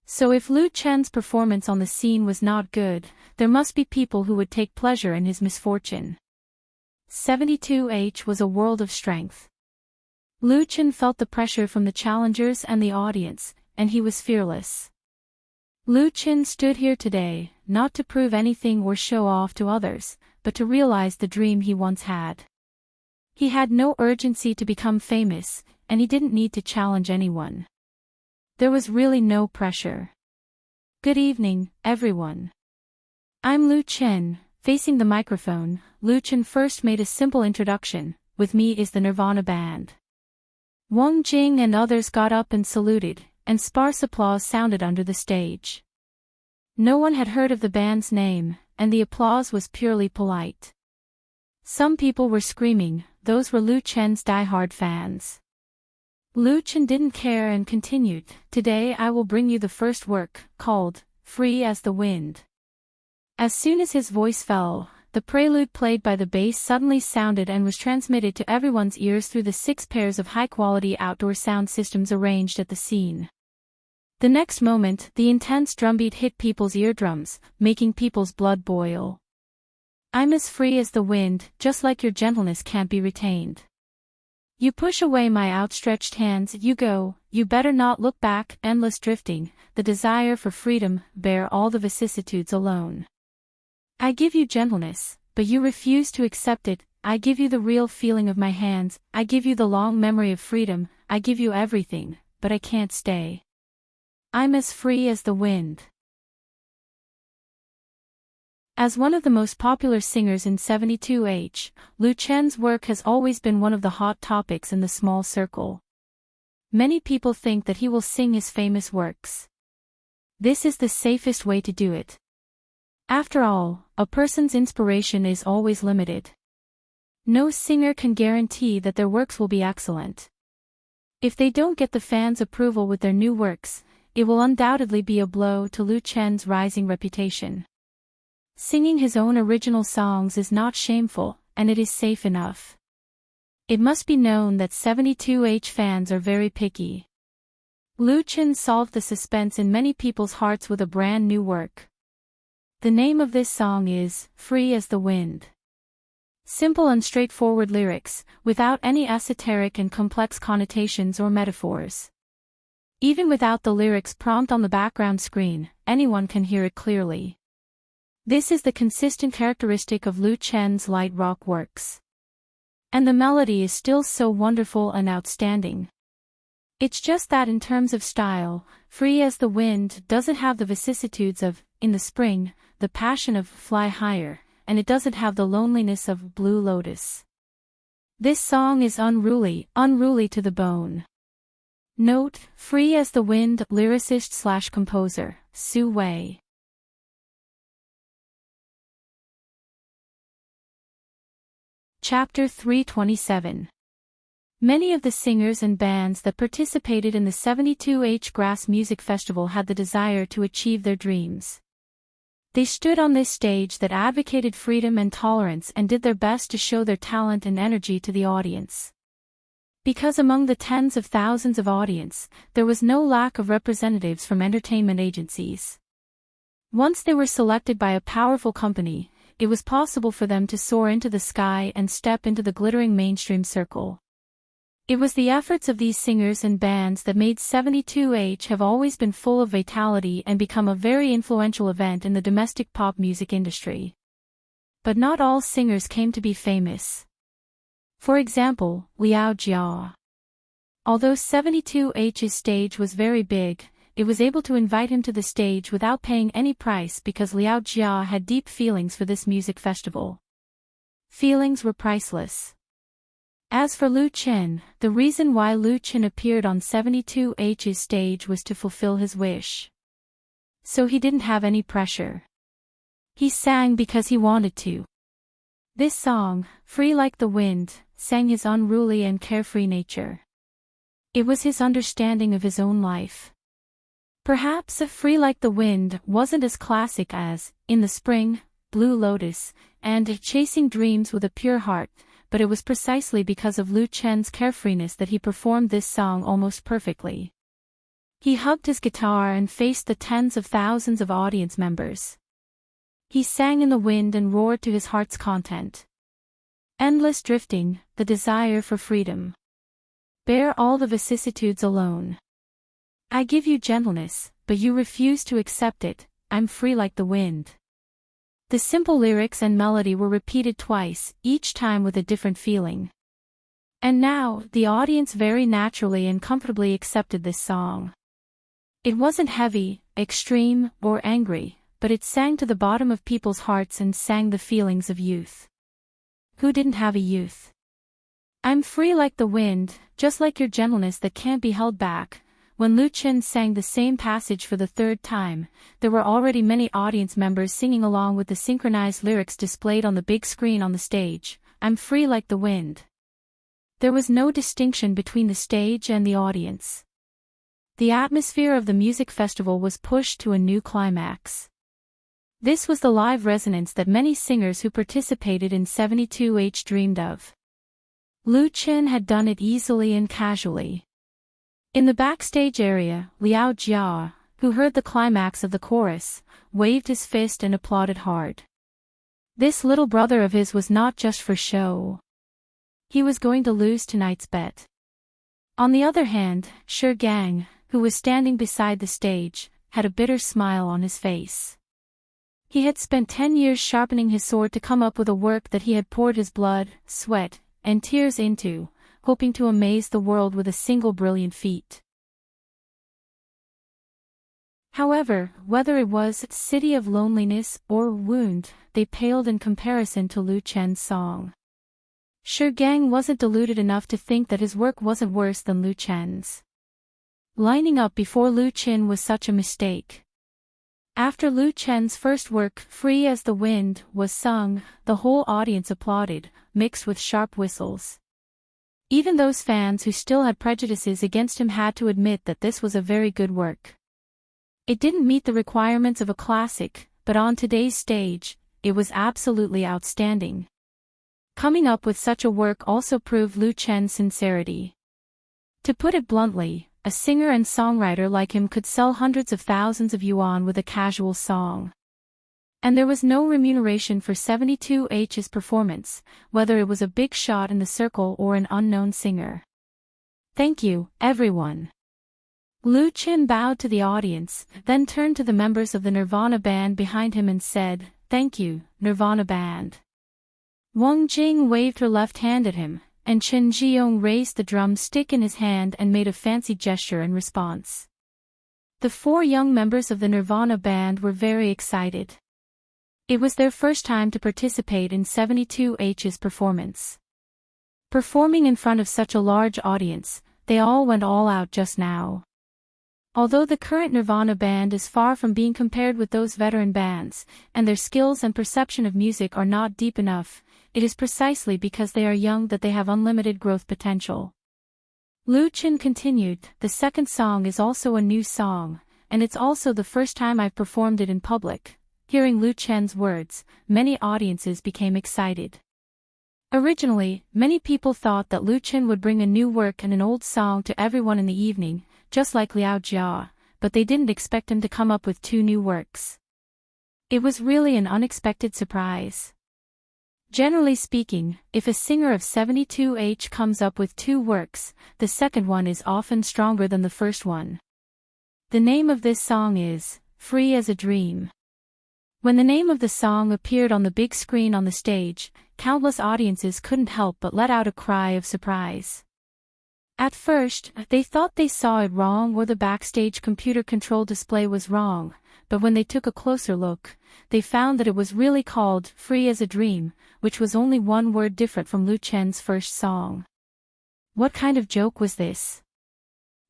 So if Lu Qin's performance on the scene was not good, there must be people who would take pleasure in his misfortune. 72H was a world of strength. Lu Qin felt the pressure from the challengers and the audience, and he was fearless. Lu Qin stood here today, not to prove anything or show off to others, but to realize the dream he once had. He had no urgency to become famous, and he didn't need to challenge anyone. There was really no pressure. Good evening, everyone. I'm Lu Qin. Facing the microphone, Lu Qin first made a simple introduction. With me is the Nirvana band. Wang Jing and others got up and saluted, and sparse applause sounded under the stage. No one had heard of the band's name, and the applause was purely polite. Some people were screaming, those were Lu Qin's die-hard fans. Lu Qin didn't care and continued, "Today I will bring you the first work, called Free as the Wind." As soon as his voice fell, the prelude played by the bass suddenly sounded and was transmitted to everyone's ears through the 6 pairs of high-quality outdoor sound systems arranged at the scene. The next moment, the intense drumbeat hit people's eardrums, making people's blood boil. "I'm as free as the wind, just like your gentleness can't be retained. You push away my outstretched hands, you go, you better not look back, endless drifting, the desire for freedom, bear all the vicissitudes alone. I give you gentleness, but you refuse to accept it, I give you the real feeling of my hands, I give you the long memory of freedom, I give you everything, but I can't stay. I'm as free as the wind." As one of the most popular singers in 72H, Lu Qin's work has always been one of the hot topics in the small circle. Many people think that he will sing his famous works. This is the safest way to do it. After all, a person's inspiration is always limited. No singer can guarantee that their works will be excellent. If they don't get the fans' approval with their new works, it will undoubtedly be a blow to Lu Qin's rising reputation. Singing his own original songs is not shameful, and it is safe enough. It must be known that 72H fans are very picky. Lu Qin solved the suspense in many people's hearts with a brand new work. The name of this song is Free as the Wind. Simple and straightforward lyrics, without any esoteric and complex connotations or metaphors. Even without the lyrics prompt on the background screen, anyone can hear it clearly. This is the consistent characteristic of Lu Qin's light rock works. And the melody is still so wonderful and outstanding. It's just that in terms of style, Free as the Wind doesn't have the vicissitudes of In the Spring, the passion of Fly Higher, and it doesn't have the loneliness of Blue Lotus. This song is unruly to the bone. Note, Free as the Wind, lyricist/composer, Su Wei. Chapter 327. Many of the singers and bands that participated in the 72H Grass Music Festival had the desire to achieve their dreams. They stood on this stage that advocated freedom and tolerance and did their best to show their talent and energy to the audience. Because among the tens of thousands of audience, there was no lack of representatives from entertainment agencies. Once they were selected by a powerful company, it was possible for them to soar into the sky and step into the glittering mainstream circle. It was the efforts of these singers and bands that made 72H have always been full of vitality and become a very influential event in the domestic pop music industry. But not all singers came to be famous. For example, Liao Jia. Although 72H's stage was very big, it was able to invite him to the stage without paying any price because Liao Jia had deep feelings for this music festival. Feelings were priceless. As for Lu Chen, the reason why Lu Chen appeared on 72H's stage was to fulfill his wish. So he didn't have any pressure. He sang because he wanted to. This song, Free Like the Wind, sang his unruly and carefree nature. It was his understanding of his own life. Perhaps Free Like the Wind wasn't as classic as In the Spring, Blue Lotus, and Chasing Dreams with a Pure Heart, but it was precisely because of Lu Chen's carefreeness that he performed this song almost perfectly. He hugged his guitar and faced the tens of thousands of audience members. He sang in the wind and roared to his heart's content. Endless drifting, the desire for freedom. Bear all the vicissitudes alone. I give you gentleness, but you refuse to accept it, I'm free like the wind. The simple lyrics and melody were repeated twice, each time with a different feeling. And now, the audience very naturally and comfortably accepted this song. It wasn't heavy, extreme, or angry, but it sang to the bottom of people's hearts and sang the feelings of youth. Who didn't have a youth? I'm free like the wind, just like your gentleness that can't be held back. When Lu Chen sang the same passage for the third time, there were already many audience members singing along with the synchronized lyrics displayed on the big screen on the stage, I'm free like the wind. There was no distinction between the stage and the audience. The atmosphere of the music festival was pushed to a new climax. This was the live resonance that many singers who participated in 72H dreamed of. Lu Chen had done it easily and casually. In the backstage area, Liao Jia, who heard the climax of the chorus, waved his fist and applauded hard. This little brother of his was not just for show. He was going to lose tonight's bet. On the other hand, Shi Gang, who was standing beside the stage, had a bitter smile on his face. He had spent 10 years sharpening his sword to come up with a work that he had poured his blood, sweat, and tears into, hoping to amaze the world with a single brilliant feat. However, whether it was City of Loneliness or Wound, they paled in comparison to Lu Chen's song. Shi Gang wasn't deluded enough to think that his work wasn't worse than Lu Chen's. Lining up before Lu Chen was such a mistake. After Lu Chen's first work, Free as the Wind, was sung, the whole audience applauded, mixed with sharp whistles. Even those fans who still had prejudices against him had to admit that this was a very good work. It didn't meet the requirements of a classic, but on today's stage, it was absolutely outstanding. Coming up with such a work also proved Lu Chen's sincerity. To put it bluntly, a singer and songwriter like him could sell hundreds of thousands of yuan with a casual song. And there was no remuneration for 72H's performance, whether it was a big shot in the circle or an unknown singer. Thank you, everyone. Lu Chen bowed to the audience, then turned to the members of the Nirvana band behind him and said, Thank you, Nirvana band. Wang Jing waved her left hand at him, and Chen Jiong raised the drum stick in his hand and made a fancy gesture in response. The 4 young members of the Nirvana band were very excited. It was their first time to participate in 72H's performance. Performing in front of such a large audience, they all went all out just now. Although the current Nirvana band is far from being compared with those veteran bands, and their skills and perception of music are not deep enough, it is precisely because they are young that they have unlimited growth potential. Lu Chen continued, the second song is also a new song, and it's also the first time I've performed it in public. Hearing Lu Chen's words, many audiences became excited. Originally, many people thought that Lu Chen would bring a new work and an old song to everyone in the evening, just like Liao Jia, but they didn't expect him to come up with 2 new works. It was really an unexpected surprise. Generally speaking, if a singer of 72H comes up with two works, the second one is often stronger than the first one. The name of this song is Free as a Dream. When the name of the song appeared on the big screen on the stage, countless audiences couldn't help but let out a cry of surprise. At first, they thought they saw it wrong or the backstage computer control display was wrong, but when they took a closer look, they found that it was really called Free as a Dream, which was only one word different from Lu Chen's first song. What kind of joke was this?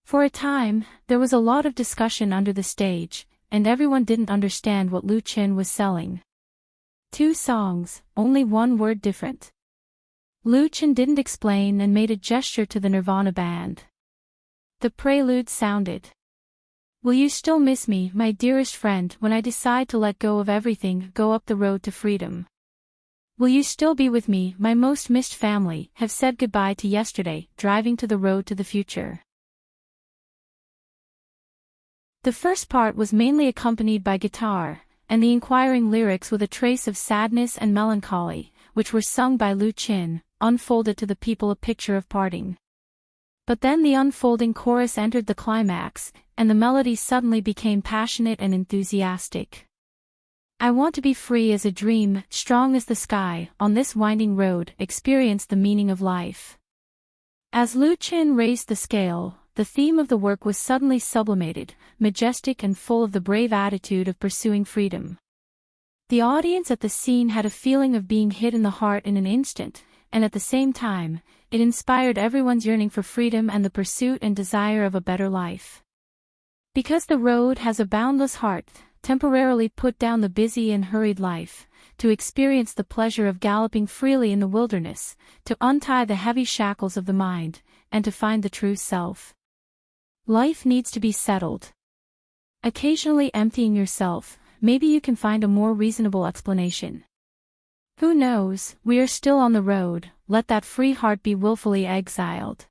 For a time, there was a lot of discussion under the stage, and everyone didn't understand what Lu Chen was selling. Two songs, only one word different. Lu Chen didn't explain and made a gesture to the Nirvana band. The prelude sounded. Will you still miss me, my dearest friend, when I decide to let go of everything, go up the road to freedom? Will you still be with me, my most missed family, have said goodbye to yesterday, driving to the road to the future? The first part was mainly accompanied by guitar, and the inquiring lyrics with a trace of sadness and melancholy, which were sung by Lu Chen, unfolded to the people a picture of parting. But then the unfolding chorus entered the climax, and the melody suddenly became passionate and enthusiastic. I want to be free as a dream, strong as the sky, on this winding road, experience the meaning of life. As Lu Chen raised the scale, the theme of the work was suddenly sublimated, majestic and full of the brave attitude of pursuing freedom. The audience at the scene had a feeling of being hit in the heart in an instant, and at the same time, it inspired everyone's yearning for freedom and the pursuit and desire of a better life. Because the road has a boundless heart, temporarily put down the busy and hurried life, to experience the pleasure of galloping freely in the wilderness, to untie the heavy shackles of the mind, and to find the true self. Life needs to be settled. Occasionally emptying yourself, maybe you can find a more reasonable explanation. Who knows, we are still on the road, let that free heart be willfully exiled.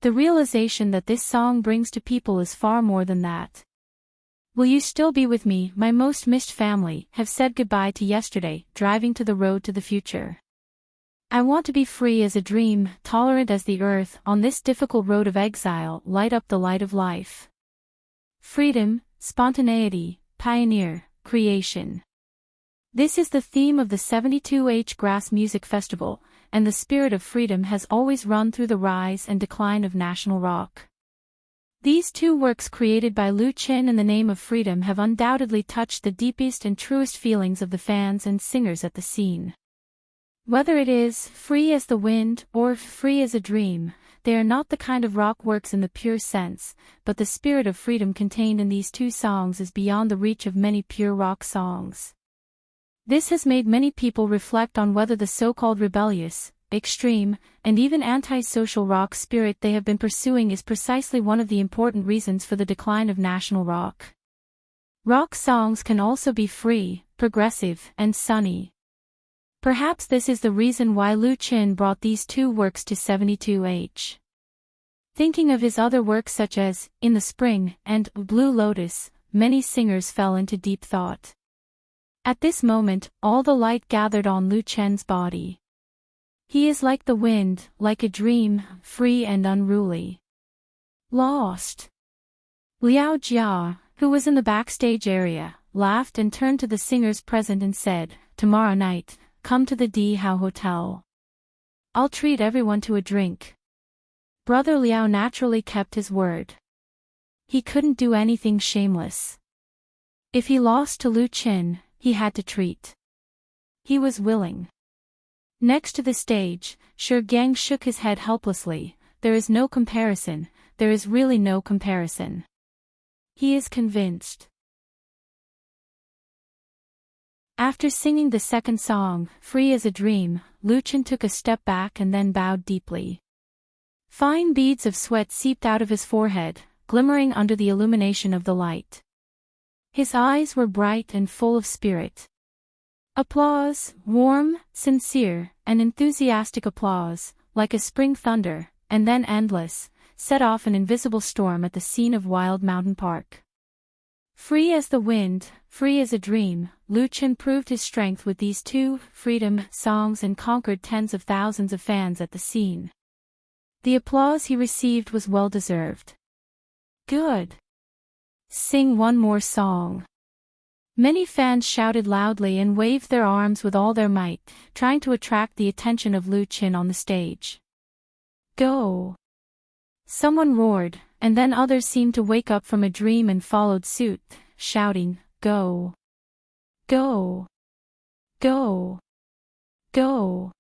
The realization that this song brings to people is far more than that. Will you still be with me, my most missed family, have said goodbye to yesterday, driving to the road to the future. I want to be free as a dream, tolerant as the earth, on this difficult road of exile, light up the light of life. Freedom, spontaneity, pioneer, creation. This is the theme of the 72H Grass Music Festival, and the spirit of freedom has always run through the rise and decline of national rock. These two works created by Lu Chen in the name of freedom have undoubtedly touched the deepest and truest feelings of the fans and singers at the scene. Whether it is Free as the Wind or Free as a Dream, they are not the kind of rock works in the pure sense, but the spirit of freedom contained in these two songs is beyond the reach of many pure rock songs. This has made many people reflect on whether the so-called rebellious, extreme, and even anti-social rock spirit they have been pursuing is precisely one of the important reasons for the decline of national rock. Rock songs can also be free, progressive, and sunny. Perhaps this is the reason why Lu Chen brought these two works to 72H. Thinking of his other works such as In the Spring and Blue Lotus, many singers fell into deep thought. At this moment, all the light gathered on Lu Chen's body. He is like the wind, like a dream, free and unruly. Lost. Liao Jia, who was in the backstage area, laughed and turned to the singers present and said, "Tomorrow night, come to the D Hao Hotel. I'll treat everyone to a drink." Brother Liao naturally kept his word. He couldn't do anything shameless. If he lost to Lu Chen, he had to treat. He was willing. Next to the stage, Shi Gang shook his head helplessly. There is no comparison, there is really no comparison. He is convinced. After singing the second song, Free as a Dream, Lu Chen took a step back and then bowed deeply. Fine beads of sweat seeped out of his forehead, glimmering under the illumination of the light. His eyes were bright and full of spirit. Applause, warm, sincere, and enthusiastic applause, like a spring thunder, and then endless, set off an invisible storm at the scene of Wild Mountain Park. Free as the wind, free as a dream, Lu Chen proved his strength with these two freedom songs and conquered tens of thousands of fans at the scene. The applause he received was well-deserved. Good. Sing one more song. Many fans shouted loudly and waved their arms with all their might, trying to attract the attention of Lu Chen on the stage. Go! Someone roared, and then others seemed to wake up from a dream and followed suit, shouting, Go! Go! Go! Go!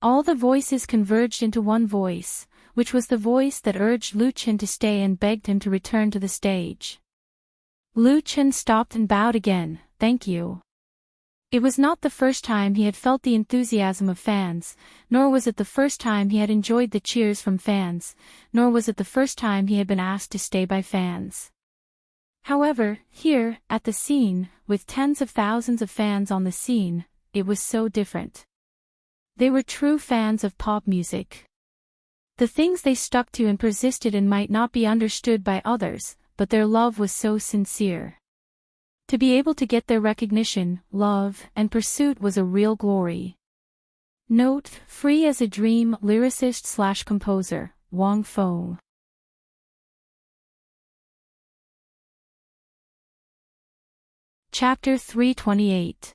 All the voices converged into one voice, which was the voice that urged Lu Chen to stay and begged him to return to the stage. Lu Chen stopped and bowed again, thank you. It was not the first time he had felt the enthusiasm of fans, nor was it the first time he had enjoyed the cheers from fans, nor was it the first time he had been asked to stay by fans. However, here, at the scene, with tens of thousands of fans on the scene, it was so different. They were true fans of pop music. The things they stuck to and persisted in might not be understood by others, but their love was so sincere. To be able to get their recognition, love, and pursuit was a real glory. Note, free as a dream lyricist/composer, Wang Feng. Chapter 328.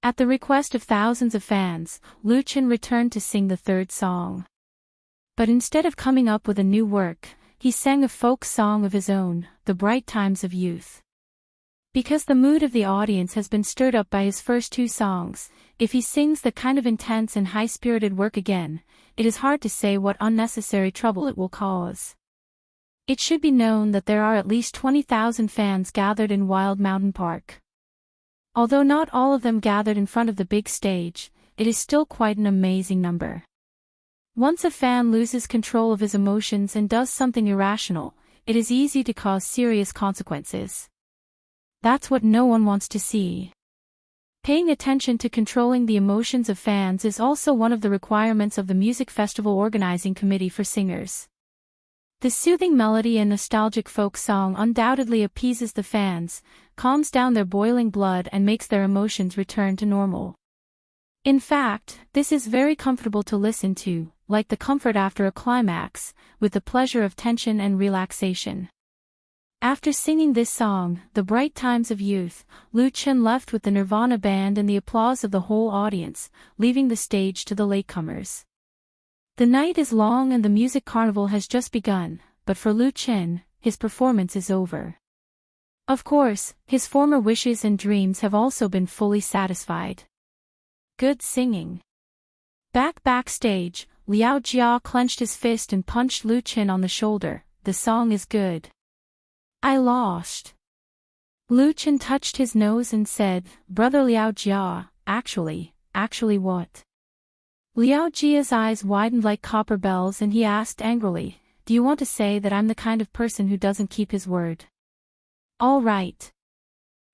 At the request of thousands of fans, Lu Chen returned to sing the third song. But instead of coming up with a new work, he sang a folk song of his own, The Bright Times of Youth. Because the mood of the audience has been stirred up by his first two songs, if he sings the kind of intense and high-spirited work again, it is hard to say what unnecessary trouble it will cause. It should be known that there are at least 20,000 fans gathered in Wild Mountain Park. Although not all of them gathered in front of the big stage, it is still quite an amazing number. Once a fan loses control of his emotions and does something irrational, it is easy to cause serious consequences. That's what no one wants to see. Paying attention to controlling the emotions of fans is also one of the requirements of the music festival organizing committee for singers. The soothing melody and nostalgic folk song undoubtedly appeases the fans, calms down their boiling blood and makes their emotions return to normal. In fact, this is very comfortable to listen to, like the comfort after a climax, with the pleasure of tension and relaxation. After singing this song, The Bright Times of Youth, Lu Chen left with the Nirvana band and the applause of the whole audience, leaving the stage to the latecomers. The night is long and the music carnival has just begun, but for Lu Chen, his performance is over. Of course, his former wishes and dreams have also been fully satisfied. Good singing. Backstage, Liao Jia clenched his fist and punched Lu Chen on the shoulder. The song is good. I lost. Lu Chen touched his nose and said, Brother Liao Jia, actually what? Liao Jia's eyes widened like copper bells and he asked angrily, do you want to say that I'm the kind of person who doesn't keep his word? All right.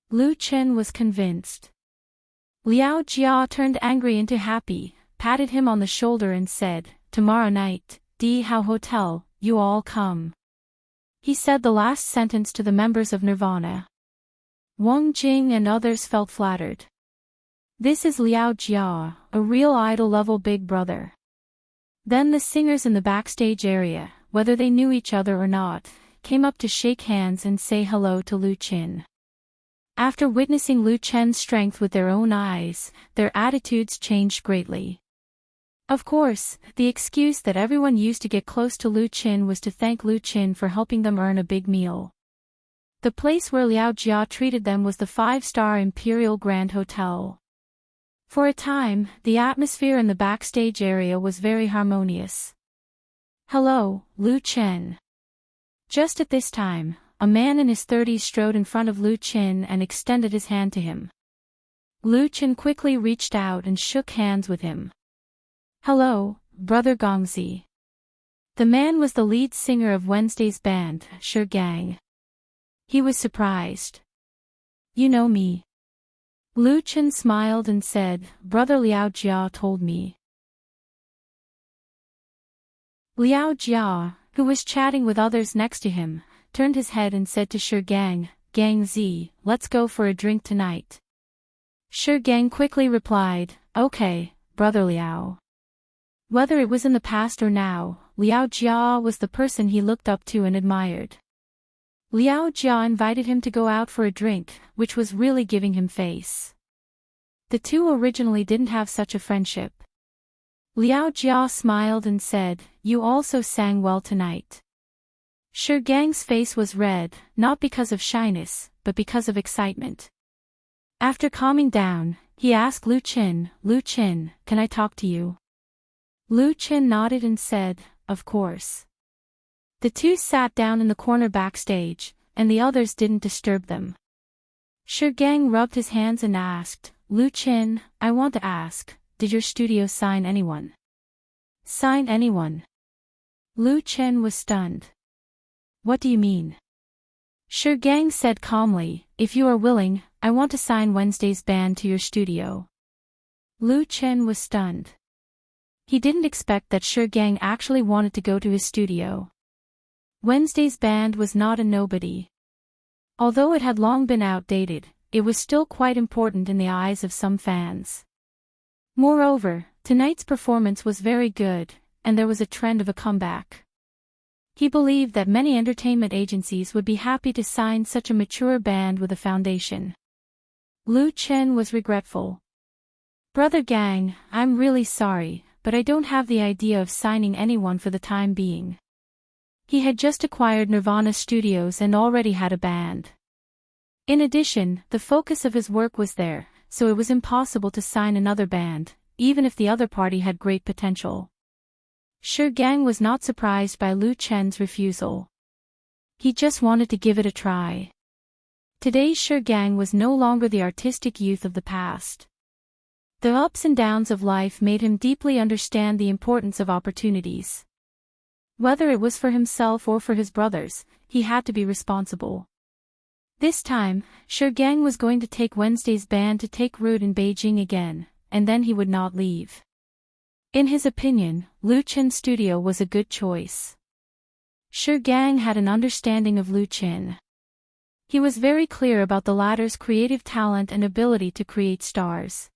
Lu Chen was convinced. Liao Jia turned angry into happy, patted him on the shoulder and said, tomorrow night, Di Hao Hotel, you all come. He said the last sentence to the members of Nirvana. Wang Jing and others felt flattered. This is Liao Jia, a real idol-level big brother. Then the singers in the backstage area, whether they knew each other or not, came up to shake hands and say hello to Lu Chen. After witnessing Lu Chen's strength with their own eyes, their attitudes changed greatly. Of course, the excuse that everyone used to get close to Lu Chen was to thank Lu Chen for helping them earn a big meal. The place where Liao Jia treated them was the 5-star Imperial Grand Hotel. For a time, the atmosphere in the backstage area was very harmonious. Hello, Lu Chen. Just at this time, a man in his 30s strode in front of Lu Chen and extended his hand to him. Lu Chen quickly reached out and shook hands with him. Hello, Brother Gongzi. The man was the lead singer of Wednesday's band, Shi Gang. He was surprised. You know me. Lu Chen smiled and said, Brother Liao Jia told me. Liao Jia, who was chatting with others next to him, turned his head and said to Shi Gang, Gang Z, let's go for a drink tonight. Shi Gang quickly replied, okay, brother Liao. Whether it was in the past or now, Liao Jia was the person he looked up to and admired. Liao Jia invited him to go out for a drink, which was really giving him face. The two originally didn't have such a friendship. Liao Jia smiled and said, you also sang well tonight. Shi Gang's face was red, not because of shyness, but because of excitement. After calming down, he asked Lu Qin, can I talk to you? Lu Qin nodded and said, of course. The two sat down in the corner backstage, and the others didn't disturb them. Shi Gang rubbed his hands and asked, Lu Qin, I want to ask, did your studio sign anyone? Sign anyone? Lu Qin was stunned. What do you mean? Shi Gang said calmly, if you are willing, I want to sign Wednesday's band to your studio. Lu Qin was stunned. He didn't expect that Shi Gang actually wanted to go to his studio. Wednesday's band was not a nobody. Although it had long been outdated, it was still quite important in the eyes of some fans. Moreover, tonight's performance was very good, and there was a trend of a comeback. He believed that many entertainment agencies would be happy to sign such a mature band with a foundation. Lu Qin was regretful. Brother Gang, I'm really sorry, but I don't have the idea of signing anyone for the time being. He had just acquired Nirvana Studios and already had a band. In addition, the focus of his work was there, so it was impossible to sign another band, even if the other party had great potential. Shi Gang was not surprised by Lu Qin's refusal. He just wanted to give it a try. Today's Shi Gang was no longer the artistic youth of the past. The ups and downs of life made him deeply understand the importance of opportunities. Whether it was for himself or for his brothers, he had to be responsible. This time, Shi Gang was going to take Wednesday's band to take root in Beijing again, and then he would not leave. In his opinion, Lu Qin's studio was a good choice. Shi Gang had an understanding of Lu Qin. He was very clear about the latter's creative talent and ability to create stars.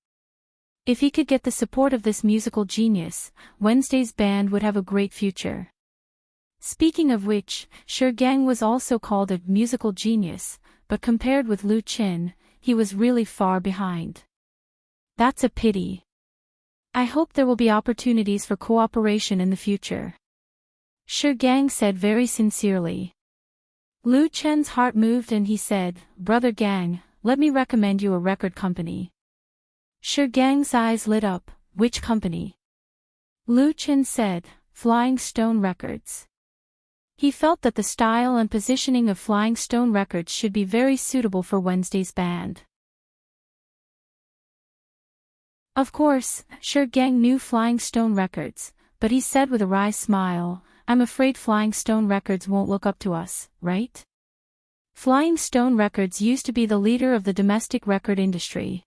If he could get the support of this musical genius, Wednesday's band would have a great future. Speaking of which, Shi Gang was also called a musical genius, but compared with Lu Qin, he was really far behind. That's a pity. I hope there will be opportunities for cooperation in the future. Shi Gang said very sincerely. Lu Qin's heart moved and he said, Brother Gang, let me recommend you a record company. Shi Gang's eyes lit up, which company? Lu Qin said, Flying Stone Records. He felt that the style and positioning of Flying Stone Records should be very suitable for Wednesday's band. Of course, Shi Gang knew Flying Stone Records, but he said with a wry smile, I'm afraid Flying Stone Records won't look up to us, right? Flying Stone Records used to be the leader of the domestic record industry.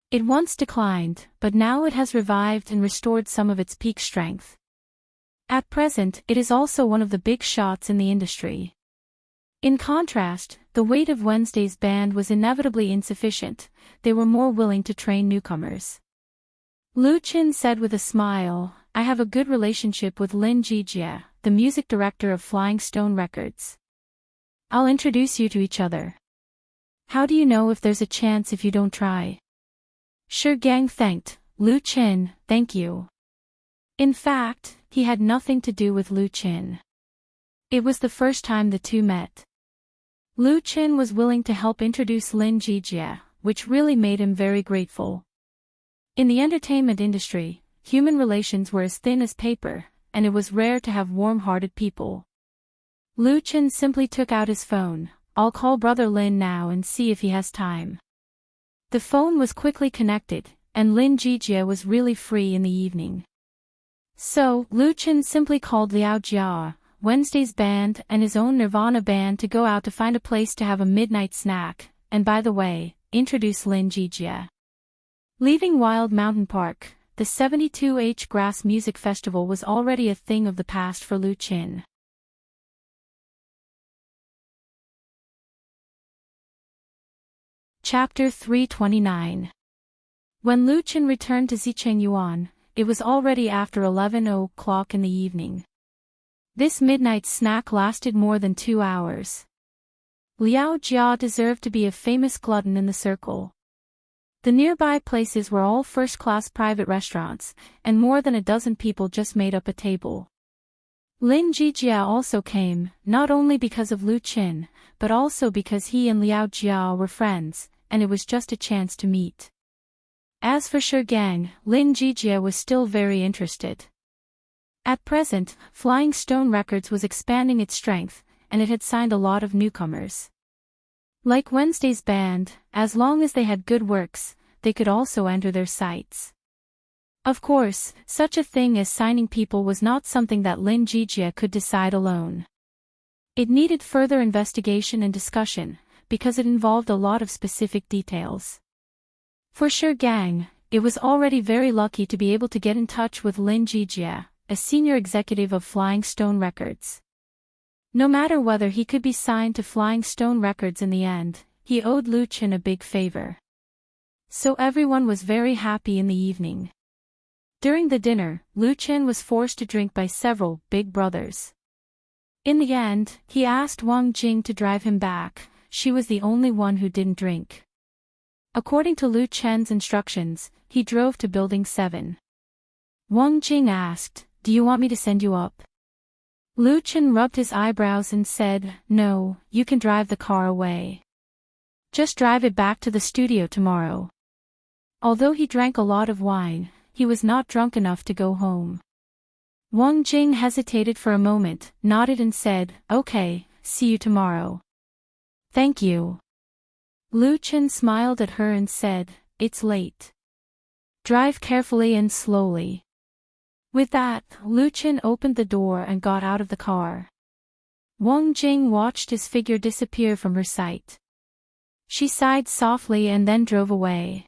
It once declined, but now it has revived and restored some of its peak strength. At present, it is also one of the big shots in the industry. In contrast, the weight of Wednesday's band was inevitably insufficient. They were more willing to train newcomers. Lu Qin said with a smile, I have a good relationship with Lin Jijie, the music director of Flying Stone Records. I'll introduce you to each other. How do you know if there's a chance if you don't try? Shi Gang thanked Lu Qin, thank you. In fact, he had nothing to do with Lu Qin. It was the first time the two met. Lu Qin was willing to help introduce Lin Jijie, which really made him very grateful. In the entertainment industry, human relations were as thin as paper, and it was rare to have warm-hearted people. Lu Qin simply took out his phone. I'll call Brother Lin now and see if he has time. The phone was quickly connected, and Lin Jijie was really free in the evening. So, Lu Qin simply called Liao Jia, Wednesday's band and his own Nirvana band to go out to find a place to have a midnight snack, and by the way, introduce Lin Jijie. Leaving Wild Mountain Park, the 72H Grass Music Festival was already a thing of the past for Lu Qin. Chapter 329. When Lu Chen returned to Zicheng, it was already after 11 o'clock in the evening. This midnight snack lasted more than 2 hours. Liao Jia deserved to be a famous glutton in the circle. The nearby places were all first-class private restaurants, and more than a dozen people just made up a table. Lin Jijia also came, not only because of Lu Chen, but also because he and Liao Jia were friends, and it was just a chance to meet. As for Gang, Lin Jijia was still very interested. At present, Flying Stone Records was expanding its strength, and it had signed a lot of newcomers. Like Wednesday's band, as long as they had good works, they could also enter their sites. Of course, such a thing as signing people was not something that Lin Jijia could decide alone. It needed further investigation and discussion, because it involved a lot of specific details. For Gang, it was already very lucky to be able to get in touch with Lin Jijia, a senior executive of Flying Stone Records. No matter whether he could be signed to Flying Stone Records in the end, he owed Lu Chen a big favor. So everyone was very happy in the evening. During the dinner, Lu Chen was forced to drink by several big brothers. In the end, he asked Wang Jing to drive him back. She was the only one who didn't drink. According to Lu Chen's instructions, he drove to Building 7. Wang Jing asked, "Do you want me to send you up?" Lu Chen rubbed his eyebrows and said, "No, you can drive the car away. Just drive it back to the studio tomorrow." Although he drank a lot of wine, he was not drunk enough to go home. Wang Jing hesitated for a moment, nodded and said, "Okay, see you tomorrow." "Thank you." Lu Chen smiled at her and said, "It's late. Drive carefully and slowly." With that, Lu Chen opened the door and got out of the car. Wang Jing watched his figure disappear from her sight. She sighed softly and then drove away.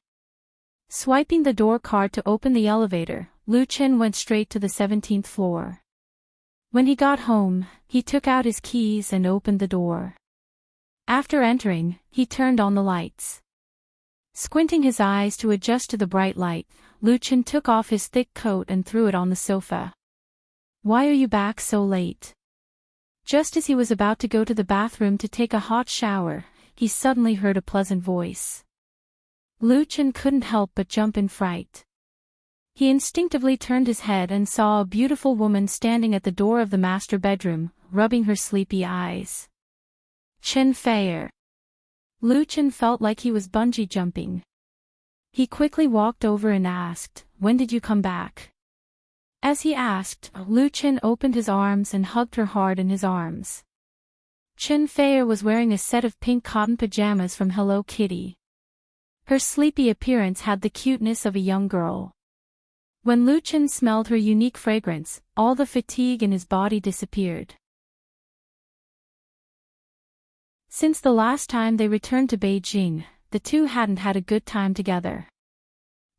Swiping the door card to open the elevator, Lu Chen went straight to the 17th floor. When he got home, he took out his keys and opened the door. After entering, he turned on the lights. Squinting his eyes to adjust to the bright light, Lu Chen took off his thick coat and threw it on the sofa. "Why are you back so late?" Just as he was about to go to the bathroom to take a hot shower, he suddenly heard a pleasant voice. Lu Chen couldn't help but jump in fright. He instinctively turned his head and saw a beautiful woman standing at the door of the master bedroom, rubbing her sleepy eyes. Chen Feier. Lu Chen felt like he was bungee jumping. He quickly walked over and asked, "When did you come back?" As he asked, Lu Chen opened his arms and hugged her hard in his arms. Chen Feier was wearing a set of pink cotton pajamas from Hello Kitty. Her sleepy appearance had the cuteness of a young girl. When Lu Chen smelled her unique fragrance, all the fatigue in his body disappeared. Since the last time they returned to Beijing, the two hadn't had a good time together.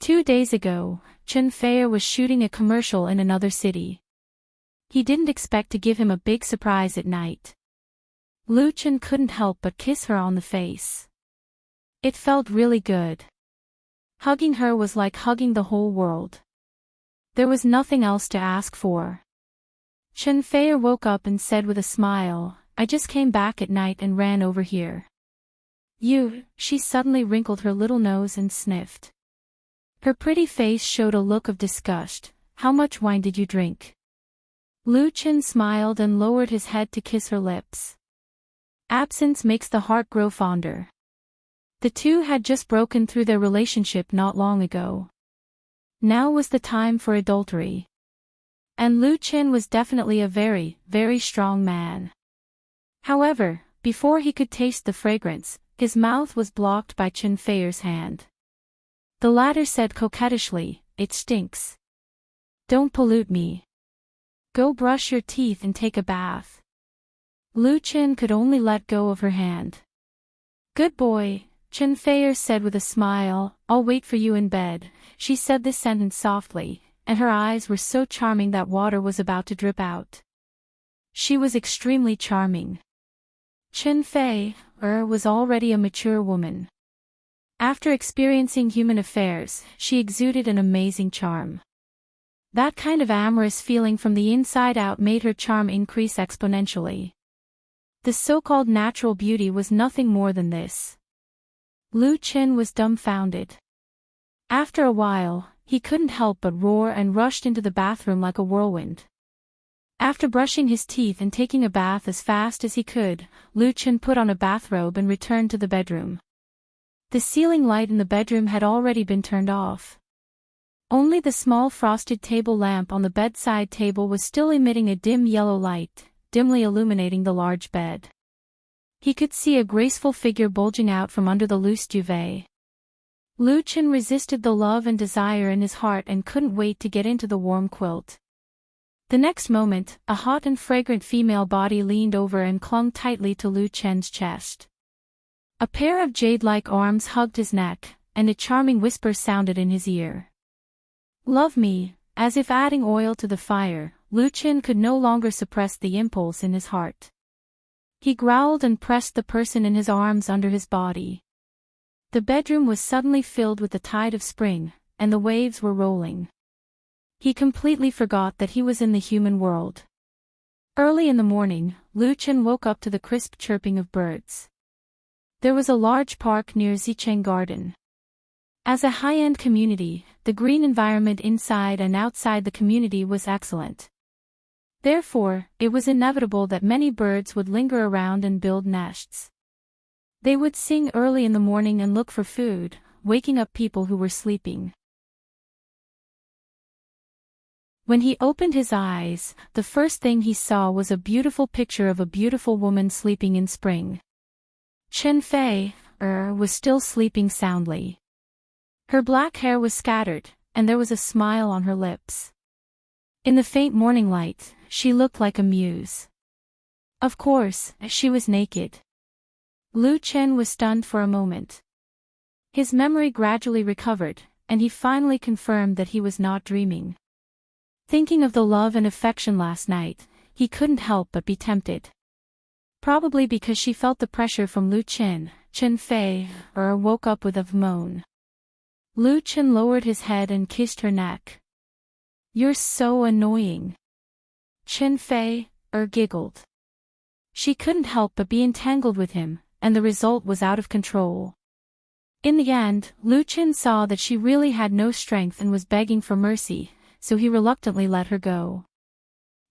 2 days ago, Chen Feier was shooting a commercial in another city. He didn't expect to give him a big surprise at night. Lu Chen couldn't help but kiss her on the face. It felt really good. Hugging her was like hugging the whole world. There was nothing else to ask for. Chen Feier woke up and said with a smile, "I just came back at night and ran over here." She suddenly wrinkled her little nose and sniffed. Her pretty face showed a look of disgust. "How much wine did you drink?" Lu Chen smiled and lowered his head to kiss her lips. Absence makes the heart grow fonder. The two had just broken through their relationship not long ago. Now was the time for adultery. And Lu Chen was definitely a very, very strong man. However, before he could taste the fragrance, his mouth was blocked by Chen Feier's hand. The latter said coquettishly, "It stinks. Don't pollute me. Go brush your teeth and take a bath." Lu Chen could only let go of her hand. "Good boy," Chen Feier said with a smile, "I'll wait for you in bed." She said this sentence softly, and her eyes were so charming that water was about to drip out. She was extremely charming. Chen Feier was already a mature woman. After experiencing human affairs, she exuded an amazing charm. That kind of amorous feeling from the inside out made her charm increase exponentially. The so-called natural beauty was nothing more than this. Lu Qin was dumbfounded. After a while, he couldn't help but roar and rushed into the bathroom like a whirlwind. After brushing his teeth and taking a bath as fast as he could, Lu Qin put on a bathrobe and returned to the bedroom. The ceiling light in the bedroom had already been turned off. Only the small frosted table lamp on the bedside table was still emitting a dim yellow light, dimly illuminating the large bed. He could see a graceful figure bulging out from under the loose duvet. Lu Qin resisted the love and desire in his heart and couldn't wait to get into the warm quilt. The next moment, a hot and fragrant female body leaned over and clung tightly to Lu Qin's chest. A pair of jade-like arms hugged his neck, and a charming whisper sounded in his ear. "Love me," as if adding oil to the fire. Lu Qin could no longer suppress the impulse in his heart. He growled and pressed the person in his arms under his body. The bedroom was suddenly filled with the tide of spring, and the waves were rolling. He completely forgot that he was in the human world. Early in the morning, Lu Qin woke up to the crisp chirping of birds. There was a large park near Zicheng Garden. As a high-end community, the green environment inside and outside the community was excellent. Therefore, it was inevitable that many birds would linger around and build nests. They would sing early in the morning and look for food, waking up people who were sleeping. When he opened his eyes, the first thing he saw was a beautiful picture of a beautiful woman sleeping in spring. Chen Fei was still sleeping soundly. Her black hair was scattered, and there was a smile on her lips. In the faint morning light, she looked like a muse. Of course, she was naked. Lu Qin was stunned for a moment. His memory gradually recovered, and he finally confirmed that he was not dreaming. Thinking of the love and affection last night, he couldn't help but be tempted. Probably because she felt the pressure from Lu Qin, Chen Fei woke up with a moan. Lu Qin lowered his head and kissed her neck. "You're so annoying." Chen Fei giggled. She couldn't help but be entangled with him, and the result was out of control. In the end, Lu Qin saw that she really had no strength and was begging for mercy, so he reluctantly let her go.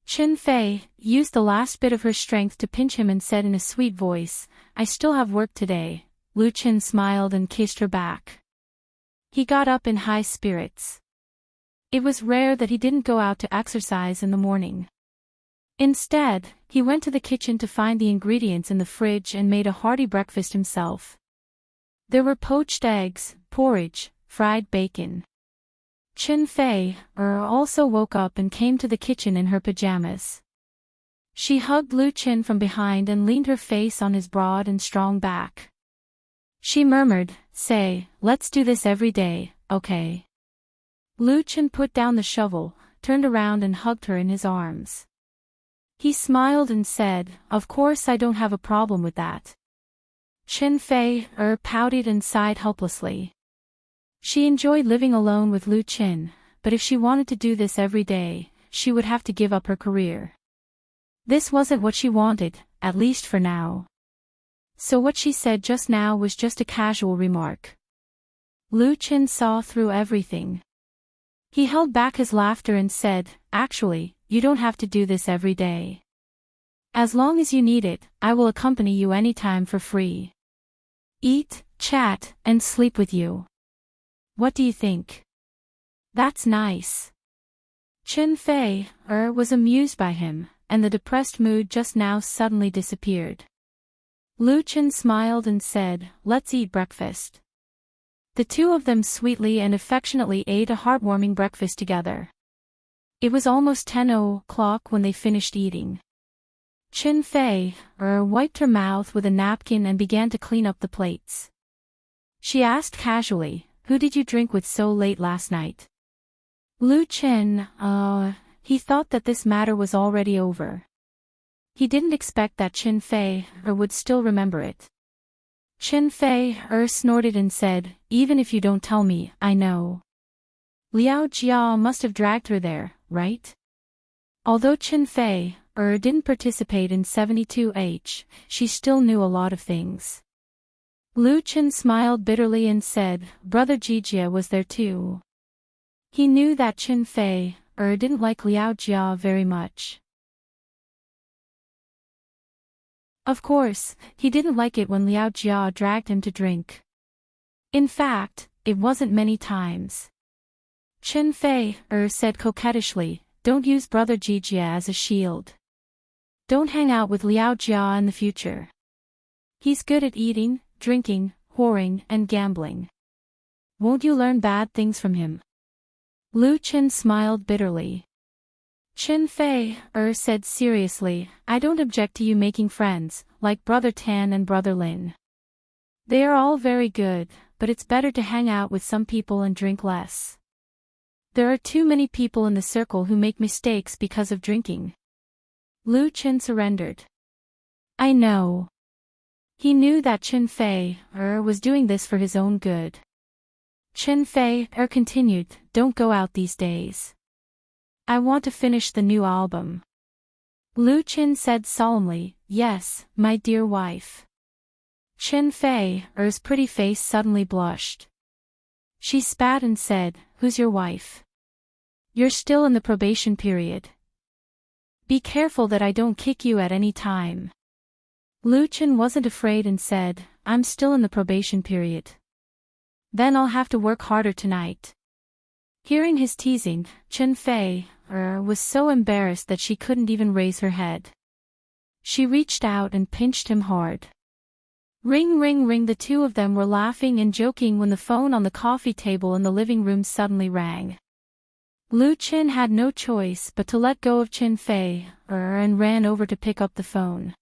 Chen Fei used the last bit of her strength to pinch him and said in a sweet voice, "I still have work today." Lu Qin smiled and kissed her back. He got up in high spirits. It was rare that he didn't go out to exercise in the morning. Instead, he went to the kitchen to find the ingredients in the fridge and made a hearty breakfast himself. There were poached eggs, porridge, fried bacon. Chen Fei also woke up and came to the kitchen in her pajamas. She hugged Lu Qin from behind and leaned her face on his broad and strong back. She murmured, "Say, let's do this every day, okay?" Lu Qin put down the shovel, turned around and hugged her in his arms. He smiled and said, "Of course I don't have a problem with that." Chen Fei pouted and sighed helplessly. She enjoyed living alone with Lu Qin, but if she wanted to do this every day, she would have to give up her career. This wasn't what she wanted, at least for now. So what she said just now was just a casual remark. Lu Qin saw through everything. He held back his laughter and said, "Actually, you don't have to do this every day. As long as you need it, I will accompany you anytime for free. Eat, chat, and sleep with you. What do you think?" "That's nice." Chen Fei was amused by him, and the depressed mood just now suddenly disappeared. Lu Qin smiled and said, "Let's eat breakfast." The two of them sweetly and affectionately ate a heartwarming breakfast together. It was almost 10 o'clock when they finished eating. Chen Fei wiped her mouth with a napkin and began to clean up the plates. She asked casually, "Who did you drink with so late last night?" Lu Qin, he thought that this matter was already over. He didn't expect that Chen Fei would still remember it. Chen Fei snorted and said, even if you don't tell me, I know. Liao Jia must have dragged her there, right? Although Chen Fei didn't participate in 72H, she still knew a lot of things. Lu Chen smiled bitterly and said, Brother Jijia was there too. He knew that Chen Fei didn't like Liao Jia very much. Of course, he didn't like it when Liao Jia dragged him to drink. In fact, it wasn't many times. Chen Fei said coquettishly, don't use Brother Jijia as a shield. Don't hang out with Liao Jia in the future. He's good at eating, drinking, whoring, and gambling. Won't you learn bad things from him? Lu Chen smiled bitterly. Chen Fei said seriously, I don't object to you making friends, like Brother Tan and Brother Lin. They are all very good, but it's better to hang out with some people and drink less. There are too many people in the circle who make mistakes because of drinking. Lu Chen surrendered. I know. He knew that Chen Fei was doing this for his own good. Chen Fei continued, don't go out these days. I want to finish the new album. Lu Chen said solemnly, yes, my dear wife. Chen Fei's pretty face suddenly blushed. She spat and said, who's your wife? You're still in the probation period. Be careful that I don't kick you at any time. Lu Chen wasn't afraid and said, I'm still in the probation period. Then I'll have to work harder tonight. Hearing his teasing, Chen Fei was so embarrassed that she couldn't even raise her head. She reached out and pinched him hard. Ring ring ring. The two of them were laughing and joking when the phone on the coffee table in the living room suddenly rang. Lu Chen had no choice but to let go of Chen Fei and ran over to pick up the phone.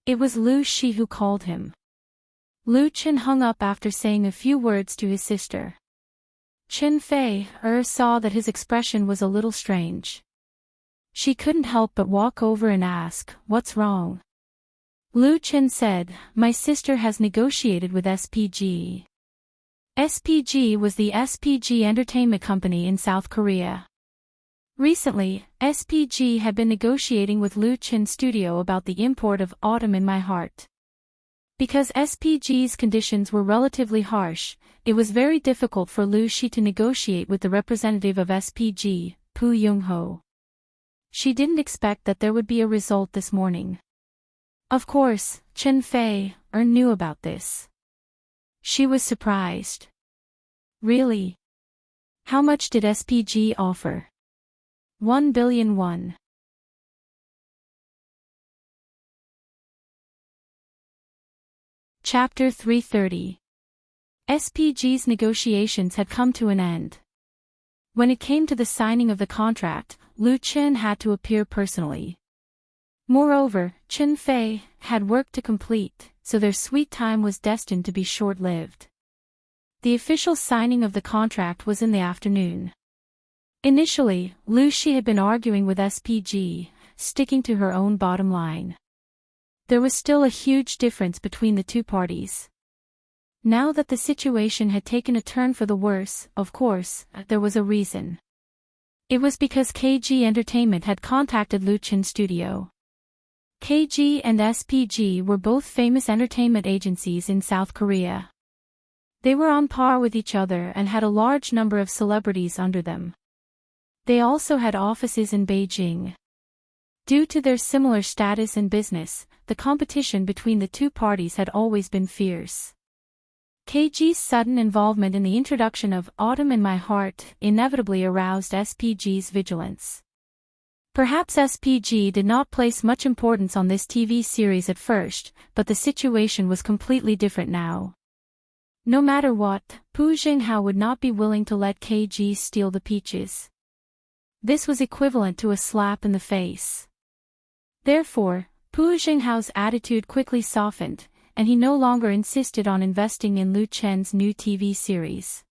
It was Lu Shi who called him. Lu Chen hung up after saying a few words to his sister. Chen Fei saw that his expression was a little strange. She couldn't help but walk over and ask, what's wrong? Lu Chen said, my sister has negotiated with SPG. SPG was the SPG entertainment company in South Korea. Recently, SPG had been negotiating with Lu Chen's studio about the import of Autumn in My Heart. Because SPG's conditions were relatively harsh, it was very difficult for Lu Shi to negotiate with the representative of SPG, Pu Young-ho. She didn't expect that there would be a result this morning. Of course, Chen Fei knew about this. She was surprised. Really? How much did SPG offer? 1 billion won. Chapter 330. SPG's negotiations had come to an end. When it came to the signing of the contract, Lu Chen had to appear personally. Moreover, Chen Fei had work to complete, so their sweet time was destined to be short-lived. The official signing of the contract was in the afternoon. Initially, Lu Shi had been arguing with SPG, sticking to her own bottom line. There was still a huge difference between the two parties. Now that the situation had taken a turn for the worse, of course, there was a reason. It was because KG Entertainment had contacted Lu Chen's studio. KG and SPG were both famous entertainment agencies in South Korea. They were on par with each other and had a large number of celebrities under them. They also had offices in Beijing. Due to their similar status in business, the competition between the two parties had always been fierce. KG's sudden involvement in the introduction of Autumn in My Heart inevitably aroused SPG's vigilance. Perhaps SPG did not place much importance on this TV series at first, but the situation was completely different now. No matter what, Pu Jinghao would not be willing to let KG steal the peaches. This was equivalent to a slap in the face. Therefore, Pu Jinghao's attitude quickly softened, and he no longer insisted on investing in Lu Chen's new TV series.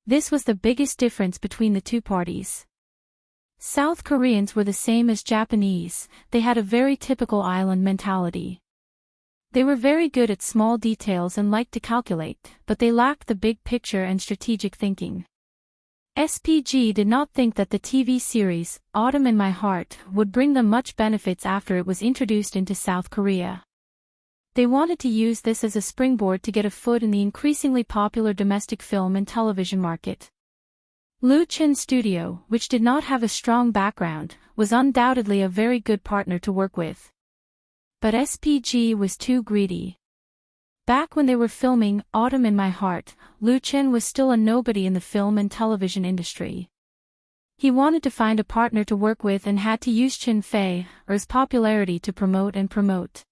This was the biggest difference between the two parties. South Koreans were the same as Japanese, they had a very typical island mentality. They were very good at small details and liked to calculate, but they lacked the big picture and strategic thinking. SPG did not think that the TV series, Autumn in My Heart, would bring them much benefits after it was introduced into South Korea. They wanted to use this as a springboard to get a foot in the increasingly popular domestic film and television market. Lu Chin Studio, which did not have a strong background, was undoubtedly a very good partner to work with. But SPG was too greedy. Back when they were filming Autumn in My Heart, Lu Chin was still a nobody in the film and television industry. He wanted to find a partner to work with and had to use Chin Fei's popularity to promote.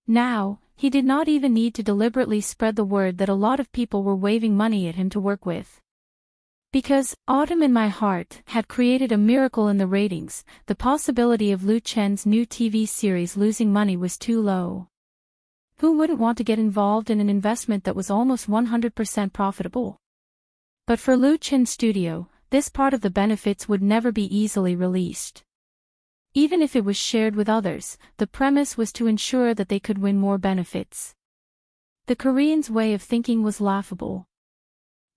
Now, he did not even need to deliberately spread the word that a lot of people were waving money at him to work with. Because Autumn in My Heart had created a miracle in the ratings, the possibility of Lu Chen's new TV series losing money was too low. Who wouldn't want to get involved in an investment that was almost 100% profitable? But for Lu Chin Studio, this part of the benefits would never be easily released. Even if it was shared with others, the premise was to ensure that they could win more benefits. The Koreans' way of thinking was laughable.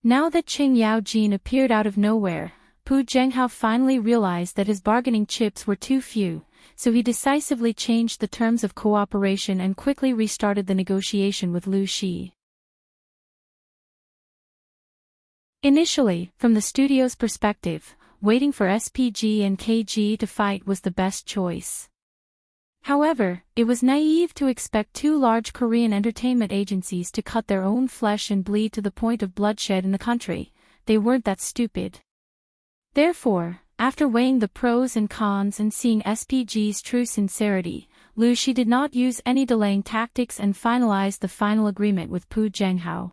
Now that Ching Yao-jin appeared out of nowhere, Pu Zhenghao finally realized that his bargaining chips were too few, so he decisively changed the terms of cooperation and quickly restarted the negotiation with Lu Shi. Initially, from the studio's perspective, waiting for SPG and KG to fight was the best choice. However, it was naive to expect two large Korean entertainment agencies to cut their own flesh and bleed to the point of bloodshed in the country. They weren't that stupid. Therefore, after weighing the pros and cons and seeing SPG's true sincerity, Lu Shi did not use any delaying tactics and finalized the final agreement with Pu Zhenghao.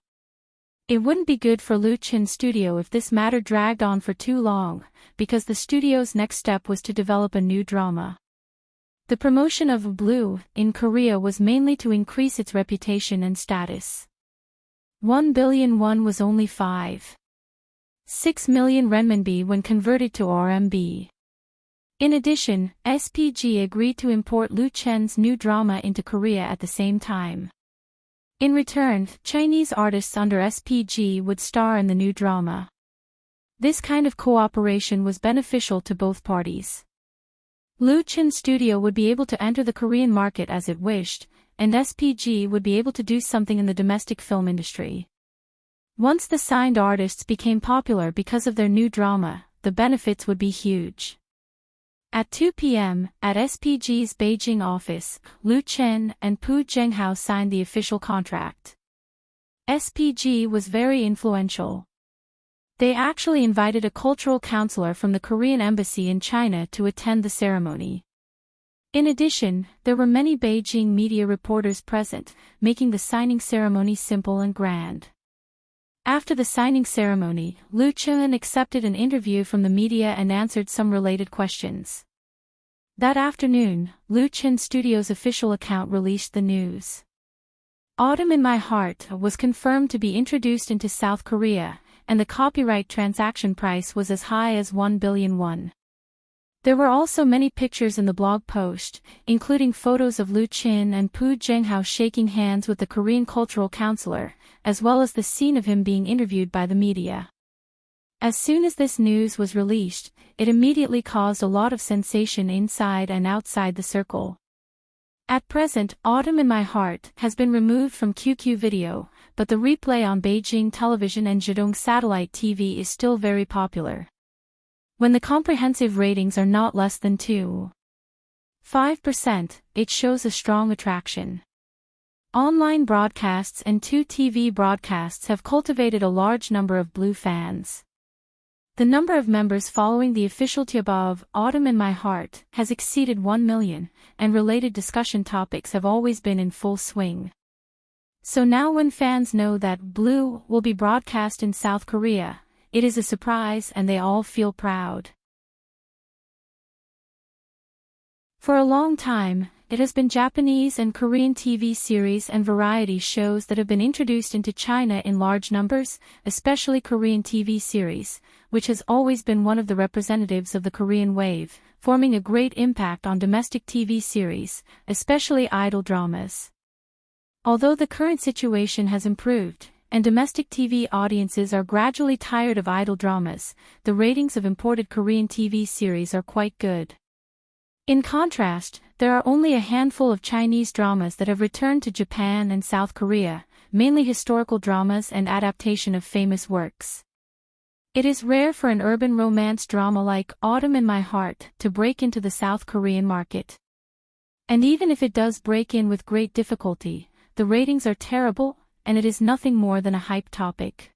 It wouldn't be good for Lu Chin Studio if this matter dragged on for too long, because the studio's next step was to develop a new drama. The promotion of Blue in Korea was mainly to increase its reputation and status. 1 billion won was only 5.6 million renminbi when converted to RMB. In addition, SPG agreed to import Lu Chen's new drama into Korea at the same time. In return, Chinese artists under SPG would star in the new drama. This kind of cooperation was beneficial to both parties. Lu Chin Studio would be able to enter the Korean market as it wished, and SPG would be able to do something in the domestic film industry. Once the signed artists became popular because of their new drama, the benefits would be huge. At 2 p.m., at SPG's Beijing office, Lu Chen and Pu Zhenghao signed the official contract. SPG was very influential. They actually invited a cultural counselor from the Korean embassy in China to attend the ceremony. In addition, there were many Beijing media reporters present, making the signing ceremony simple and grand. After the signing ceremony, Lu Chen accepted an interview from the media and answered some related questions. That afternoon, Lu Chin Studio's official account released the news. Autumn in My Heart was confirmed to be introduced into South Korea, and the copyright transaction price was as high as 1 billion won. There were also many pictures in the blog post, including photos of Lu Chin and Pu Zhenghao shaking hands with the Korean cultural counselor, as well as the scene of him being interviewed by the media. As soon as this news was released, it immediately caused a lot of sensation inside and outside the circle. At present, Autumn in My Heart has been removed from QQ Video, but the replay on Beijing television and Zhejiang satellite TV is still very popular. When the comprehensive ratings are not less than 2.5%, it shows a strong attraction. Online broadcasts and 2TV broadcasts have cultivated a large number of Blue fans. The number of members following the official Tiaba of Autumn in My Heart has exceeded 1 million, and related discussion topics have always been in full swing. So now when fans know that Blue will be broadcast in South Korea, it is a surprise and they all feel proud. For a long time, it has been Japanese and Korean TV series and variety shows that have been introduced into China in large numbers, especially Korean TV series, which has always been one of the representatives of the Korean wave, forming a great impact on domestic TV series, especially idol dramas. Although the current situation has improved, and domestic TV audiences are gradually tired of idle dramas, the ratings of imported Korean TV series are quite good. In contrast, there are only a handful of Chinese dramas that have returned to Japan and South Korea, mainly historical dramas and adaptation of famous works. It is rare for an urban romance drama like Autumn in My Heart to break into the South Korean market. And even if it does break in with great difficulty, the ratings are terrible, and it is nothing more than a hype topic.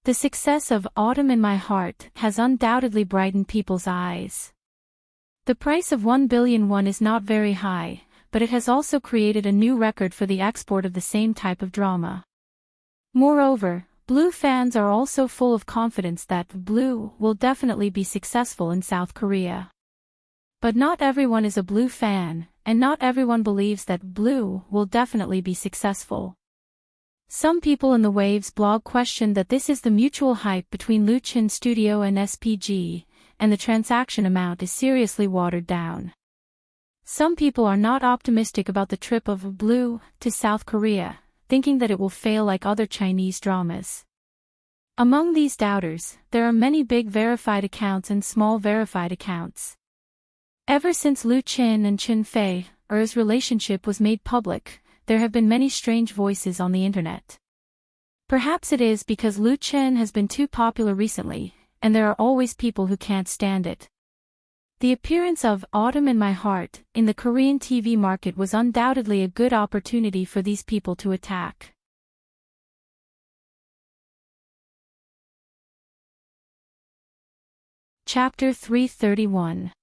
The success of Autumn in My Heart has undoubtedly brightened people's eyes. The price of 1 billion won is not very high, but it has also created a new record for the export of the same type of drama. Moreover, Blue fans are also full of confidence that Blue will definitely be successful in South Korea. But not everyone is a Blue fan, and not everyone believes that Blue will definitely be successful. Some people in the Waves blog question that this is the mutual hype between Luchin Studio and SPG, and the transaction amount is seriously watered down. Some people are not optimistic about the trip of Blue to South Korea, thinking that it will fail like other Chinese dramas. Among these doubters, there are many big verified accounts and small verified accounts. Ever since Lu Chin and Chin Fei's relationship was made public, there have been many strange voices on the internet. Perhaps it is because Lu Chin has been too popular recently, and there are always people who can't stand it. The appearance of Autumn in My Heart in the Korean TV market was undoubtedly a good opportunity for these people to attack. Chapter 331.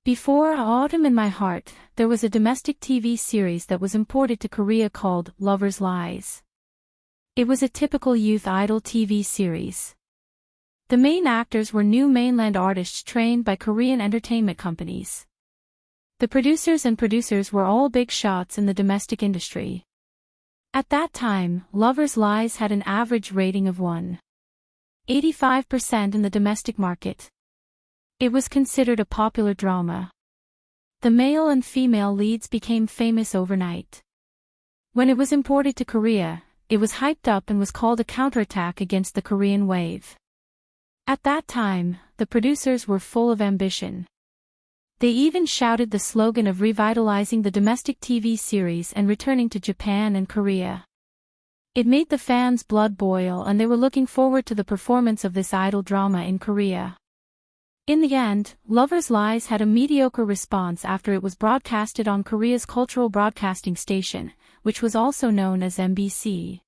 Before Autumn in My Heart, there was a domestic TV series that was imported to Korea called LoveLore Library. It was a typical youth idol TV series. The main actors were new mainland artists trained by Korean entertainment companies. The producers were all big shots in the domestic industry. At that time, LoveLore Library had an average rating of 1.85% in the domestic market. It was considered a popular drama. The male and female leads became famous overnight. When it was imported to Korea, it was hyped up and was called a counterattack against the Korean wave. At that time, the producers were full of ambition. They even shouted the slogan of revitalizing the domestic TV series and returning to Japan and Korea. It made the fans' blood boil, and they were looking forward to the performance of this idol drama in Korea. In the end, LoveLore Library had a mediocre response after it was broadcasted on Korea's cultural broadcasting station, which was also known as MBC.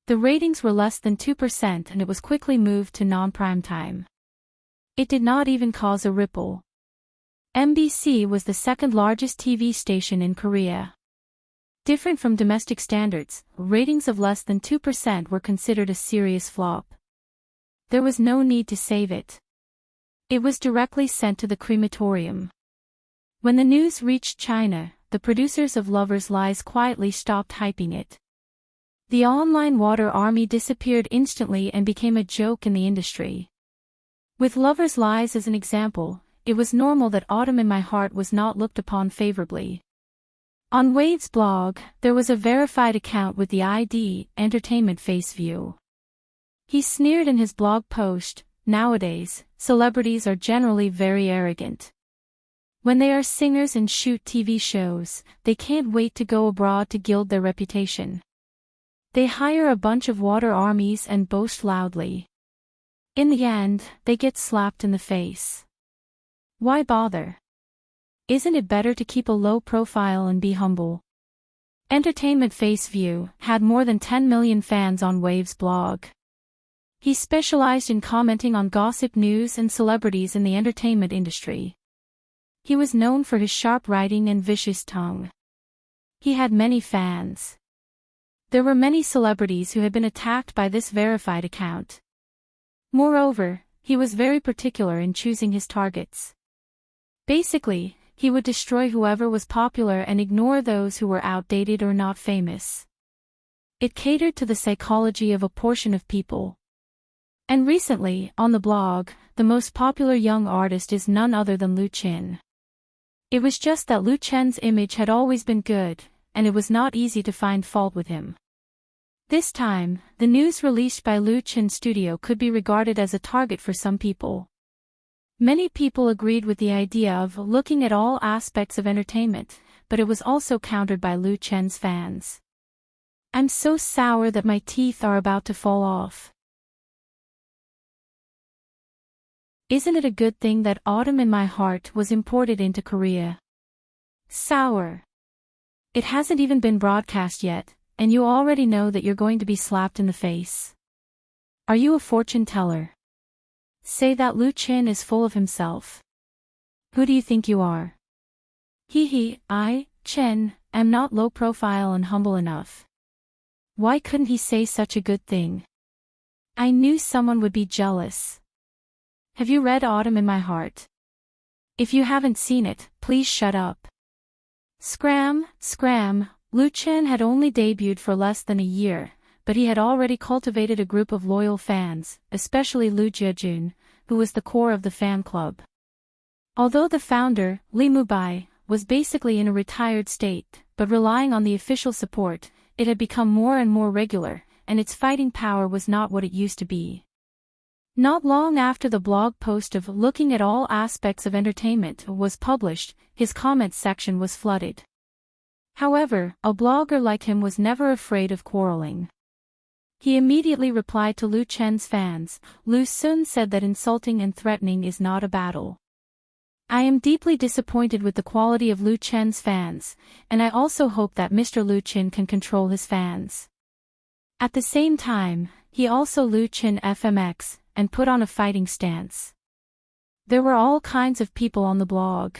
The ratings were less than 2% and it was quickly moved to non-prime time. It did not even cause a ripple. MBC was the second largest TV station in Korea. Different from domestic standards, ratings of less than 2% were considered a serious flop. There was no need to save it. It was directly sent to the crematorium. When the news reached China, the producers of LoveLore Library quietly stopped hyping it. The online water army disappeared instantly and became a joke in the industry. With LoveLore Library as an example, it was normal that Autumn in My Heart was not looked upon favorably. On Wade's blog, there was a verified account with the ID Entertainment Face View. He sneered in his blog post, "Nowadays, celebrities are generally very arrogant. When they are singers and shoot TV shows, they can't wait to go abroad to gild their reputation. They hire a bunch of water armies and boast loudly. In the end, they get slapped in the face. Why bother? Isn't it better to keep a low profile and be humble?" Entertainment Face View had more than 10 million fans on Wave's blog. He specialized in commenting on gossip news and celebrities in the entertainment industry. He was known for his sharp writing and vicious tongue. He had many fans. There were many celebrities who had been attacked by this verified account. Moreover, he was very particular in choosing his targets. Basically, he would destroy whoever was popular and ignore those who were outdated or not famous. It catered to the psychology of a portion of people. And recently, on the blog, the most popular young artist is none other than Lu Chin. It was just that Lu Chin's image had always been good, and it was not easy to find fault with him. This time, the news released by Lu Chin's studio could be regarded as a target for some people. Many people agreed with the idea of looking at all aspects of entertainment, but it was also countered by Lu Chen's fans. I'm so sour that my teeth are about to fall off. Isn't it a good thing that Autumn in My Heart was imported into Korea? Sour. It hasn't even been broadcast yet, and you already know that you're going to be slapped in the face. Are you a fortune teller? Say that Lu Chin is full of himself. Who do you think you are? I, Chen, am not low profile and humble enough. Why couldn't he say such a good thing? I knew someone would be jealous. Have you read Autumn in My Heart? If you haven't seen it, please shut up. Scram, Lu Chen had only debuted for less than a year, but he had already cultivated a group of loyal fans, especially Lu Jiejun, who was the core of the fan club. Although the founder, Li Mubai, was basically in a retired state, but relying on the official support, it had become more and more regular, and its fighting power was not what it used to be. Not long after the blog post of Looking at All Aspects of Entertainment was published, his comments section was flooded. However, a blogger like him was never afraid of quarreling. He immediately replied to Lu Chen's fans. Lu Sun said that insulting and threatening is not a battle. I am deeply disappointed with the quality of Lu Chen's fans, and I also hope that Mr. Lu Chen can control his fans. At the same time, he also Lu Chen FMX, and put on a fighting stance. There were all kinds of people on the blog.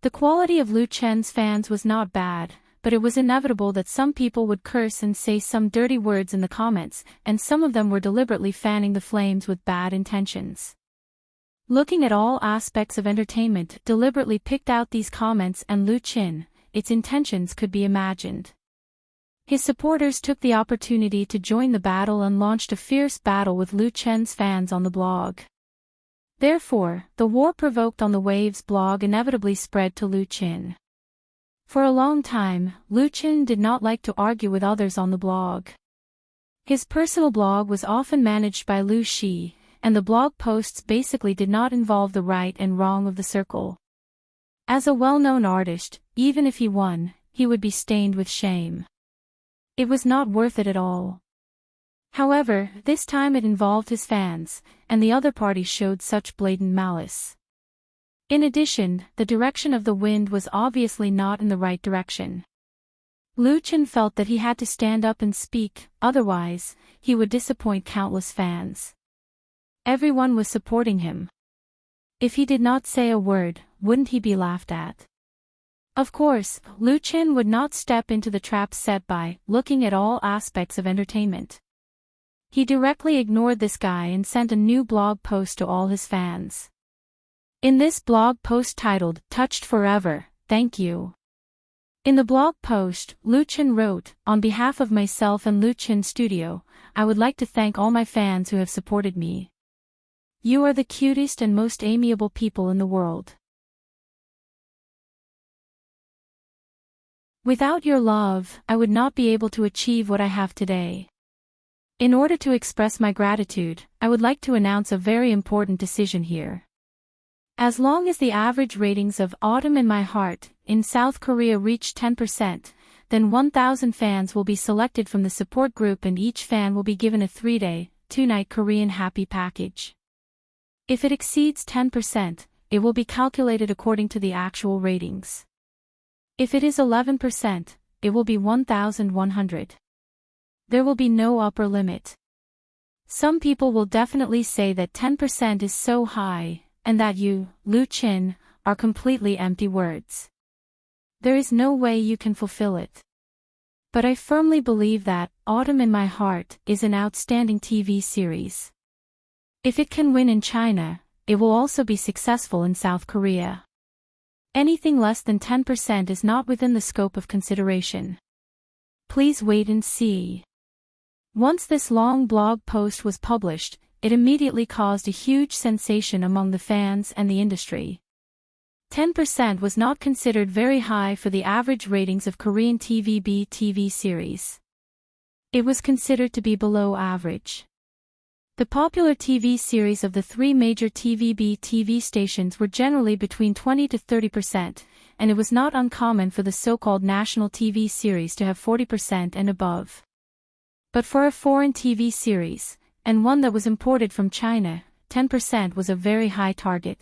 The quality of Lu Chen's fans was not bad, but it was inevitable that some people would curse and say some dirty words in the comments, and some of them were deliberately fanning the flames with bad intentions. Looking at All Aspects of Entertainment deliberately picked out these comments and Lu Chen, its intentions could be imagined. His supporters took the opportunity to join the battle and launched a fierce battle with Lu Chen's fans on the blog. Therefore, the war provoked on the Waves blog inevitably spread to Lu Chen. For a long time, Lu Chen did not like to argue with others on the blog. His personal blog was often managed by Lu Shi, and the blog posts basically did not involve the right and wrong of the circle. As a well-known artist, even if he won, he would be stained with shame. It was not worth it at all. However, this time it involved his fans, and the other party showed such blatant malice. In addition, the direction of the wind was obviously not in the right direction. Lu Chen felt that he had to stand up and speak, otherwise, he would disappoint countless fans. Everyone was supporting him. If he did not say a word, wouldn't he be laughed at? Of course, Lu Chen would not step into the trap set by Looking at All Aspects of Entertainment. He directly ignored this guy and sent a new blog post to all his fans. In this blog post titled, Touched Forever, Thank You. In the blog post, Lu Chen wrote, On behalf of myself and Lu Chen Studio, I would like to thank all my fans who have supported me. You are the cutest and most amiable people in the world. Without your love, I would not be able to achieve what I have today. In order to express my gratitude, I would like to announce a very important decision here. As long as the average ratings of Autumn in My Heart in South Korea reach 10%, then 1,000 fans will be selected from the support group and each fan will be given a 3-day, 2-night Korean happy package. If it exceeds 10%, it will be calculated according to the actual ratings. If it is 11%, it will be 1,100. There will be no upper limit. Some people will definitely say that 10% is so high, and that you, Lu Chen, are completely empty words. There is no way you can fulfill it. But I firmly believe that Autumn in My Heart is an outstanding TV series. If it can win in China, it will also be successful in South Korea. Anything less than 10% is not within the scope of consideration. Please wait and see. Once this long blog post was published, it immediately caused a huge sensation among the fans and the industry. 10% was not considered very high for the average ratings of Korean TVB TV series. It was considered to be below average. The popular TV series of the three major TVB TV stations were generally between 20 to 30%, and it was not uncommon for the so-called national TV series to have 40% and above. But for a foreign TV series, and one that was imported from China, 10% was a very high target.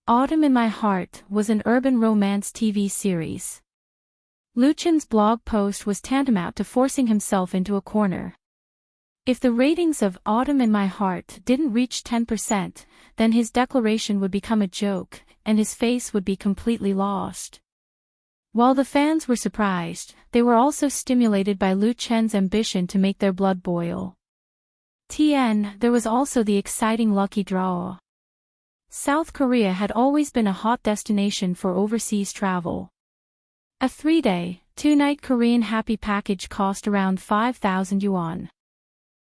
Autumn in My Heart was an urban romance TV series. Lu Chen's blog post was tantamount to forcing himself into a corner. If the ratings of Autumn in My Heart didn't reach 10%, then his declaration would become a joke, and his face would be completely lost. While the fans were surprised, they were also stimulated by Lu Chen's ambition to make their blood boil. There was also the exciting lucky draw. South Korea had always been a hot destination for overseas travel. A 3-day, 2-night Korean happy package cost around 5,000 yuan.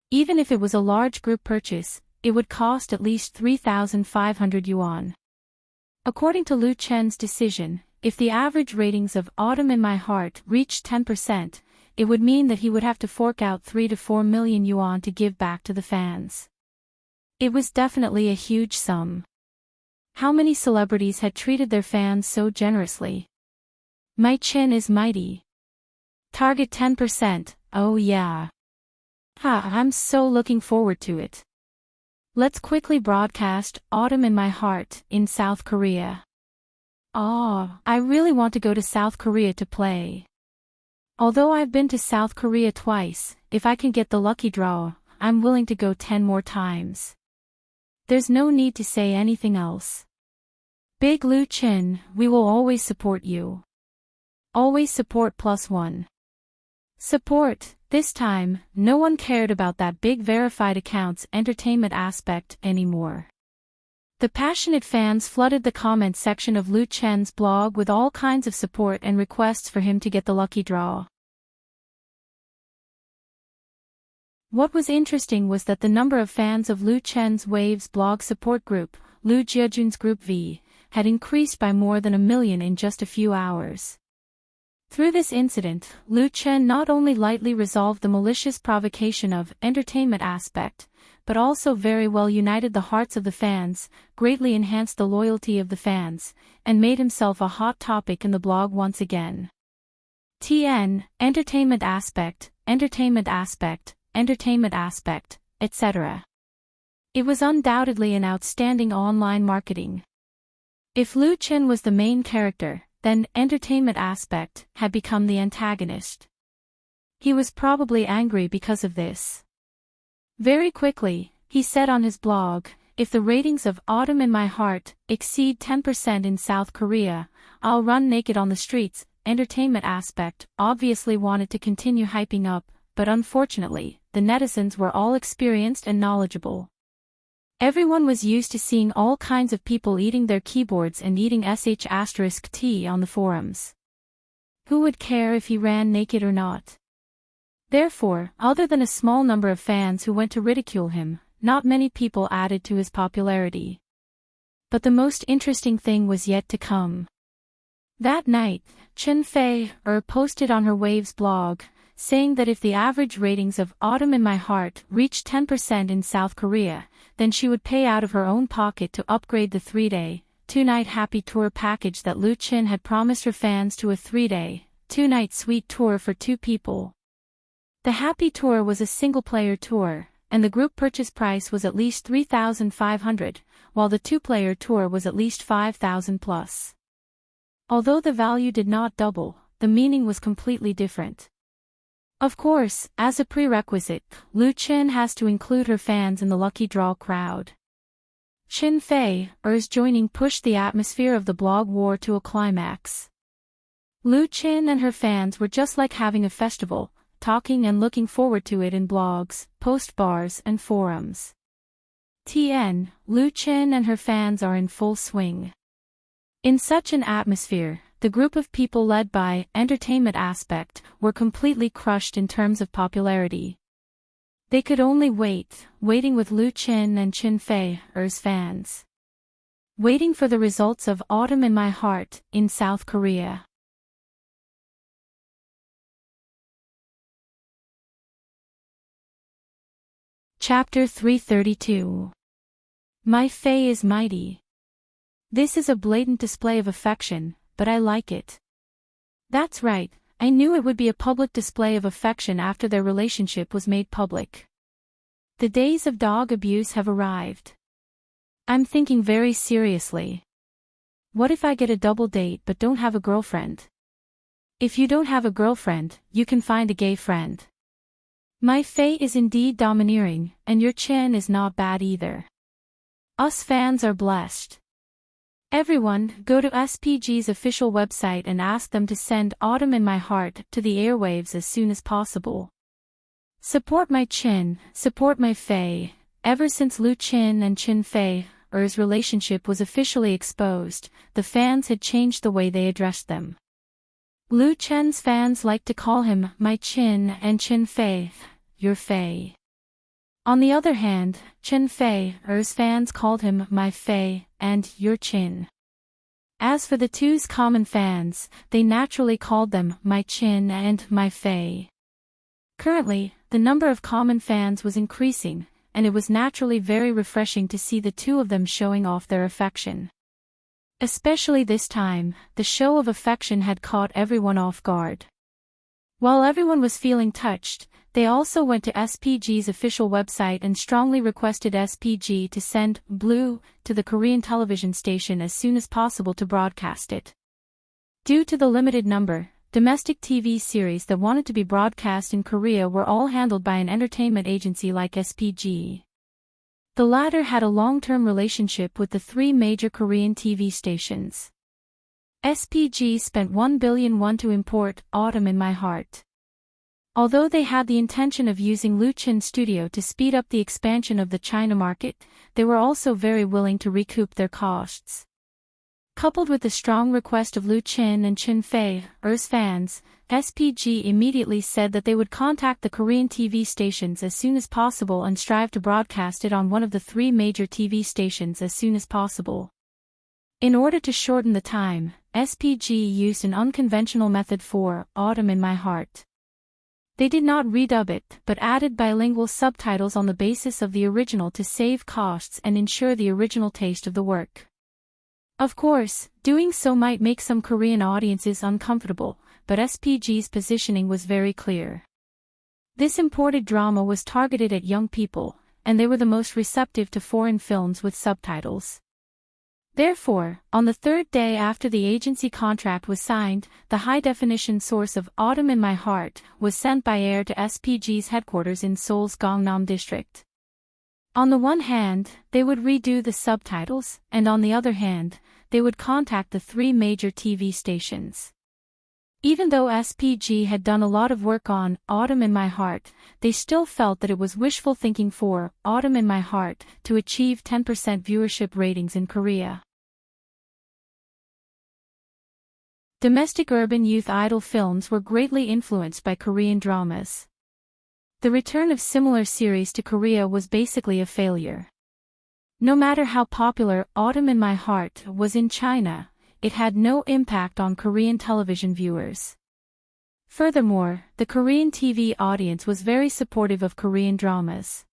Even if it was a large group purchase, it would cost at least 3,500 yuan. According to Lu Chen's decision, if the average ratings of Autumn in My Heart reached 10%, it would mean that he would have to fork out 3 to 4 million yuan to give back to the fans. It was definitely a huge sum. How many celebrities had treated their fans so generously? My chin is mighty. Target 10%, oh yeah. I'm so looking forward to it. Let's quickly broadcast Autumn in My Heart in South Korea. I really want to go to South Korea to play. Although I've been to South Korea twice, if I can get the lucky draw, I'm willing to go 10 more times. There's no need to say anything else. Big Lu Chen, we will always support you. Always support +1. Support. This time, no one cared about that big verified account's entertainment aspect anymore. The passionate fans flooded the comment section of Lu Chen's blog with all kinds of support and requests for him to get the lucky draw. What was interesting was that the number of fans of Lu Chen's Waves blog support group, Lu Jiejun's Group V, had increased by more than 1 million in just a few hours. Through this incident, Lu Chen not only lightly resolved the malicious provocation of entertainment aspect, but also very well united the hearts of the fans, greatly enhanced the loyalty of the fans, and made himself a hot topic in the blog once again. Entertainment aspect, etc. It was undoubtedly an outstanding online marketing. If Lu Chen was the main character, then entertainment aspect had become the antagonist. He was probably angry because of this. Very quickly, he said on his blog, if the ratings of Autumn in My Heart exceed 10% in South Korea, I'll run naked on the streets. Entertainment aspect obviously wanted to continue hyping up, but unfortunately, the netizens were all experienced and knowledgeable. Everyone was used to seeing all kinds of people eating their keyboards and eating **t on the forums. Who would care if he ran naked or not? Therefore, other than a small number of fans who went to ridicule him, not many people added to his popularity. But the most interesting thing was yet to come. That night, Chen Fei posted on her Waves blog, saying that if the average ratings of Autumn in My Heart reached 10% in South Korea, then she would pay out of her own pocket to upgrade the 3-day, 2-night happy tour package that Lu Chen had promised her fans to a 3-day, 2-night suite tour for 2 people. The happy tour was a single-player tour, and the group purchase price was at least 3,500, while the 2-player tour was at least 5,000 plus. Although the value did not double, the meaning was completely different. Of course, as a prerequisite, Lu Chen has to include her fans in the lucky draw crowd. Chen Fei's joining pushed the atmosphere of the blog war to a climax. Lu Chen and her fans were just like having a festival, talking and looking forward to it in blogs, post bars and forums. Lu Chen and her fans are in full swing. In such an atmosphere, the group of people led by entertainment aspect were completely crushed in terms of popularity. They could only waiting with Lu Chen and Chen Fei's fans. Waiting for the results of Autumn in My Heart in South Korea. Chapter 332. My Fae is Mighty. This is a blatant display of affection, but I like it. That's right, I knew it would be a public display of affection after their relationship was made public. The days of dog abuse have arrived. I'm thinking very seriously. What if I get a double date but don't have a girlfriend? If you don't have a girlfriend, you can find a gay friend. My Fae is indeed domineering, and your Chin is not bad either. Us fans are blessed. Everyone, go to SPG's official website and ask them to send Autumn in My Heart to the airwaves as soon as possible. Support my Chin, support my Fae. Ever since Lu Chin and Chin Fae's relationship was officially exposed, the fans had changed the way they addressed them. Lu Chen's fans like to call him my Chin and Chin Fae, your Fae. On the other hand, Chin Fae's fans called him my Fae and your Chin. As for the two's common fans, they naturally called them my Chin and my Fae. Currently, the number of common fans was increasing, and it was naturally very refreshing to see the two of them showing off their affection. Especially this time, the show of affection had caught everyone off guard. While everyone was feeling touched, they also went to SPG's official website and strongly requested SPG to send Blue to the Korean television station as soon as possible to broadcast it. Due to the limited number, domestic TV series that wanted to be broadcast in Korea were all handled by an entertainment agency like SPG. The latter had a long-term relationship with the three major Korean TV stations. SPG spent 1 billion won to import Autumn in My Heart. Although they had the intention of using Lu Chin Studio to speed up the expansion of the China market, they were also very willing to recoup their costs. Coupled with the strong request of Lu Chin and Chin Fae's fans, SPG immediately said that they would contact the Korean TV stations as soon as possible and strive to broadcast it on one of the three major TV stations as soon as possible. In order to shorten the time, SPG used an unconventional method for Autumn in My Heart. They did not redub it, but added bilingual subtitles on the basis of the original to save costs and ensure the original taste of the work. Of course, doing so might make some Korean audiences uncomfortable, but SPG's positioning was very clear. This imported drama was targeted at young people, and they were the most receptive to foreign films with subtitles. Therefore, on the third day after the agency contract was signed, the high-definition source of Autumn in My Heart was sent by air to SPG's headquarters in Seoul's Gangnam district. On the one hand, they would redo the subtitles, and on the other hand, they would contact the three major TV stations. Even though SPG had done a lot of work on Autumn in My Heart, they still felt that it was wishful thinking for Autumn in My Heart to achieve 10% viewership ratings in Korea. Domestic urban youth idol films were greatly influenced by Korean dramas. The return of similar series to Korea was basically a failure. No matter how popular Autumn in My Heart was in China, it had no impact on Korean television viewers. Furthermore, the Korean TV audience was very supportive of Korean dramas.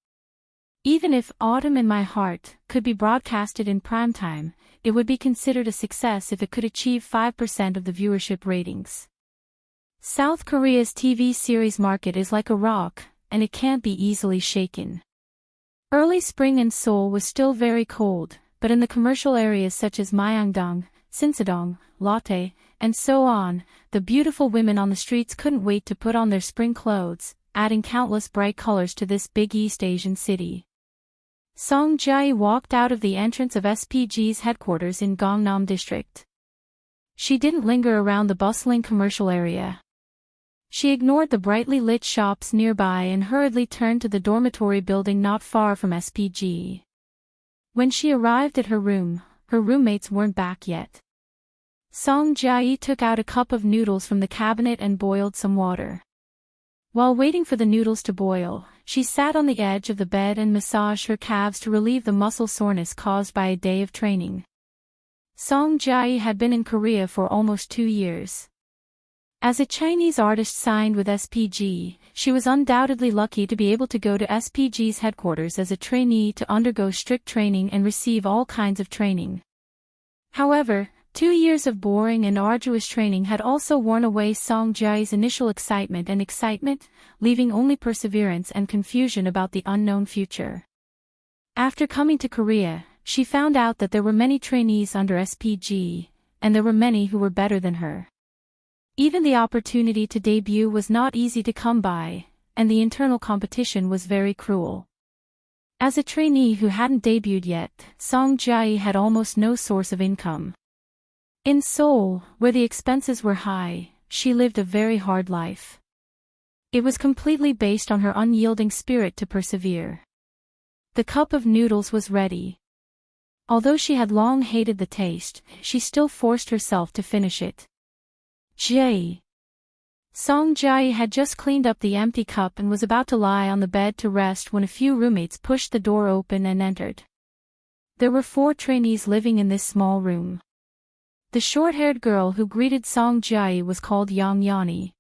Even if Autumn in My Heart could be broadcasted in primetime, it would be considered a success if it could achieve 5% of the viewership ratings. South Korea's TV series market is like a rock, and it can't be easily shaken. Early spring in Seoul was still very cold, but in the commercial areas such as Myeongdong, Sinsadong, Lotte, and so on, the beautiful women on the streets couldn't wait to put on their spring clothes, adding countless bright colors to this big East Asian city. Song Jae walked out of the entrance of SPG's headquarters in Gangnam district. She didn't linger around the bustling commercial area. She ignored the brightly lit shops nearby and hurriedly turned to the dormitory building not far from SPG. When she arrived at her room, her roommates weren't back yet. Song Jae took out a cup of noodles from the cabinet and boiled some water. While waiting for the noodles to boil, she sat on the edge of the bed and massaged her calves to relieve the muscle soreness caused by a day of training. Song Jae had been in Korea for almost 2 years. As a Chinese artist signed with SPG, she was undoubtedly lucky to be able to go to SPG's headquarters as a trainee to undergo strict training and receive all kinds of training. However, 2 years of boring and arduous training had also worn away Song Jae's initial excitement, leaving only perseverance and confusion about the unknown future. After coming to Korea, she found out that there were many trainees under SPG, and there were many who were better than her. Even the opportunity to debut was not easy to come by, and the internal competition was very cruel. As a trainee who hadn't debuted yet, Song Jae had almost no source of income. In Seoul, where the expenses were high, she lived a very hard life. It was completely based on her unyielding spirit to persevere. The cup of noodles was ready. Although she had long hated the taste, she still forced herself to finish it. Song Jae had just cleaned up the empty cup and was about to lie on the bed to rest when a few roommates pushed the door open and entered. There were 4 trainees living in this small room. The short-haired girl who greeted Song Jae was called Yang Yani.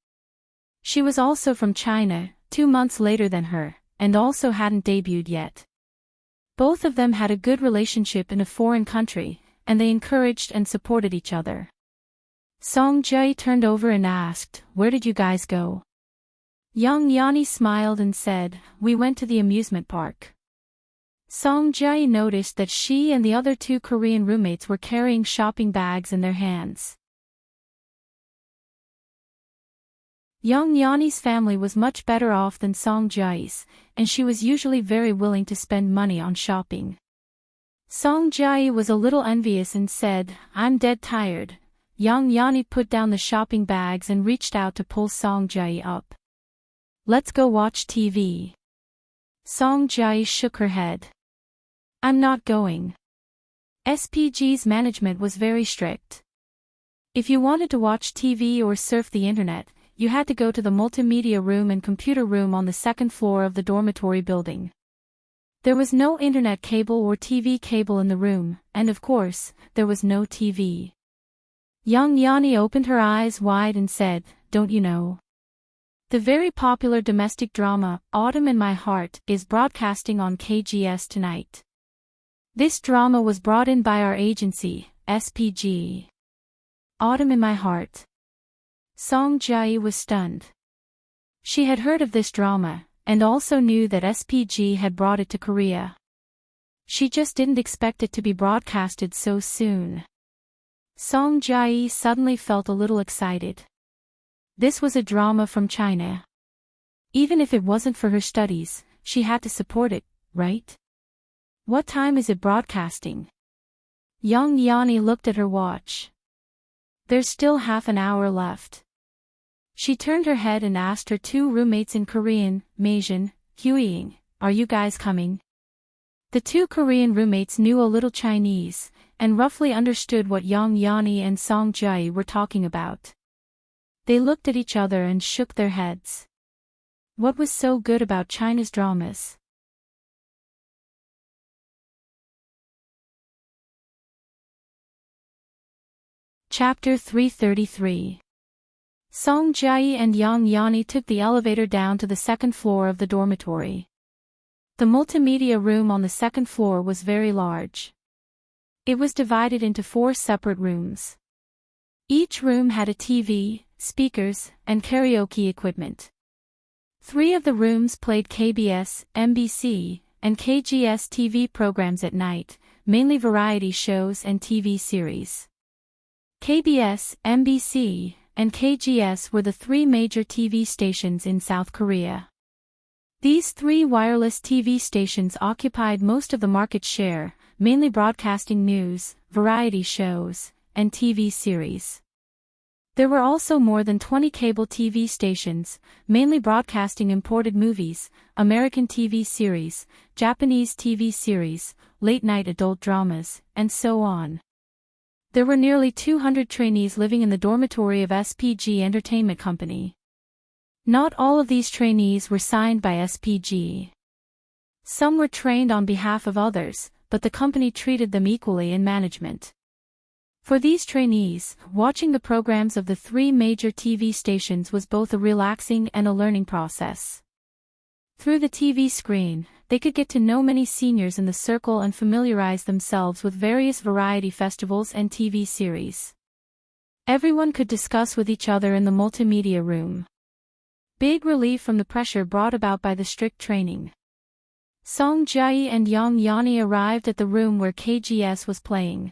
She was also from China, 2 months later than her, and also hadn't debuted yet. Both of them had a good relationship in a foreign country, and they encouraged and supported each other. Song Jae turned over and asked, "Where did you guys go?" Yang Yani smiled and said, "We went to the amusement park." Song Jae noticed that she and the other 2 Korean roommates were carrying shopping bags in their hands. Yang Yani's family was much better off than Song Jae's, and she was usually very willing to spend money on shopping. Song Jae was a little envious and said, "I'm dead tired." Yang Yani put down the shopping bags and reached out to pull Song Jae up. "Let's go watch TV." Song Jae shook her head. "I'm not going." SPG's management was very strict. If you wanted to watch TV or surf the internet, you had to go to the multimedia room and computer room on the 2nd floor of the dormitory building. There was no internet cable or TV cable in the room, and of course, there was no TV. Yang Yani opened her eyes wide and said, "Don't you know? The very popular domestic drama, Autumn in My Heart, is broadcasting on KGS tonight. This drama was brought in by our agency, SPG. Autumn in My Heart." Song Jae was stunned. She had heard of this drama, and also knew that SPG had brought it to Korea. She just didn't expect it to be broadcasted so soon. Song Jae suddenly felt a little excited. This was a drama from China. Even if it wasn't for her studies, she had to support it, right? "What time is it broadcasting?" Yang Yani looked at her watch. "There's still half an hour left." She turned her head and asked her 2 roommates in Korean, Maejin, Hueying, "Are you guys coming?" The 2 Korean roommates knew a little Chinese, and roughly understood what Yang Yani and Song Jae were talking about. They looked at each other and shook their heads. What was so good about China's dramas? Chapter 333. Song Jae and Yang Yani took the elevator down to the 2nd floor of the dormitory. The multimedia room on the 2nd floor was very large. It was divided into 4 separate rooms. Each room had a TV, speakers, and karaoke equipment. 3 of the rooms played KBS, MBC, and KGS TV programs at night, mainly variety shows and TV series. KBS, MBC, and KGS were the 3 major TV stations in South Korea. These 3 wireless TV stations occupied most of the market share, mainly broadcasting news, variety shows, and TV series. There were also more than 20 cable TV stations, mainly broadcasting imported movies, American TV series, Japanese TV series, late-night adult dramas, and so on. There were nearly 200 trainees living in the dormitory of SPG Entertainment Company. Not all of these trainees were signed by SPG. Some were trained on behalf of others, but the company treated them equally in management. For these trainees, watching the programs of the three major TV stations was both a relaxing and a learning process. Through the TV screen, they could get to know many seniors in the circle and familiarize themselves with various variety festivals and TV series. Everyone could discuss with each other in the multimedia room. Big relief from the pressure brought about by the strict training. Song Jiayi and Yang Yani arrived at the room where KGS was playing.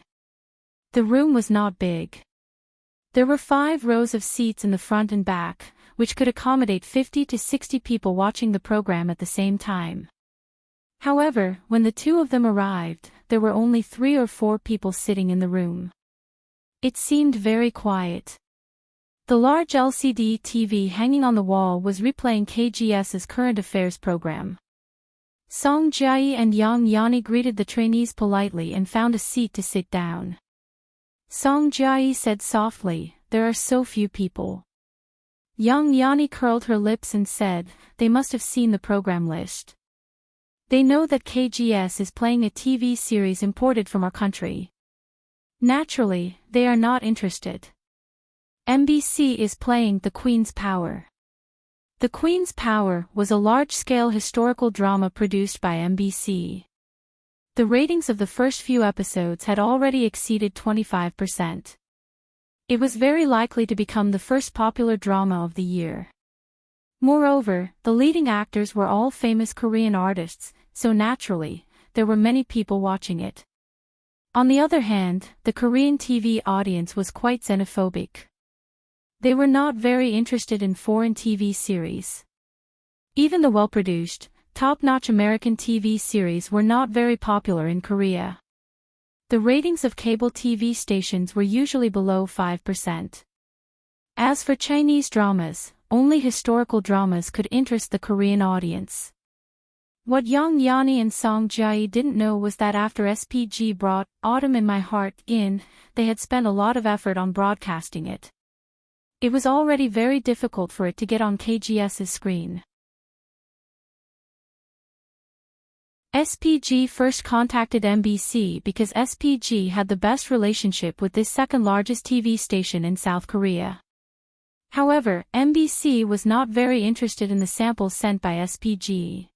The room was not big. There were 5 rows of seats in the front and back, which could accommodate 50 to 60 people watching the program at the same time. However, when the two of them arrived, there were only 3 or 4 people sitting in the room. It seemed very quiet. The large LCD TV hanging on the wall was replaying KGS's current affairs program. Song Jiayi and Yang Yani greeted the trainees politely and found a seat to sit down. Song Jiayi said softly, "There are so few people." Yang Yani curled her lips and said, "They must have seen the program list. They know that KGS is playing a TV series imported from our country. Naturally, they are not interested. MBC is playing The Queen's Power." The Queen's Power was a large-scale historical drama produced by MBC. The ratings of the first few episodes had already exceeded 25%. It was very likely to become the first popular drama of the year. Moreover, the leading actors were all famous Korean artists, so naturally, there were many people watching it. On the other hand, the Korean TV audience was quite xenophobic. They were not very interested in foreign TV series. Even the well-produced, top-notch American TV series were not very popular in Korea. The ratings of cable TV stations were usually below 5%. As for Chinese dramas, only historical dramas could interest the Korean audience. What Yang Yani and Song Jiayi didn't know was that after SPG brought Autumn in My Heart in, they had spent a lot of effort on broadcasting it. It was already very difficult for it to get on KGS's screen. SPG first contacted MBC because SPG had the best relationship with this second-largest TV station in South Korea. However, MBC was not very interested in the samples sent by SPG.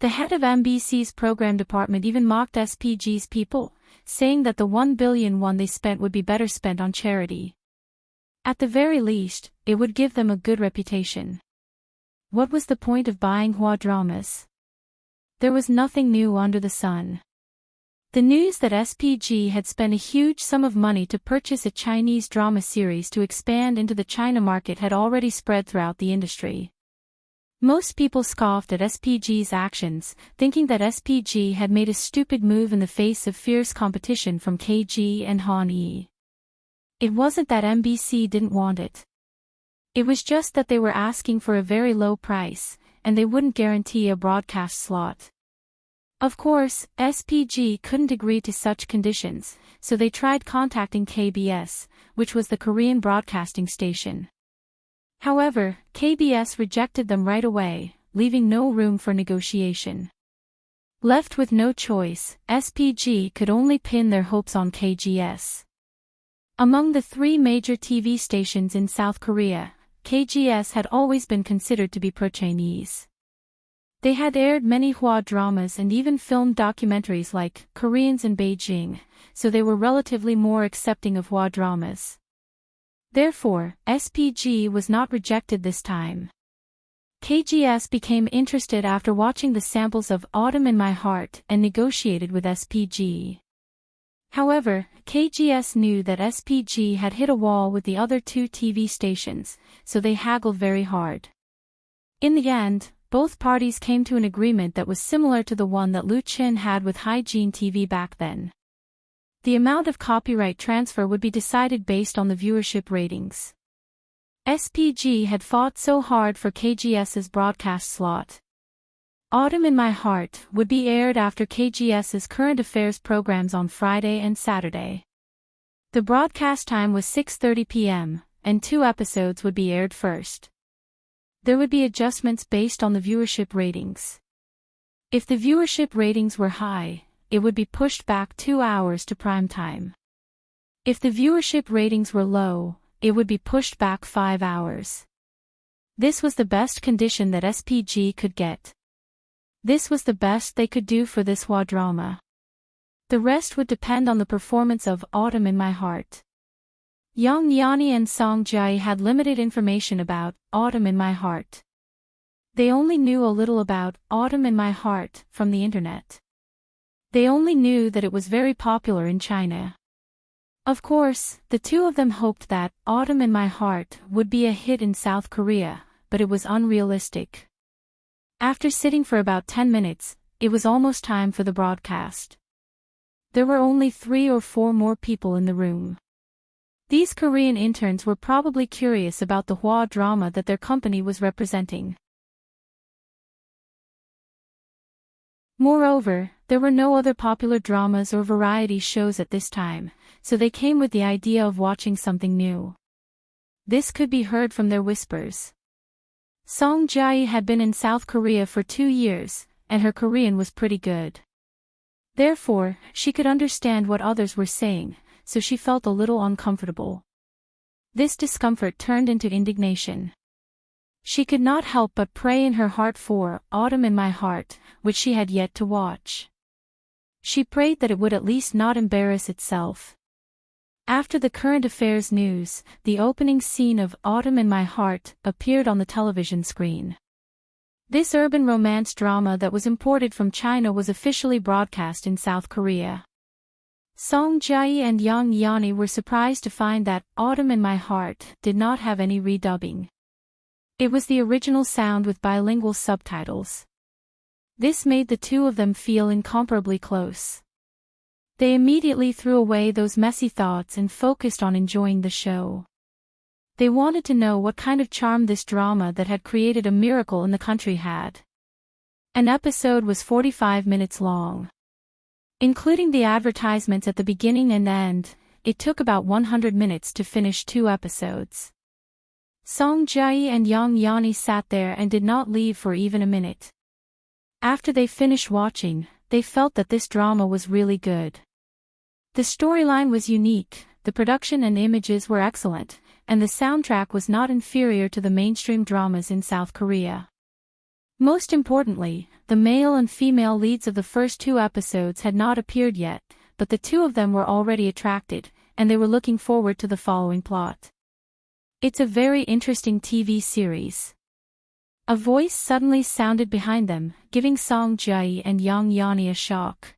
The head of MBC's program department even mocked SPG's people, saying that the 1 billion won they spent would be better spent on charity. At the very least, it would give them a good reputation. What was the point of buying Hua dramas? There was nothing new under the sun. The news that SPG had spent a huge sum of money to purchase a Chinese drama series to expand into the China market had already spread throughout the industry. Most people scoffed at SPG's actions, thinking that SPG had made a stupid move in the face of fierce competition from KG and Han Yi. It wasn't that MBC didn't want it. It was just that they were asking for a very low price, and they wouldn't guarantee a broadcast slot. Of course, SPG couldn't agree to such conditions, so they tried contacting KBS, which was the Korean broadcasting station. However, KBS rejected them right away, leaving no room for negotiation. Left with no choice, SPG could only pin their hopes on KGS. Among the 3 major TV stations in South Korea, KGS had always been considered to be pro-Chinese. They had aired many Hua dramas and even filmed documentaries like Koreans in Beijing, so they were relatively more accepting of Hua dramas. Therefore, SPG was not rejected this time. KGS became interested after watching the samples of Autumn in My Heart and negotiated with SPG. However, KGS knew that SPG had hit a wall with the other 2 TV stations, so they haggled very hard. In the end, both parties came to an agreement that was similar to the one that Lu Chin had with Hygiene TV back then. The amount of copyright transfer would be decided based on the viewership ratings. SPG had fought so hard for KGS's broadcast slot. Autumn in My Heart would be aired after KGS's current affairs programs on Friday and Saturday. The broadcast time was 6:30 p.m., and 2 episodes would be aired first. There would be adjustments based on the viewership ratings. If the viewership ratings were high, it would be pushed back 2 hours to prime time. If the viewership ratings were low, it would be pushed back 5 hours. This was the best condition that SPG could get. This was the best they could do for this hua drama. The rest would depend on the performance of Autumn in My Heart. Yang Yanni and Song Jai had limited information about Autumn in My Heart. They only knew a little about Autumn in My Heart from the internet. They only knew that it was very popular in China. Of course, the two of them hoped that Autumn in My Heart would be a hit in South Korea, but it was unrealistic. After sitting for about 10 minutes, it was almost time for the broadcast. There were only 3 or 4 more people in the room. These Korean interns were probably curious about the hua drama that their company was representing. Moreover, there were no other popular dramas or variety shows at this time, so they came with the idea of watching something new. This could be heard from their whispers. Song Jai had been in South Korea for 2 years, and her Korean was pretty good. Therefore, she could understand what others were saying, so she felt a little uncomfortable. This discomfort turned into indignation. She could not help but pray in her heart for Autumn in My Heart, which she had yet to watch. She prayed that it would at least not embarrass itself. After the current affairs news, the opening scene of Autumn in My Heart appeared on the television screen. This urban romance drama that was imported from China was officially broadcast in South Korea. Song Jai and Yang Yanni were surprised to find that Autumn in My Heart did not have any redubbing. It was the original sound with bilingual subtitles. This made the two of them feel incomparably close. They immediately threw away those messy thoughts and focused on enjoying the show. They wanted to know what kind of charm this drama that had created a miracle in the country had. An episode was 45 minutes long. Including the advertisements at the beginning and end, it took about 100 minutes to finish 2 episodes. Song Jai and Yang Yanni sat there and did not leave for even a minute. After they finished watching, they felt that this drama was really good. The storyline was unique, the production and images were excellent, and the soundtrack was not inferior to the mainstream dramas in South Korea. Most importantly, the male and female leads of the first 2 episodes had not appeared yet, but the two of them were already attracted, and they were looking forward to the following plot. It's a very interesting TV series. A voice suddenly sounded behind them, giving Song Jai and Yang Yanni a shock.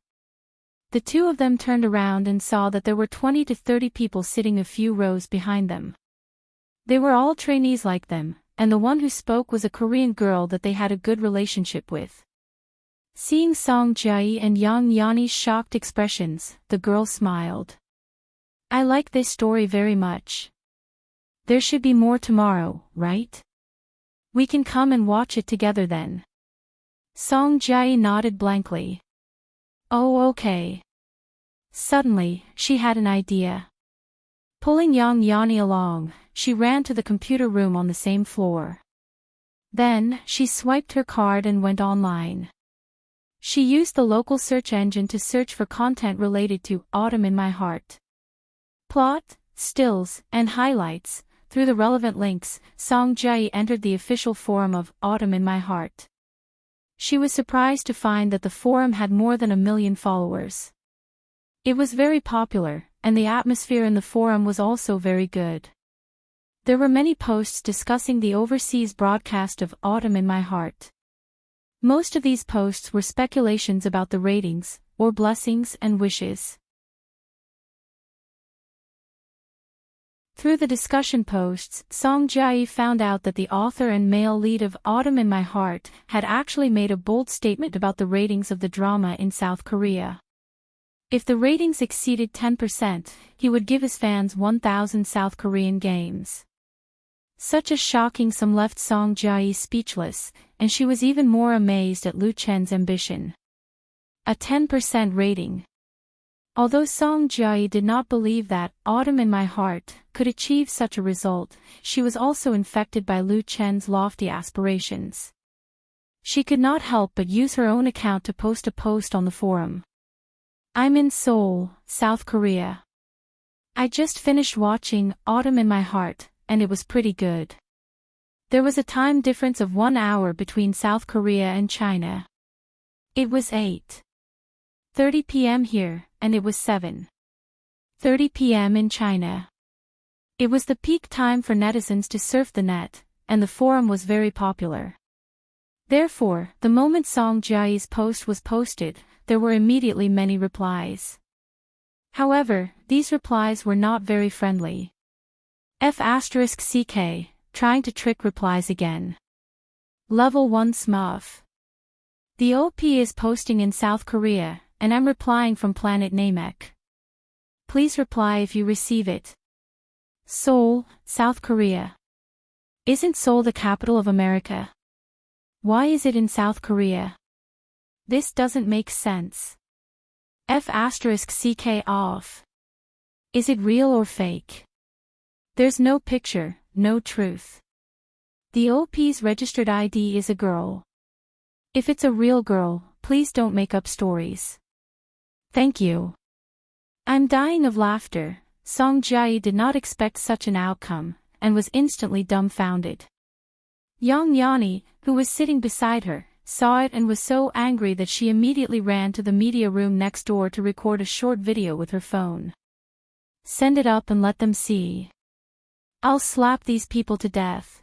The two of them turned around and saw that there were 20 to 30 people sitting a few rows behind them. They were all trainees like them, and the one who spoke was a Korean girl that they had a good relationship with. Seeing Song Jai and Yang Yanni's shocked expressions, the girl smiled. I like this story very much. There should be more tomorrow, right? We can come and watch it together then. Song Jai nodded blankly. Oh, okay. Suddenly, she had an idea. Pulling Yang Yanni along, she ran to the computer room on the same floor. Then, she swiped her card and went online. She used the local search engine to search for content related to Autumn in My Heart. Plot, stills, and highlights. Through the relevant links, Song Jai entered the official forum of Autumn in My Heart. She was surprised to find that the forum had more than 1 million followers. It was very popular, and the atmosphere in the forum was also very good. There were many posts discussing the overseas broadcast of Autumn in My Heart. Most of these posts were speculations about the ratings, or blessings and wishes. Through the discussion posts, Song Jai found out that the author and male lead of Autumn in My Heart had actually made a bold statement about the ratings of the drama in South Korea. If the ratings exceeded 10%, he would give his fans 1,000 South Korean games. Such a shocking sum left Song Jai speechless, and she was even more amazed at Lu Chen's ambition. A 10% rating. Although Song Jai did not believe that Autumn in My Heart could achieve such a result, she was also infected by Lu Chen's lofty aspirations. She could not help but use her own account to post a post on the forum. I'm in Seoul, South Korea. I just finished watching Autumn in My Heart, and it was pretty good. There was a time difference of 1 hour between South Korea and China. It was 8:30 p.m. here, and it was 7:30 p.m. in China. It was the peak time for netizens to surf the net, and the forum was very popular. Therefore, the moment Song Jiayi's post was posted, there were immediately many replies. However, these replies were not very friendly. F***ck, trying to trick replies again. Level 1 Smurf. The OP is posting in South Korea, and I'm replying from Planet Namek. Please reply if you receive it. Seoul, South Korea. Isn't Seoul the capital of America? Why is it in South Korea? This doesn't make sense. F***ck off. Is it real or fake? There's no picture, no truth. The OP's registered ID is a girl. If it's a real girl, please don't make up stories. Thank you. I'm dying of laughter. Song Jiayi did not expect such an outcome, and was instantly dumbfounded. Yang Yani, who was sitting beside her, saw it and was so angry that she immediately ran to the media room next door to record a short video with her phone. Send it up and let them see. I'll slap these people to death.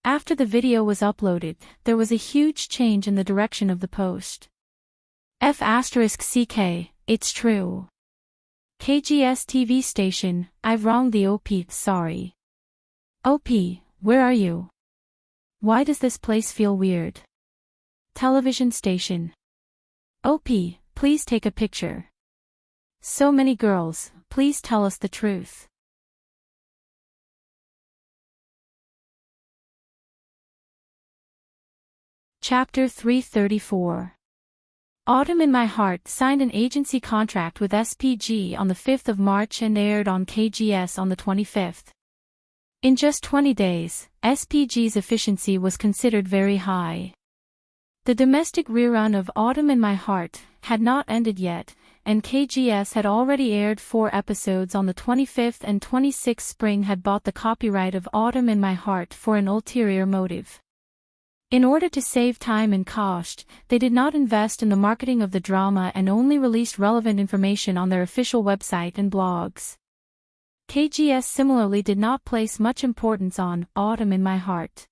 After the video was uploaded, there was a huge change in the direction of the post. F***ck, it's true. KGS TV station, I've wronged the OP, sorry. OP, where are you? Why does this place feel weird? Television station. OP, please take a picture. So many girls, please tell us the truth. Chapter 334. Autumn in My Heart signed an agency contract with SPG on the 5th of March and aired on KGS on the 25th. In just 20 days, SPG's efficiency was considered very high. The domestic rerun of Autumn in My Heart had not ended yet, and KGS had already aired 4 episodes on the 25th and 26th. Spring had bought the copyright of Autumn in My Heart for an ulterior motive. In order to save time and cost, they did not invest in the marketing of the drama and only released relevant information on their official website and blogs. KGS similarly did not place much importance on Autumn in My Heart.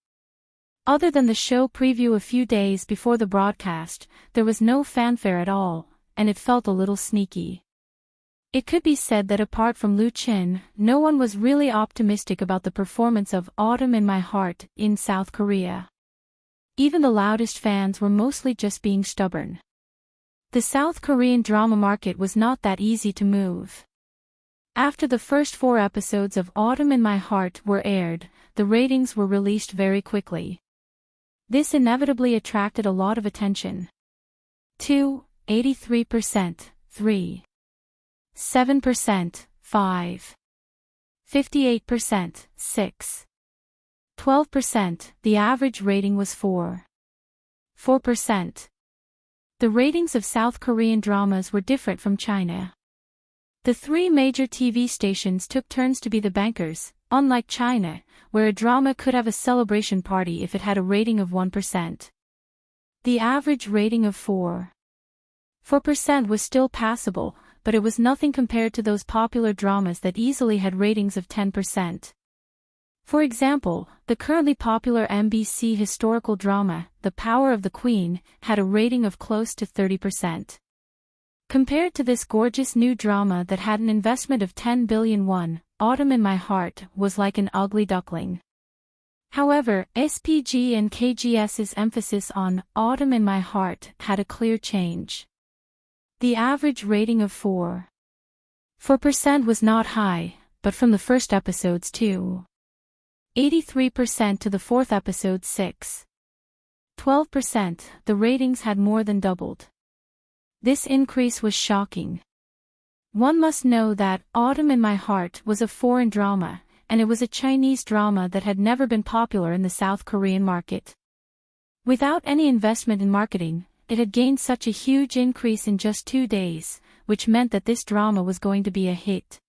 Other than the show preview a few days before the broadcast, there was no fanfare at all, and it felt a little sneaky. It could be said that apart from Lu Chin, no one was really optimistic about the performance of Autumn in My Heart in South Korea. Even the loudest fans were mostly just being stubborn. The South Korean drama market was not that easy to move. After the first 4 episodes of Autumn in My Heart were aired, the ratings were released very quickly. This inevitably attracted a lot of attention. 2, 83%, 3, 7%, 5, 58%, 6, 12%, the average rating was 4%. The ratings of South Korean dramas were different from China. The 3 major TV stations took turns to be the bankers, unlike China, where a drama could have a celebration party if it had a rating of 1%. The average rating of 4% was still passable, but it was nothing compared to those popular dramas that easily had ratings of 10%. For example, the currently popular MBC historical drama, The Power of the Queen, had a rating of close to 30%. Compared to this gorgeous new drama that had an investment of 10 billion won, Autumn in My Heart was like an ugly duckling. However, SPG and KGS's emphasis on Autumn in My Heart had a clear change. The average rating of 4% was not high, but from the first episodes to 83% to the 4th episode 12%, the ratings had more than doubled. This increase was shocking. One must know that Autumn in My Heart was a foreign drama, and it was a Chinese drama that had never been popular in the South Korean market. Without any investment in marketing, it had gained such a huge increase in just 2 days, which meant that this drama was going to be a hit.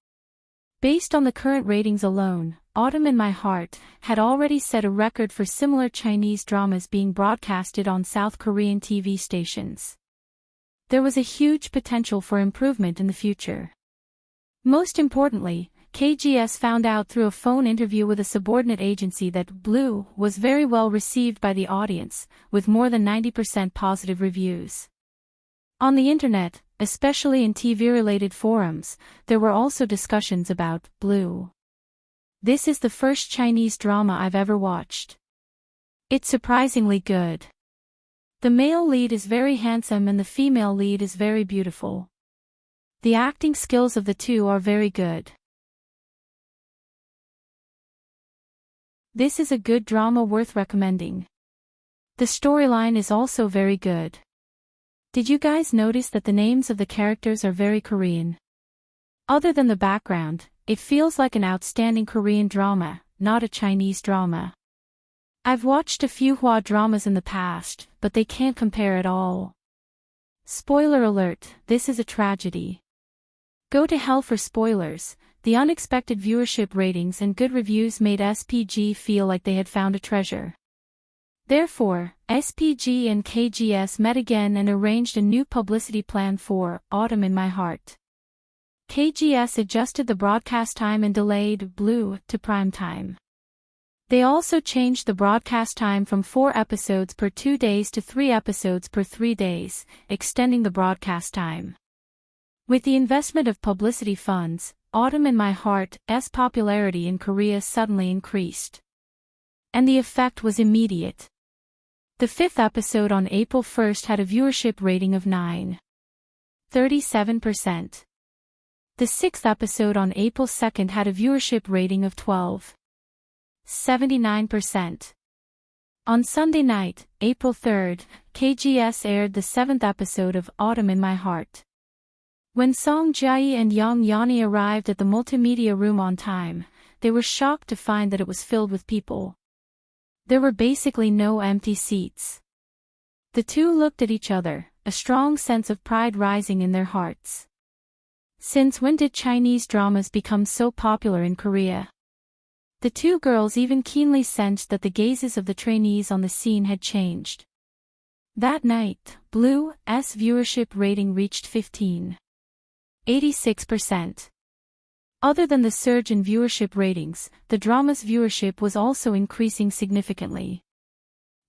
Based on the current ratings alone, Autumn in My Heart had already set a record for similar Chinese dramas being broadcasted on South Korean TV stations. There was a huge potential for improvement in the future. Most importantly, KGS found out through a phone interview with a subordinate agency that Blue was very well received by the audience, with more than 90% positive reviews. On the internet, especially in TV-related forums, there were also discussions about Blue. This is the first Chinese drama I've ever watched. It's surprisingly good. The male lead is very handsome and the female lead is very beautiful. The acting skills of the two are very good. This is a good drama worth recommending. The storyline is also very good. Did you guys notice that the names of the characters are very Korean? Other than the background, it feels like an outstanding Korean drama, not a Chinese drama. I've watched a few Hua dramas in the past, but they can't compare at all. Spoiler alert, this is a tragedy. Go to hell for spoilers. The unexpected viewership ratings and good reviews made SPG feel like they had found a treasure. Therefore, SPG and KGS met again and arranged a new publicity plan for Autumn in My Heart. KGS adjusted the broadcast time and delayed Blue to prime time. They also changed the broadcast time from 4 episodes per 2 days to 3 episodes per 3 days, extending the broadcast time. With the investment of publicity funds, Autumn in My Heart's popularity in Korea suddenly increased. And the effect was immediate. The 5th episode on April 1st had a viewership rating of 9.37%. The 6th episode on April 2nd had a viewership rating of 12.79%. On Sunday night, April 3rd, KGS aired the 7th episode of Autumn in My Heart. When Song Jae and Young Yani arrived at the multimedia room on time, they were shocked to find that it was filled with people. There were basically no empty seats. The two looked at each other, a strong sense of pride rising in their hearts. Since when did Chinese dramas become so popular in Korea? The two girls even keenly sensed that the gazes of the trainees on the scene had changed. That night, Blue's viewership rating reached 15.86%. Other than the surge in viewership ratings, the drama's viewership was also increasing significantly.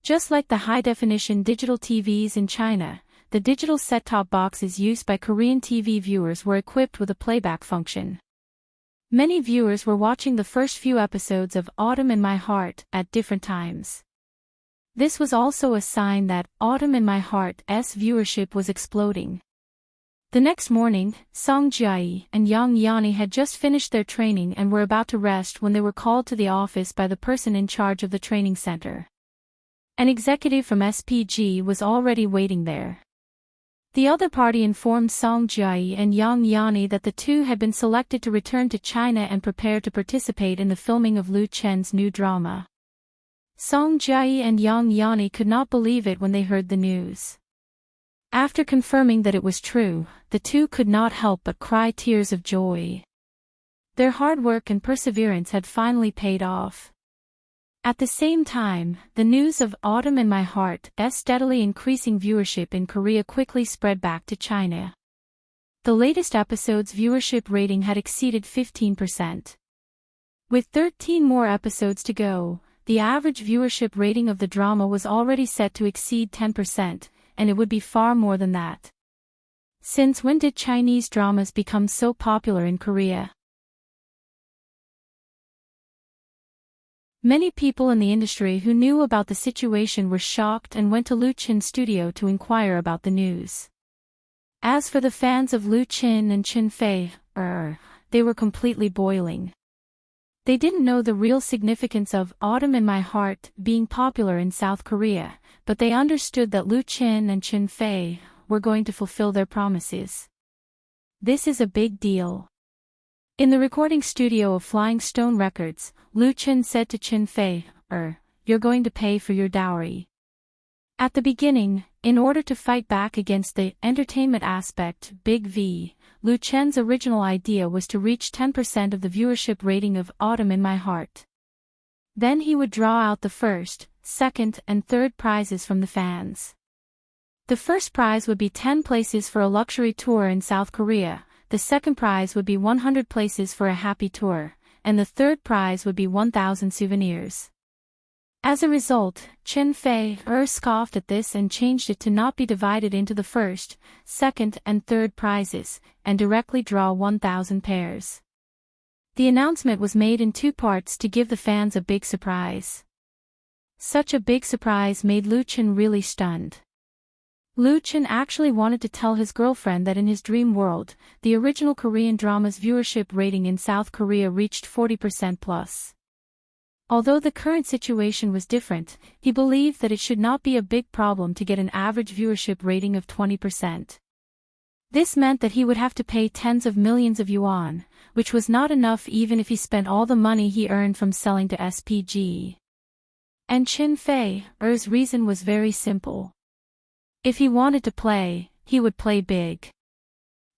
Just like the high-definition digital TVs in China, the digital set-top boxes used by Korean TV viewers were equipped with a playback function. Many viewers were watching the first few episodes of Autumn in My Heart at different times. This was also a sign that Autumn in My Heart's viewership was exploding. The next morning, Song Jae and Young Yani had just finished their training and were about to rest when they were called to the office by the person in charge of the training center. An executive from SPG was already waiting there. The other party informed Song Jae and Young Yani that the two had been selected to return to China and prepare to participate in the filming of Lu Chen's new drama. Song Jae and Young Yani could not believe it when they heard the news. After confirming that it was true, the two could not help but cry tears of joy. Their hard work and perseverance had finally paid off. At the same time, the news of Autumn in My Heart's steadily increasing viewership in Korea quickly spread back to China. The latest episode's viewership rating had exceeded 15%. With 13 more episodes to go, the average viewership rating of the drama was already set to exceed 10%, and it would be far more than that. Since when did Chinese dramas become so popular in Korea? Many people in the industry who knew about the situation were shocked and went to Lu Chen's studio to inquire about the news. As for the fans of Lu Chen and Chen Fei, they were completely boiling. They didn't know the real significance of Autumn in My Heart being popular in South Korea, but they understood that Lu Chen and Chen Fei were going to fulfill their promises. This is a big deal. In the recording studio of Flying Stone Records, Lu Chen said to Chen Fei, "You're going to pay for your dowry." At the beginning, In order to fight back against the entertainment aspect, Big V, Lu Chen's original idea was to reach 10% of the viewership rating of Autumn in My Heart. Then he would draw out the first, second, and third prizes from the fans. The first prize would be 10 places for a luxury tour in South Korea, the second prize would be 100 places for a happy tour, and the third prize would be 1,000 souvenirs. As a result, Chen Fei scoffed at this and changed it to not be divided into the first, second, and third prizes, and directly draw 1,000 pairs. The announcement was made in 2 parts to give the fans a big surprise. Such a big surprise made Lu Chen really stunned. Lu Chen actually wanted to tell his girlfriend that in his dream world, the original Korean drama's viewership rating in South Korea reached 40% plus. Although the current situation was different, he believed that it should not be a big problem to get an average viewership rating of 20%. This meant that he would have to pay tens of millions of yuan, which was not enough even if he spent all the money he earned from selling to SPG. And Chen Fei's reason was very simple. If he wanted to play, he would play big.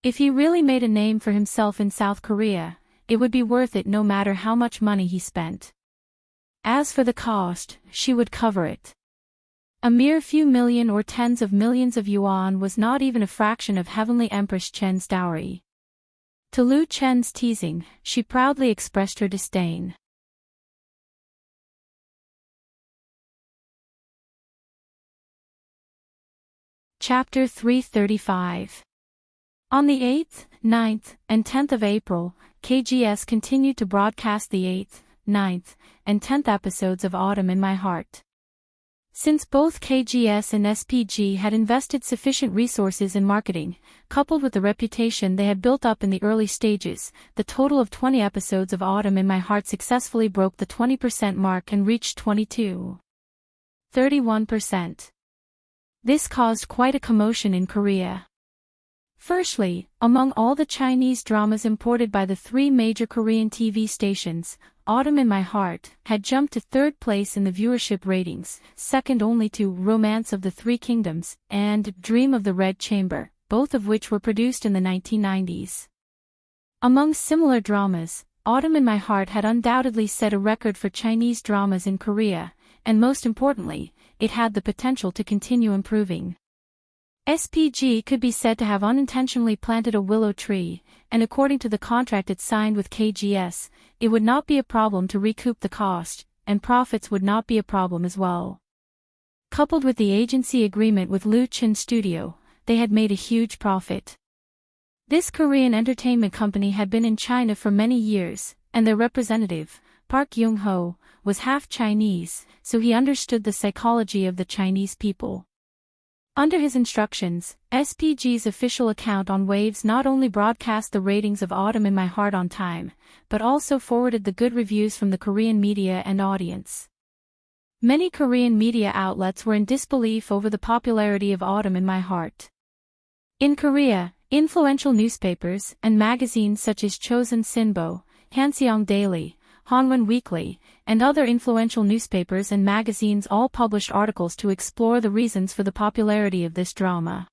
If he really made a name for himself in South Korea, it would be worth it no matter how much money he spent. As for the cost, she would cover it. A mere few million or tens of millions of yuan was not even a fraction of Heavenly Empress Chen's dowry. To Lu Chen's teasing, she proudly expressed her disdain. Chapter 335. On the 8th, 9th, and 10th of April, KGS continued to broadcast the 8th, 9th, and 10th episodes of Autumn in My Heart. Since both KGS and SPG had invested sufficient resources in marketing, coupled with the reputation they had built up in the early stages, the total of 20 episodes of Autumn in My Heart successfully broke the 20% mark and reached 31%. This caused quite a commotion in Korea. Firstly, among all the Chinese dramas imported by the 3 major Korean TV stations, Autumn in My Heart had jumped to 3rd place in the viewership ratings, second only to Romance of the Three Kingdoms and Dream of the Red Chamber, both of which were produced in the 1990s. Among similar dramas, Autumn in My Heart had undoubtedly set a record for Chinese dramas in Korea, and most importantly, it had the potential to continue improving. SPG could be said to have unintentionally planted a willow tree, and according to the contract it signed with KGS, it would not be a problem to recoup the cost, and profits would not be a problem as well. Coupled with the agency agreement with Lu Chen Studio, they had made a huge profit. This Korean entertainment company had been in China for many years, and their representative, Park Young-ho, was half Chinese, so he understood the psychology of the Chinese people. Under his instructions, SPG's official account on Waves not only broadcast the ratings of Autumn in My Heart on time, but also forwarded the good reviews from the Korean media and audience. Many Korean media outlets were in disbelief over the popularity of Autumn in My Heart. In Korea, influential newspapers and magazines such as Chosun Sinbo, Hanseong Daily, Hanwon Weekly, and other influential newspapers and magazines all published articles to explore the reasons for the popularity of this drama.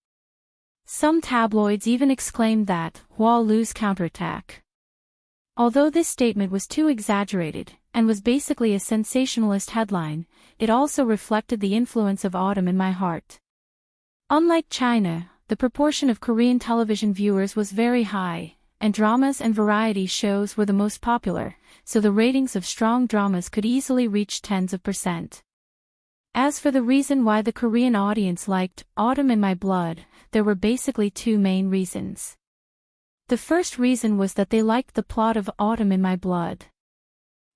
Some tabloids even exclaimed that, Hua Lu's counterattack. Although this statement was too exaggerated, and was basically a sensationalist headline, it also reflected the influence of Autumn in My Heart. Unlike China, the proportion of Korean television viewers was very high, and dramas and variety shows were the most popular, so the ratings of strong dramas could easily reach tens of %. As for the reason why the Korean audience liked Autumn in My Blood, there were basically 2 main reasons. The first reason was that they liked the plot of Autumn in My Blood.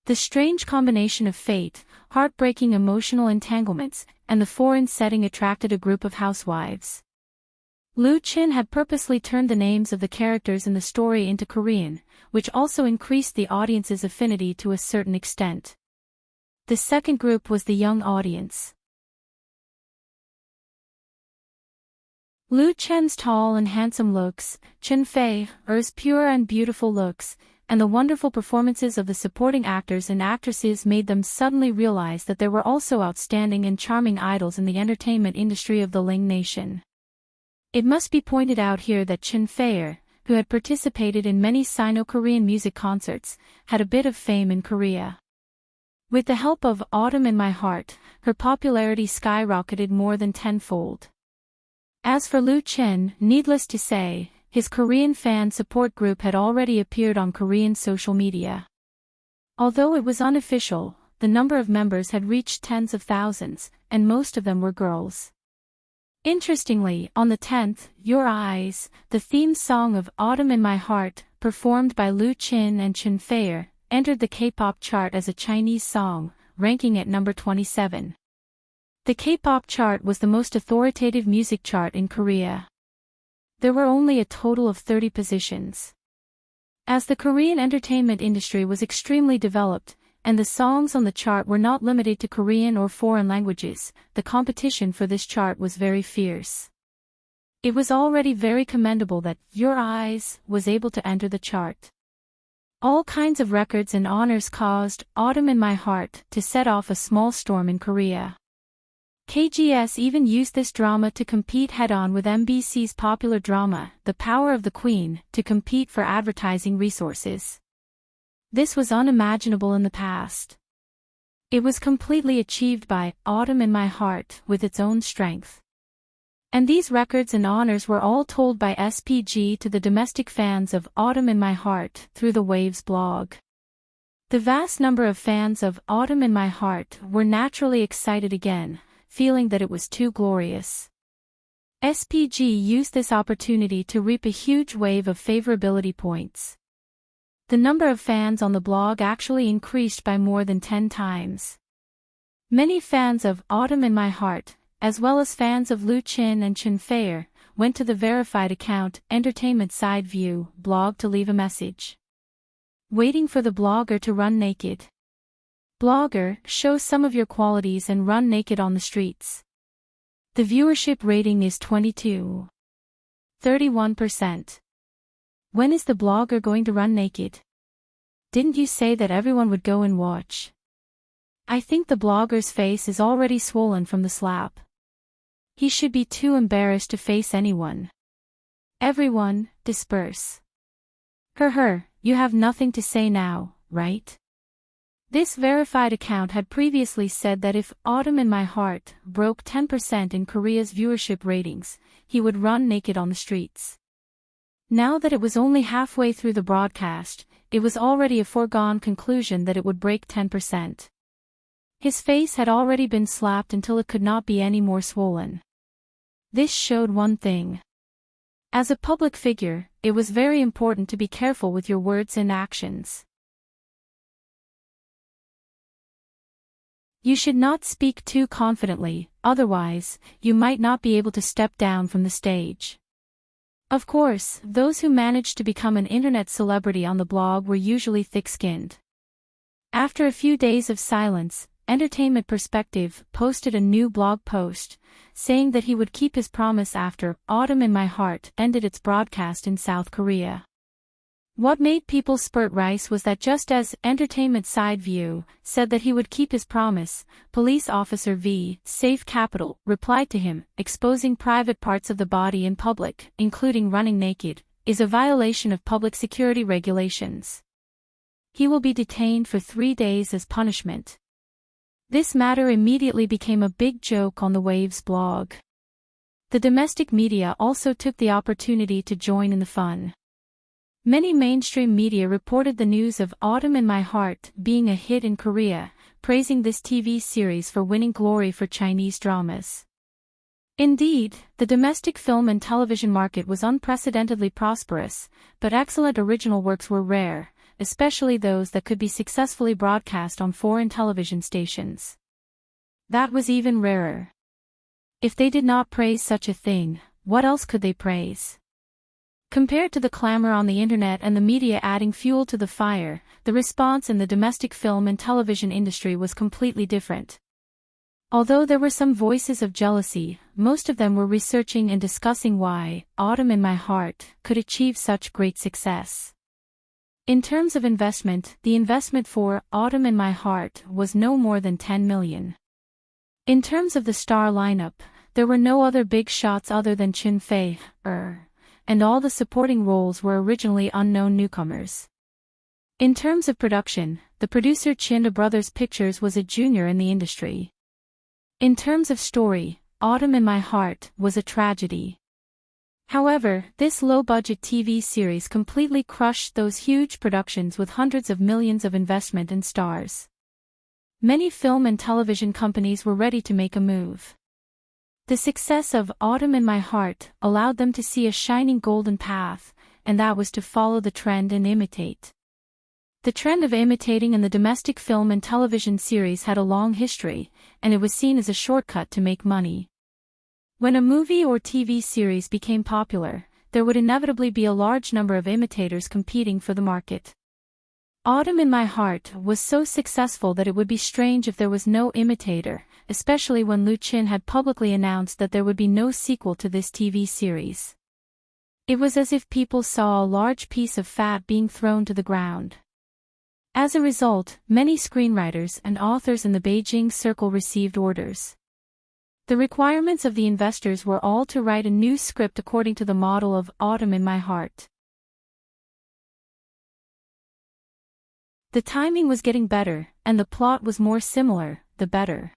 The strange combination of fate, heartbreaking emotional entanglements, and the foreign setting attracted a group of housewives. Lu Chen had purposely turned the names of the characters in the story into Korean, which also increased the audience's affinity to a certain extent. The second group was the young audience. Lu Chen's tall and handsome looks, Chen Fei's pure and beautiful looks, and the wonderful performances of the supporting actors and actresses made them suddenly realize that there were also outstanding and charming idols in the entertainment industry of the Ling Nation. It must be pointed out here that Chen Feier, who had participated in many Sino-Korean music concerts, had a bit of fame in Korea. With the help of Autumn in My Heart, her popularity skyrocketed more than tenfold. As for Lu Chen, needless to say, his Korean fan support group had already appeared on Korean social media. Although it was unofficial, the number of members had reached tens of thousands, and most of them were girls. Interestingly, on the 10th, Your Eyes, the theme song of Autumn in My Heart, performed by Lu Chen and Chen Feier, entered the K-pop chart as a Chinese song, ranking at number 27. The K-pop chart was the most authoritative music chart in Korea. There were only a total of 30 positions. As the Korean entertainment industry was extremely developed, and the songs on the chart were not limited to Korean or foreign languages, the competition for this chart was very fierce. It was already very commendable that Your Eyes was able to enter the chart. All kinds of records and honors caused Autumn in My Heart to set off a small storm in Korea. KGS even used this drama to compete head-on with MBC's popular drama, The Power of the Queen, to compete for advertising resources. This was unimaginable in the past. It was completely achieved by Autumn in My Heart with its own strength. And these records and honors were all told by SPG to the domestic fans of Autumn in My Heart through the Waves blog. The vast number of fans of Autumn in My Heart were naturally excited again, feeling that it was too glorious. SPG used this opportunity to reap a huge wave of favorability points. The number of fans on the blog actually increased by more than 10 times. Many fans of Autumn in My Heart, as well as fans of Lu Chen and Chen Feier, went to the verified account Entertainment Side View blog to leave a message. Waiting for the blogger to run naked. Blogger, show some of your qualities and run naked on the streets. The viewership rating is 31%. When is the blogger going to run naked? Didn't you say that everyone would go and watch? I think the blogger's face is already swollen from the slap. He should be too embarrassed to face anyone. Everyone, disperse. You have nothing to say now, right? This verified account had previously said that if Autumn in My Heart broke 10% in Korea's viewership ratings, he would run naked on the streets. Now that it was only halfway through the broadcast, it was already a foregone conclusion that it would break 10%. His face had already been slapped until it could not be any more swollen. This showed one thing. As a public figure, it was very important to be careful with your words and actions. You should not speak too confidently, otherwise, you might not be able to step down from the stage. Of course, those who managed to become an internet celebrity on the blog were usually thick-skinned. After a few days of silence, Entertainment Perspective posted a new blog post, saying that he would keep his promise after Autumn in My Heart ended its broadcast in South Korea. What made people spurt rice was that just as Entertainment Side View said that he would keep his promise, Police Officer V. Safe Capital replied to him, exposing private parts of the body in public, including running naked, is a violation of public security regulations. He will be detained for 3 days as punishment. This matter immediately became a big joke on the Waves blog. The domestic media also took the opportunity to join in the fun. Many mainstream media reported the news of Autumn in My Heart being a hit in Korea, praising this TV series for winning glory for Chinese dramas. Indeed, the domestic film and television market was unprecedentedly prosperous, but excellent original works were rare, especially those that could be successfully broadcast on foreign television stations. That was even rarer. If they did not praise such a thing, what else could they praise? Compared to the clamor on the internet and the media adding fuel to the fire, the response in the domestic film and television industry was completely different. Although there were some voices of jealousy, most of them were researching and discussing why Autumn in My Heart could achieve such great success. In terms of investment, the investment for Autumn in My Heart was no more than 10 million. In terms of the star lineup, there were no other big shots other than Chin Fei, and all the supporting roles were originally unknown newcomers. In terms of production, the producer Chin Brothers Pictures was a junior in the industry. In terms of story, Autumn in My Heart was a tragedy. However, this low-budget TV series completely crushed those huge productions with hundreds of millions of investment and stars. Many film and television companies were ready to make a move. The success of Autumn in My Heart allowed them to see a shining golden path, and that was to follow the trend and imitate. The trend of imitating in the domestic film and television series had a long history, and it was seen as a shortcut to make money. When a movie or TV series became popular, there would inevitably be a large number of imitators competing for the market. Autumn in My Heart was so successful that it would be strange if there was no imitator, especially when Lu Chin had publicly announced that there would be no sequel to this TV series. It was as if people saw a large piece of fat being thrown to the ground. As a result, many screenwriters and authors in the Beijing circle received orders. The requirements of the investors were all to write a new script according to the model of Autumn in My Heart. The timing was getting better, and the plot was more similar, the better.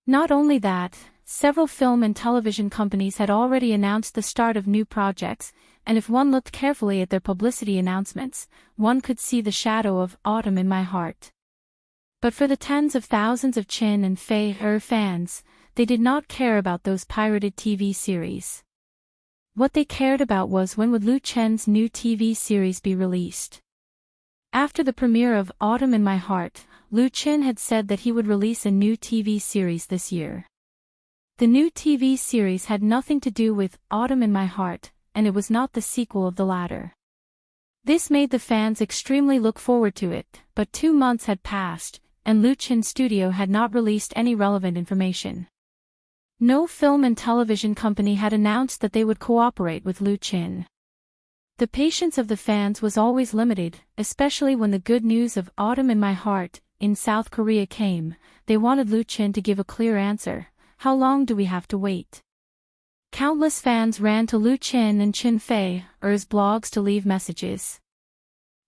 Not only that, several film and television companies had already announced the start of new projects, and if one looked carefully at their publicity announcements, one could see the shadow of Autumn in My Heart. But for the tens of thousands of Chin and Fei fans, they did not care about those pirated TV series. What they cared about was when would Lu Chen's new TV series be released. After the premiere of Autumn in My Heart, Lu Chin had said that he would release a new TV series this year. The new TV series had nothing to do with Autumn in My Heart, and it was not the sequel of the latter. This made the fans extremely look forward to it, but 2 months had passed, and Lu Chin's studio had not released any relevant information. No film and television company had announced that they would cooperate with Lu Chin. The patience of the fans was always limited, especially when the good news of Autumn in My Heart in South Korea came. They wanted Lu Chin to give a clear answer. How long do we have to wait? Countless fans ran to Lu Chin and Chin Fei's blogs to leave messages.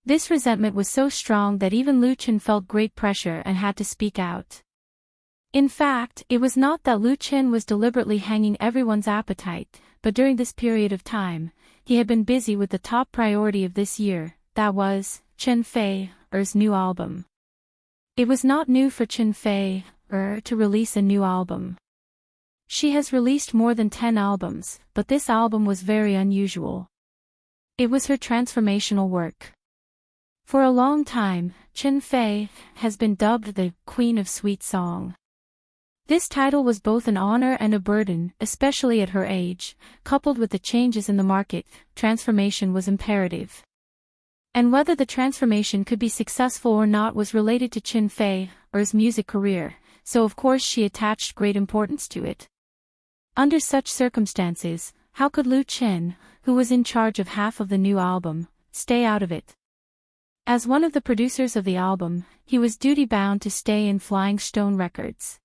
This resentment was so strong that even Lu Chin felt great pressure and had to speak out. In fact, it was not that Lu Chin was deliberately hanging everyone's appetite, but during this period of time, he had been busy with the top priority of this year, that was, Chin Fei's new album. It was not new for Chin Fei to release a new album. She has released more than 10 albums, but this album was very unusual. It was her transformational work. For a long time, Chin Fei has been dubbed the Queen of Sweet Song. This title was both an honor and a burden, especially at her age. Coupled with the changes in the market, transformation was imperative. And whether the transformation could be successful or not was related to Chin Fei's music career, so of course she attached great importance to it. Under such circumstances, how could Lu Chin, who was in charge of half of the new album, stay out of it? As one of the producers of the album, he was duty-bound to stay in Flying Stone Records.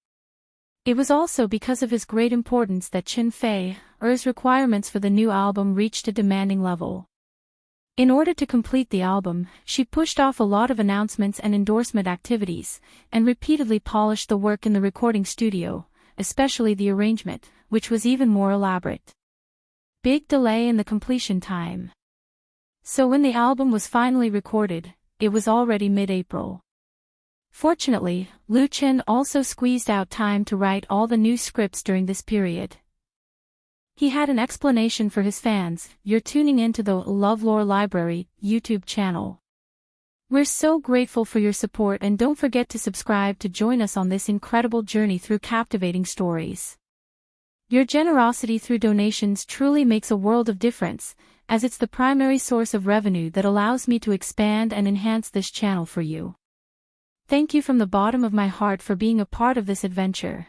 It was also because of his great importance that Chin Fei's requirements for the new album reached a demanding level. In order to complete the album, she pushed off a lot of announcements and endorsement activities, and repeatedly polished the work in the recording studio, especially the arrangement, which was even more elaborate. Big delay in the completion time. So when the album was finally recorded, it was already mid-April. Fortunately, Lu Chin also squeezed out time to write all the new scripts during this period. He had an explanation for his fans. You're tuning into the LoveLore Library YouTube channel. We're so grateful for your support, and don't forget to subscribe to join us on this incredible journey through captivating stories. Your generosity through donations truly makes a world of difference, as it's the primary source of revenue that allows me to expand and enhance this channel for you. Thank you from the bottom of my heart for being a part of this adventure.